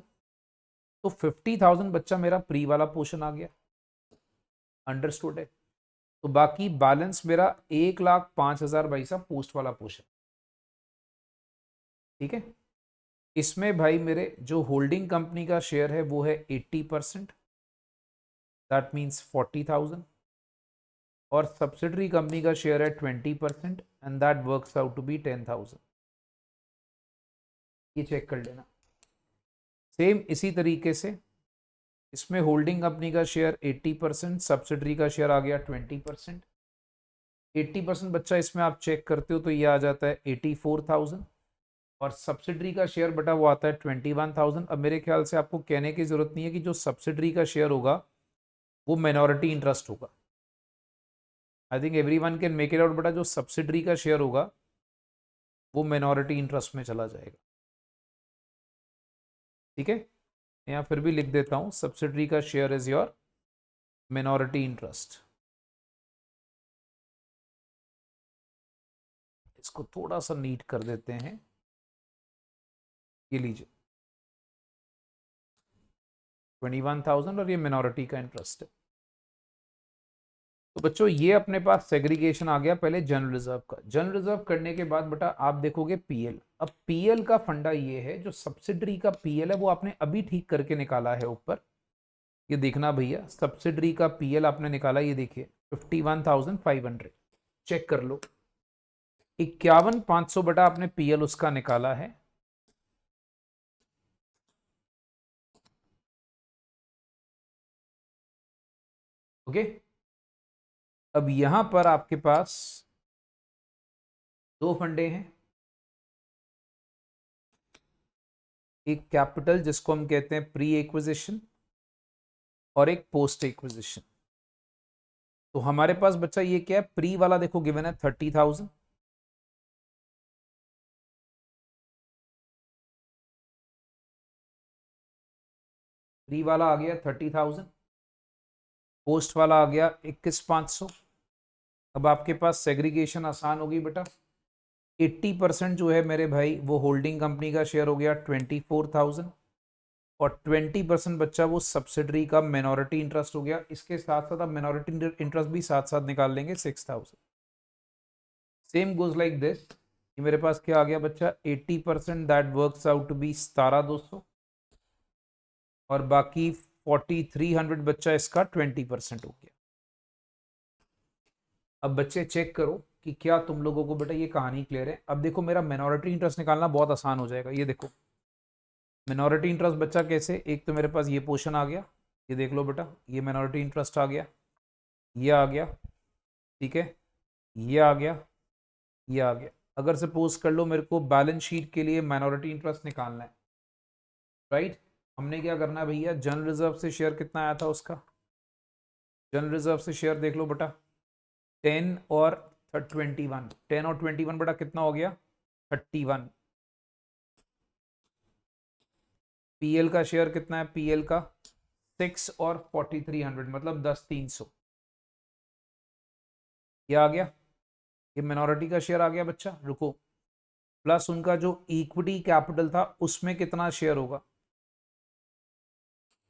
तो 50,000 बच्चा मेरा प्री वाला पोर्शन आ गया, अंडरस्टूड है। तो बाकी बैलेंस मेरा 1,05,000 भाई साहब पोस्ट वाला पोर्शन, ठीक है। इसमें भाई मेरे जो होल्डिंग कंपनी का शेयर है वो है 80%, दैट मीन्स 40,000। और सब्सिडरी कंपनी का शेयर है 20%, and that works out to be 10,000। ये चेक कर लेना। सेम इसी तरीके से इसमें होल्डिंग कंपनी का शेयर 80%, सब्सिडरी का शेयर आ गया 20%, 80% बच्चा इसमें आप चेक करते हो तो ये आ जाता है 84,000, और सब्सिडरी का शेयर बटा वो आता है 21,000। अब मेरे ख्याल से आपको कहने की जरूरत नहीं है कि जो सब्सिडरी का शेयर होगा वो माइनॉरिटी इंटरेस्ट होगा। I think every one can make it out, बटा जो सब्सिडरी का शेयर होगा वो माइनॉरिटी इंटरेस्ट में चला जाएगा। ठीक है, यहाँ फिर भी लिख देता हूँ, सब्सिडरी का share is your minority interest. इसको थोड़ा सा नीट कर देते हैं, ये लीजिए 21,000 और ये मिनॉरिटी का इंटरेस्ट है। तो बच्चों ये अपने पास सेग्रीगेशन आ गया पहले जनरल रिजर्व का। जनरल रिजर्व करने के बाद बेटा आप देखोगे पीएल। अब पीएल का फंडा ये है, जो सब्सिडरी का पीएल है वो आपने अभी ठीक करके निकाला है ऊपर, ये देखना भैया, सब्सिडरी का पीएल आपने निकाला, ये देखिए 51,500, चेक कर लो। 51,500 बटा आपने पीएल उसका निकाला है। ओके, अब यहां पर आपके पास दो फंडे हैं, एक कैपिटल जिसको हम कहते हैं प्री एक्विजिशन और एक पोस्ट एक्विजिशन। तो हमारे पास बच्चा ये क्या है, प्री वाला देखो गिवन है 30,000, प्री वाला आ गया 30,000, पोस्ट वाला आ गया 21,500। अब आपके पास सेग्रीगेशन आसान होगी बेटा, 80% जो है मेरे भाई वो होल्डिंग कंपनी का शेयर हो गया 24,000, और 20% बच्चा वो सब्सिडरी का मिनॉरिटी इंटरेस्ट हो गया। इसके साथ साथ आप मिनॉरिटी इंटरेस्ट भी साथ साथ निकाल लेंगे 6,000। सेम गोज लाइक दिस, ये मेरे पास क्या आ गया बच्चा, 80% that works out to be 17,200, और बाकी 4,300 बच्चा इसका 20% हो गया। अब बच्चे चेक करो कि क्या तुम लोगों को बेटा ये कहानी क्लियर है। अब देखो मेरा मिनॉरिटी इंटरेस्ट निकालना बहुत आसान हो जाएगा। ये देखो मिनॉरिटी इंटरेस्ट बच्चा कैसे, एक तो मेरे पास ये पोर्शन आ गया, ये देख लो बेटा, ये मिनॉरिटी इंटरेस्ट आ गया, ये आ गया, ठीक है, ये आ गया, ये आ गया। अगर सपोज कर लो मेरे को बैलेंस शीट के लिए माइनॉरिटी इंटरेस्ट निकालना है, राइट, हमने क्या करना है भैया, जनरल रिजर्व से शेयर कितना आया था उसका, जनरल रिजर्व से शेयर देख लो बेटा 10 और 21, 10 और 21 बेटा कितना हो गया 31। पीएल का शेयर कितना है, पीएल का 6 और 4,300 मतलब 10,300, ये आ गया, ये मिनॉरिटी का शेयर आ गया बच्चा। रुको, प्लस उनका जो इक्विटी कैपिटल था उसमें कितना शेयर होगा,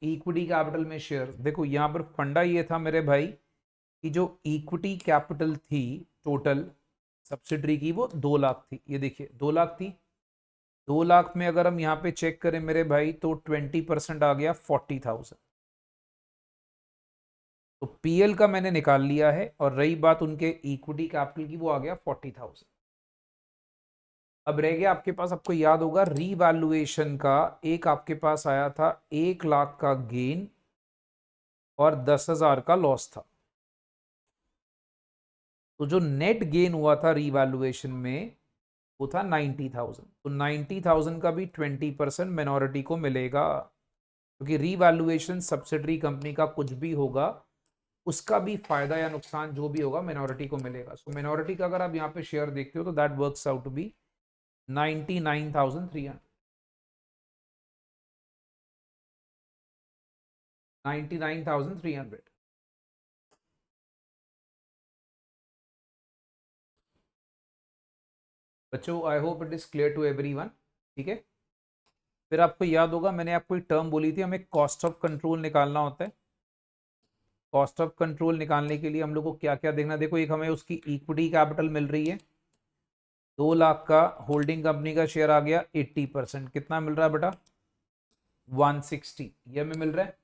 इक्विटी कैपिटल में शेयर देखो, यहां पर फंडा ये था मेरे भाई कि जो इक्विटी कैपिटल थी टोटल सब्सिडरी की वो 2 लाख थी, ये देखिए 2 लाख थी। 2 लाख में अगर हम यहाँ पे चेक करें मेरे भाई तो 20% आ गया 40,000। तो पीएल का मैंने निकाल लिया है, और रही बात उनके इक्विटी कैपिटल की, वो आ गया 40,000। अब रह गया आपके पास, आपको याद होगा रीवैल्यूएशन का, एक आपके पास आया था 1 लाख का गेन और 10,000 का लॉस था। तो जो नेट गेन हुआ था रीवैल्यूएशन में वो था 90,000। तो 90,000 का भी 20% मिनॉरिटी को मिलेगा, क्योंकि रीवैल्यूएशन सब्सिडरी कंपनी का कुछ भी होगा उसका भी फायदा या नुकसान जो भी होगा मिनॉरिटी को मिलेगा। सो मिनॉरिटी का अगर आप यहाँ पे शेयर देखते हो तो that works out to be 99,300, 99,300। बच्चों I hope it is clear to everyone, ठीक है। फिर आपको याद होगा मैंने आपको एक टर्म बोली थी, हमें कॉस्ट ऑफ कंट्रोल निकालना होता है। कॉस्ट ऑफ कंट्रोल निकालने के लिए हम लोग को क्या क्या देखना, देखो एक हमें उसकी इक्विटी कैपिटल मिल रही है 2 लाख का, होल्डिंग कंपनी का शेयर आ गया 80%, कितना मिल रहा है बेटा 160, ये हमें मिल रहा है।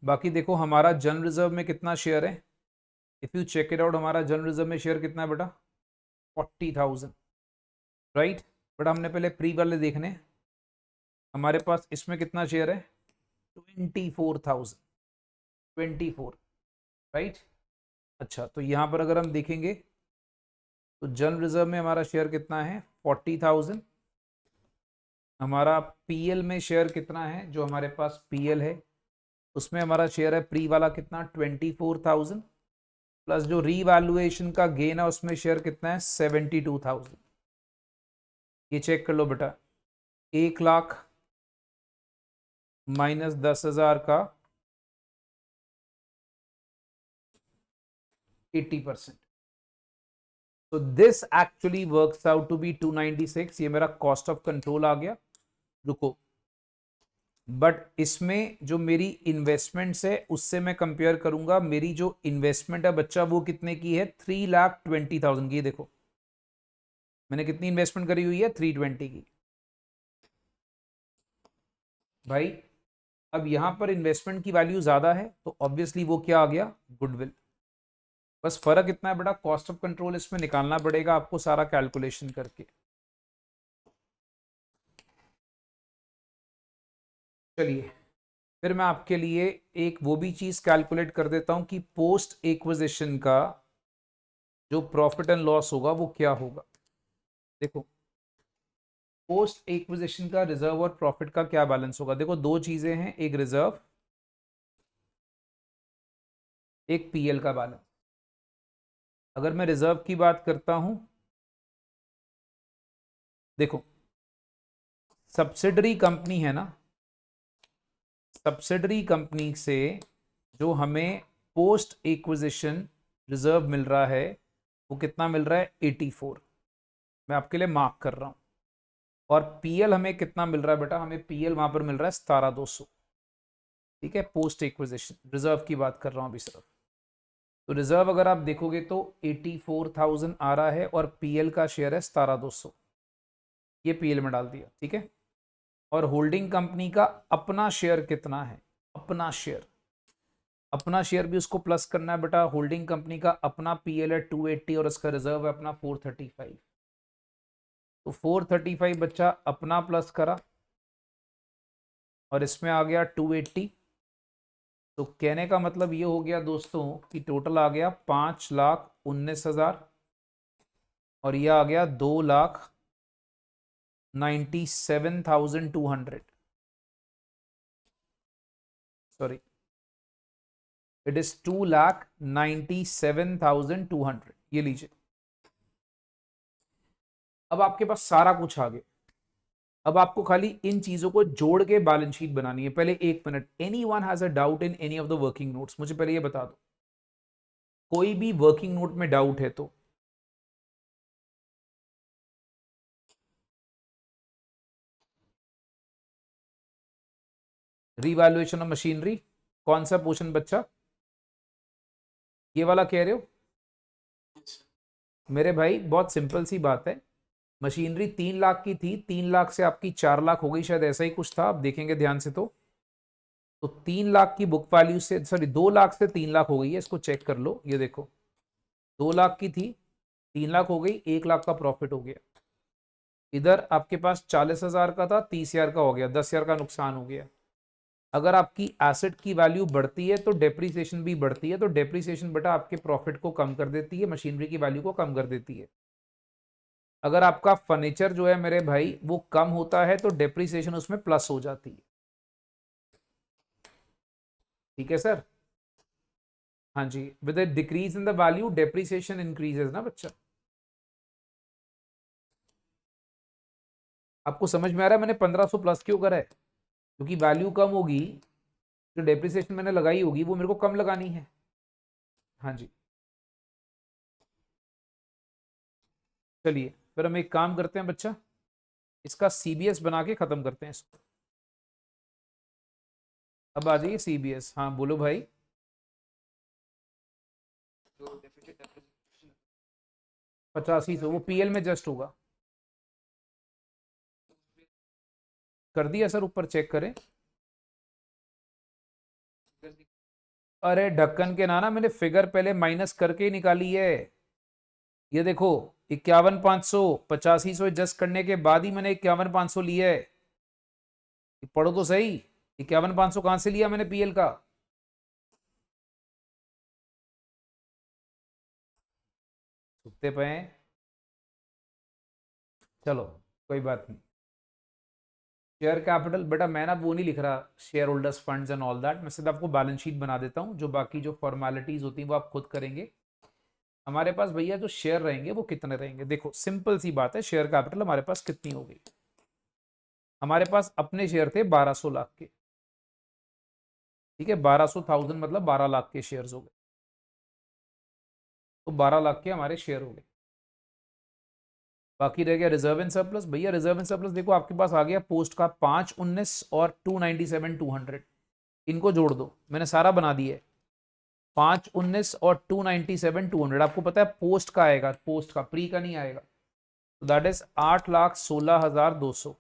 बाकी देखो हमारा जनरल रिजर्व में कितना शेयर है, if you check it out, हमारा जनरल रिजर्व में शेयर कितना है बेटा 40,000, राइट। बट हमने पहले प्री वाले देखने, हमारे पास इसमें कितना शेयर है 24,000, 24, राइट। अच्छा तो यहाँ पर अगर हम देखेंगे तो जनरल रिजर्व में हमारा शेयर कितना है 40,000। हमारा पीएल में शेयर कितना है, जो हमारे पास पीएल है उसमें हमारा शेयर है प्री वाला कितना 24,000, प्लस जो रीवैल्यूएशन का गेन है उसमें शेयर कितना है 72,000। ये चेक कर लो बेटा, 1,00,000 माइनस 10,000 का 80%। तो this actually works out to be 296। ये मेरा कॉस्ट ऑफ कंट्रोल आ गया। रुको, बट इसमें जो मेरी इन्वेस्टमेंट्स है उससे मैं कंपेयर करूंगा। मेरी जो इन्वेस्टमेंट है बच्चा वो कितने की है 3,20,000 की। देखो मैंने कितनी इन्वेस्टमेंट करी हुई है 320 की। भाई अब यहां पर इन्वेस्टमेंट की वैल्यू ज्यादा है तो ऑब्वियसली वो क्या आ गया गुडविल। बस फर्क इतना है बेटा, कॉस्ट ऑफ कंट्रोल इसमें निकालना पड़ेगा आपको सारा कैलकुलेशन करके। चलिए फिर मैं आपके लिए एक वो भी चीज कैलकुलेट कर देता हूं कि पोस्ट एक्विजिशन का जो प्रॉफिट एंड लॉस होगा वो क्या होगा। देखो पोस्ट एक्विजिशन का रिजर्व और प्रॉफिट का क्या बैलेंस होगा। देखो दो चीजें हैं, एक रिजर्व एक पीएल का बैलेंस। अगर मैं रिजर्व की बात करता हूं, देखो सब्सिडरी कंपनी है ना, सब्सिडरी कंपनी से जो हमें पोस्ट एक्विजिशन रिजर्व मिल रहा है वो कितना मिल रहा है 84। मैं आपके लिए मार्क कर रहा हूं। और पीएल हमें कितना मिल रहा है बेटा, हमें पीएल वहां पर मिल रहा है 17,200। ठीक है, पोस्ट एक्विजिशन रिजर्व की बात कर रहा हूं अभी सिर्फ। तो रिजर्व अगर आप देखोगे तो 84,000 आ रहा है और पीएल का शेयर है 17,200। ये पीएल में डाल दिया, ठीक है। और होल्डिंग कंपनी का अपना शेयर कितना है, अपना शेयर, अपना शेयर भी उसको प्लस करना है बेटा। होल्डिंग कंपनी का अपना पीएल है 280 और उसका रिजर्व है अपना 435। तो 435 बच्चा अपना प्लस करा और इसमें आ गया 280। तो कहने का मतलब ये हो गया दोस्तों कि टोटल आ गया 5,19,000 और ये आ गया 2,97,200। Sorry, it is 2,97,200। ये लीजिए, अब आपके पास सारा कुछ आ गया। अब आपको खाली इन चीजों को जोड़ के बैलेंस शीट बनानी है। पहले एक minute, any one has a doubt in any of the working notes, मुझे पहले ये बता दो, कोई भी वर्किंग नोट में डाउट है तो। रीवैल्यूएशन ऑफ मशीनरी, कौन सा पोर्शन बच्चा, ये वाला कह रहे हो? मेरे भाई बहुत सिंपल सी बात है, मशीनरी 3,00,000 की थी, 3,00,000 से आपकी 4,00,000 हो गई, शायद ऐसा ही कुछ था, आप देखेंगे ध्यान से। तो 3,00,000 की बुक वैल्यू से, सॉरी 2,00,000 से 3,00,000 हो गई है, इसको चेक कर लो। ये देखो 2,00,000 की थी, 3,00,000 हो गई, 1,00,000 का प्रॉफिट हो गया। इधर आपके पास 40,000 का था, 30,000 का हो गया, 10,000 का नुकसान हो गया। अगर आपकी एसेट की वैल्यू बढ़ती है तो डेप्रीसिएशन भी बढ़ती है। तो डेप्रीसिएशन बेटा आपके प्रॉफिट को कम कर देती है, मशीनरी की वैल्यू को कम कर देती है। अगर आपका फर्नीचर जो है मेरे भाई वो कम होता है तो डेप्रीसिएशन उसमें प्लस हो जाती है। ठीक है सर, हाँ जी, with decrease in the value depreciation increases ना बच्चा। आपको समझ में आ रहा है मैंने 1,500 प्लस क्यों करा है? क्योंकि वैल्यू कम होगी, जो डेप्रिसिएशन मैंने लगाई होगी वो मेरे को कम लगानी है। हाँ जी, चलिए फिर हम एक काम करते हैं बच्चा, इसका सीबीएस बना के खत्म करते हैं इसको। अब आ जाइए सीबीएस। हाँ बोलो भाई। 8500 वो पीएल में जस्ट होगा। कर दिया सर, ऊपर चेक करें। अरे ढक्कन के नाना, मैंने फिगर पहले माइनस करके ही निकाली है। ये देखो 51,500, 8500 एडजस्ट करने के बाद ही मैंने 51,500 लिया है। पढ़ो तो सही, 51,500 कहां से लिया मैंने पीएल का? सुत्ते पे हैं। चलो कोई बात नहीं। शेयर कैपिटल बेटा मैं ना वो नहीं लिख रहा, share holders funds and all that, मैं सिर्फ आपको बैलेंस शीट बना देता हूँ, जो बाकी जो फॉर्मेलिटीज होती हैं वो आप खुद करेंगे। हमारे पास भैया जो शेयर रहेंगे वो कितने रहेंगे, देखो सिंपल सी बात है, शेयर कैपिटल हमारे पास कितनी होगी। हमारे पास अपने शेयर थे 1200 लाख के, ठीक है, 1200,000 मतलब 12 लाख के शेयर हो गए, तो 12 लाख के हमारे शेयर हो गए। बाकी रह गया रिजर्व एंड सरप्लस। भैया रिजर्व एंड सरप्लस देखो आपके पास आ गया पोस्ट का 519 और 297,200, इनको जोड़ दो, मैंने सारा बना दिया है। 519 और 297,200 आपको पता है पोस्ट का आएगा, पोस्ट का, प्री का नहीं आएगा, तो that is 8,16,200।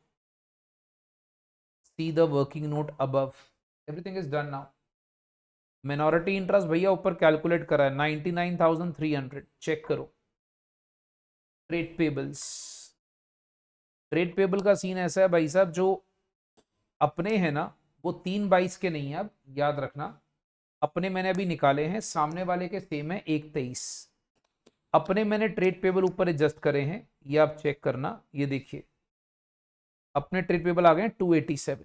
See the working note above, everything is done now. Minority interest भैया ऊपर कैलकुलेट करा है 99,300, चेक करो। ट्रेड पेबल्स, ट्रेड पेबल का सीन ऐसा है भाई साहब, जो अपने हैं ना वो 3/22 के नहीं है, अब याद रखना, अपने मैंने अभी निकाले हैं, सामने वाले के सेम है 1/23। अपने मैंने ट्रेड पेबल ऊपर एडजस्ट करे हैं, ये आप चेक करना, ये देखिए अपने ट्रेड पेबल आ गए 287,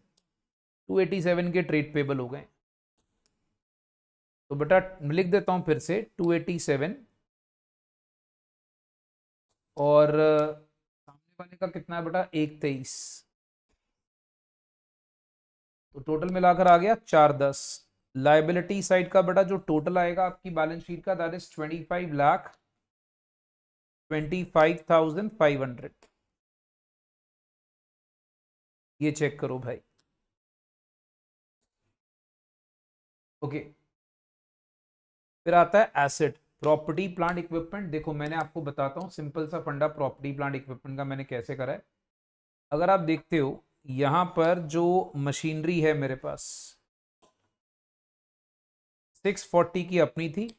287 के ट्रेड पेबल हो गए। तो बेटा लिख देता हूं फिर से 287, और सामने वाले का कितना है बेटा 1/23, तो टोटल मिलाकर आ गया 410। लाइबिलिटी साइड का बेटा जो टोटल आएगा आपकी बैलेंस शीट का, दैट इज 25,25,500। ये चेक करो भाई। ओके, फिर आता है एसेट, प्रॉपर्टी प्लांट इक्विपमेंट। देखो मैंने आपको बताता हूँ सिंपल सा फंडा प्रॉपर्टी प्लांट इक्विपमेंट का मैंने कैसे करा है। अगर आप देखते हो यहां पर जो मशीनरी है मेरे पास 640 की अपनी थी,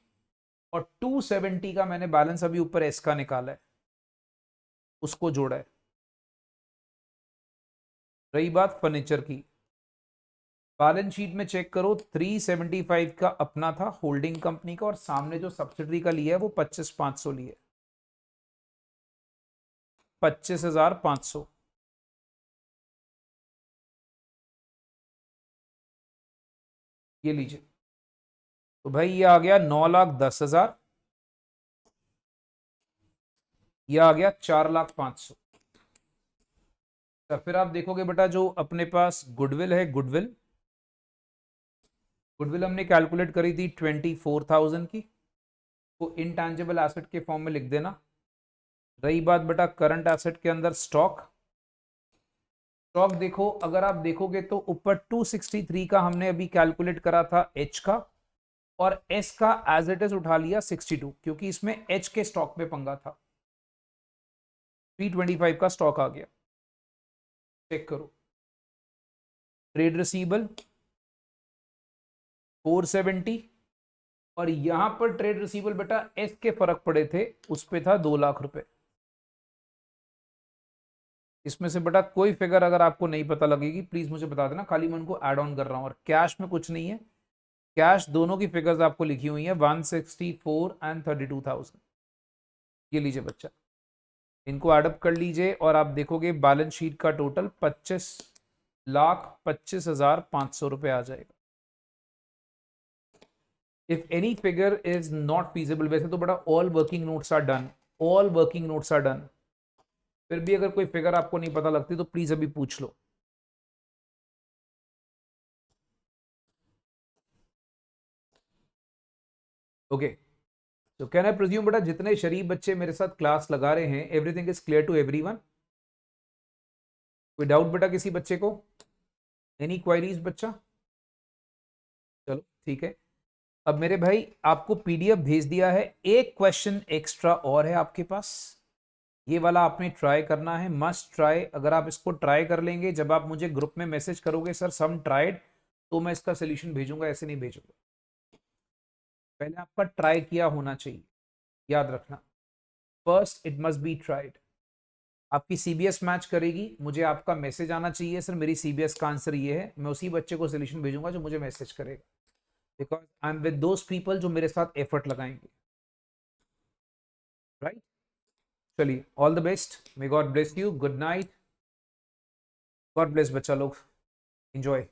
और 270 का मैंने बैलेंस अभी ऊपर एस का निकाला है, उसको जोड़ा है। रही बात फर्नीचर की, बैलेंस शीट में चेक करो 375 का अपना था होल्डिंग कंपनी का, और सामने जो सब्सिडरी का लिया है वो 25,500 लिया है, 25,500। ये लीजिए, तो भाई ये आ गया 9,10,000, ये आ गया 4,05,000। तो फिर आप देखोगे बेटा जो अपने पास गुडविल है, गुडविल, गुडविल हमने कैलकुलेट करी थी 24,000 की, तो इनटैंजिबल एसेट के फॉर्म में लिख देना। रही बात बेटा करंट एसेट के अंदर स्टॉक, स्टॉक देखो अगर आप देखोगे तो ऊपर 263 का हमने अभी कैलकुलेट करा था एच का, और एस का एज इट इज उठा लिया 62, क्योंकि इसमें एच के स्टॉक में पंगा था, 325 का स्टॉक आ गया। चेक करो, ट्रेड रिसीबल 470, और यहां पर ट्रेड रिसीबल बेटा एस के फर्क पड़े थे, उस पे था 2 लाख रुपए। इसमें से बेटा कोई फिगर अगर आपको नहीं पता लगेगी प्लीज मुझे बता देना, खाली मैं उनको ऐड ऑन कर रहा हूं, और कैश में कुछ नहीं है, कैश दोनों की फिगर्स आपको लिखी हुई है 164 एंड 32,000। ये लीजिए बच्चा, इनको एडअप कर लीजिए और आप देखोगे बैलेंस शीट का टोटल 25,25,500 रुपए आ जाएगा। If any figure is not feasible, वैसे तो बड़ा all working notes are done, all working notes are done, फिर भी अगर कोई फिगर आपको नहीं पता लगती तो प्लीज अभी पूछ लो। ओके, तो कैन आई प्रिज्यूम बेटा जितने शरीफ बच्चे मेरे साथ क्लास लगा रहे हैं everything is clear to everyone? कोई डाउट बेटा किसी बच्चे को? एनी क्वायरीज बच्चा? चलो ठीक है। अब मेरे भाई आपको पीडीएफ भेज दिया है, एक क्वेश्चन एक्स्ट्रा और है आपके पास, ये वाला आपने ट्राई करना है, मस्ट ट्राई। अगर आप इसको ट्राई कर लेंगे, जब आप मुझे ग्रुप में मैसेज करोगे सर सम ट्राइड, तो मैं इसका सोल्यूशन भेजूंगा, ऐसे नहीं भेजूंगा, पहले आपका ट्राई किया होना चाहिए, याद रखना, first it must be tried. आपकी सीबीएस मैच करेगी, मुझे आपका मैसेज आना चाहिए सर मेरी सीबीएस का आंसर ये है, मैं उसी बच्चे को सोल्यूशन भेजूंगा जो मुझे मैसेज करेगा, because I am with those people जो मेरे साथ एफर्ट लगाएंगे, राइट? चलिए, all the best, may God bless you, good night, God bless बच्चा लोग, एंजॉय।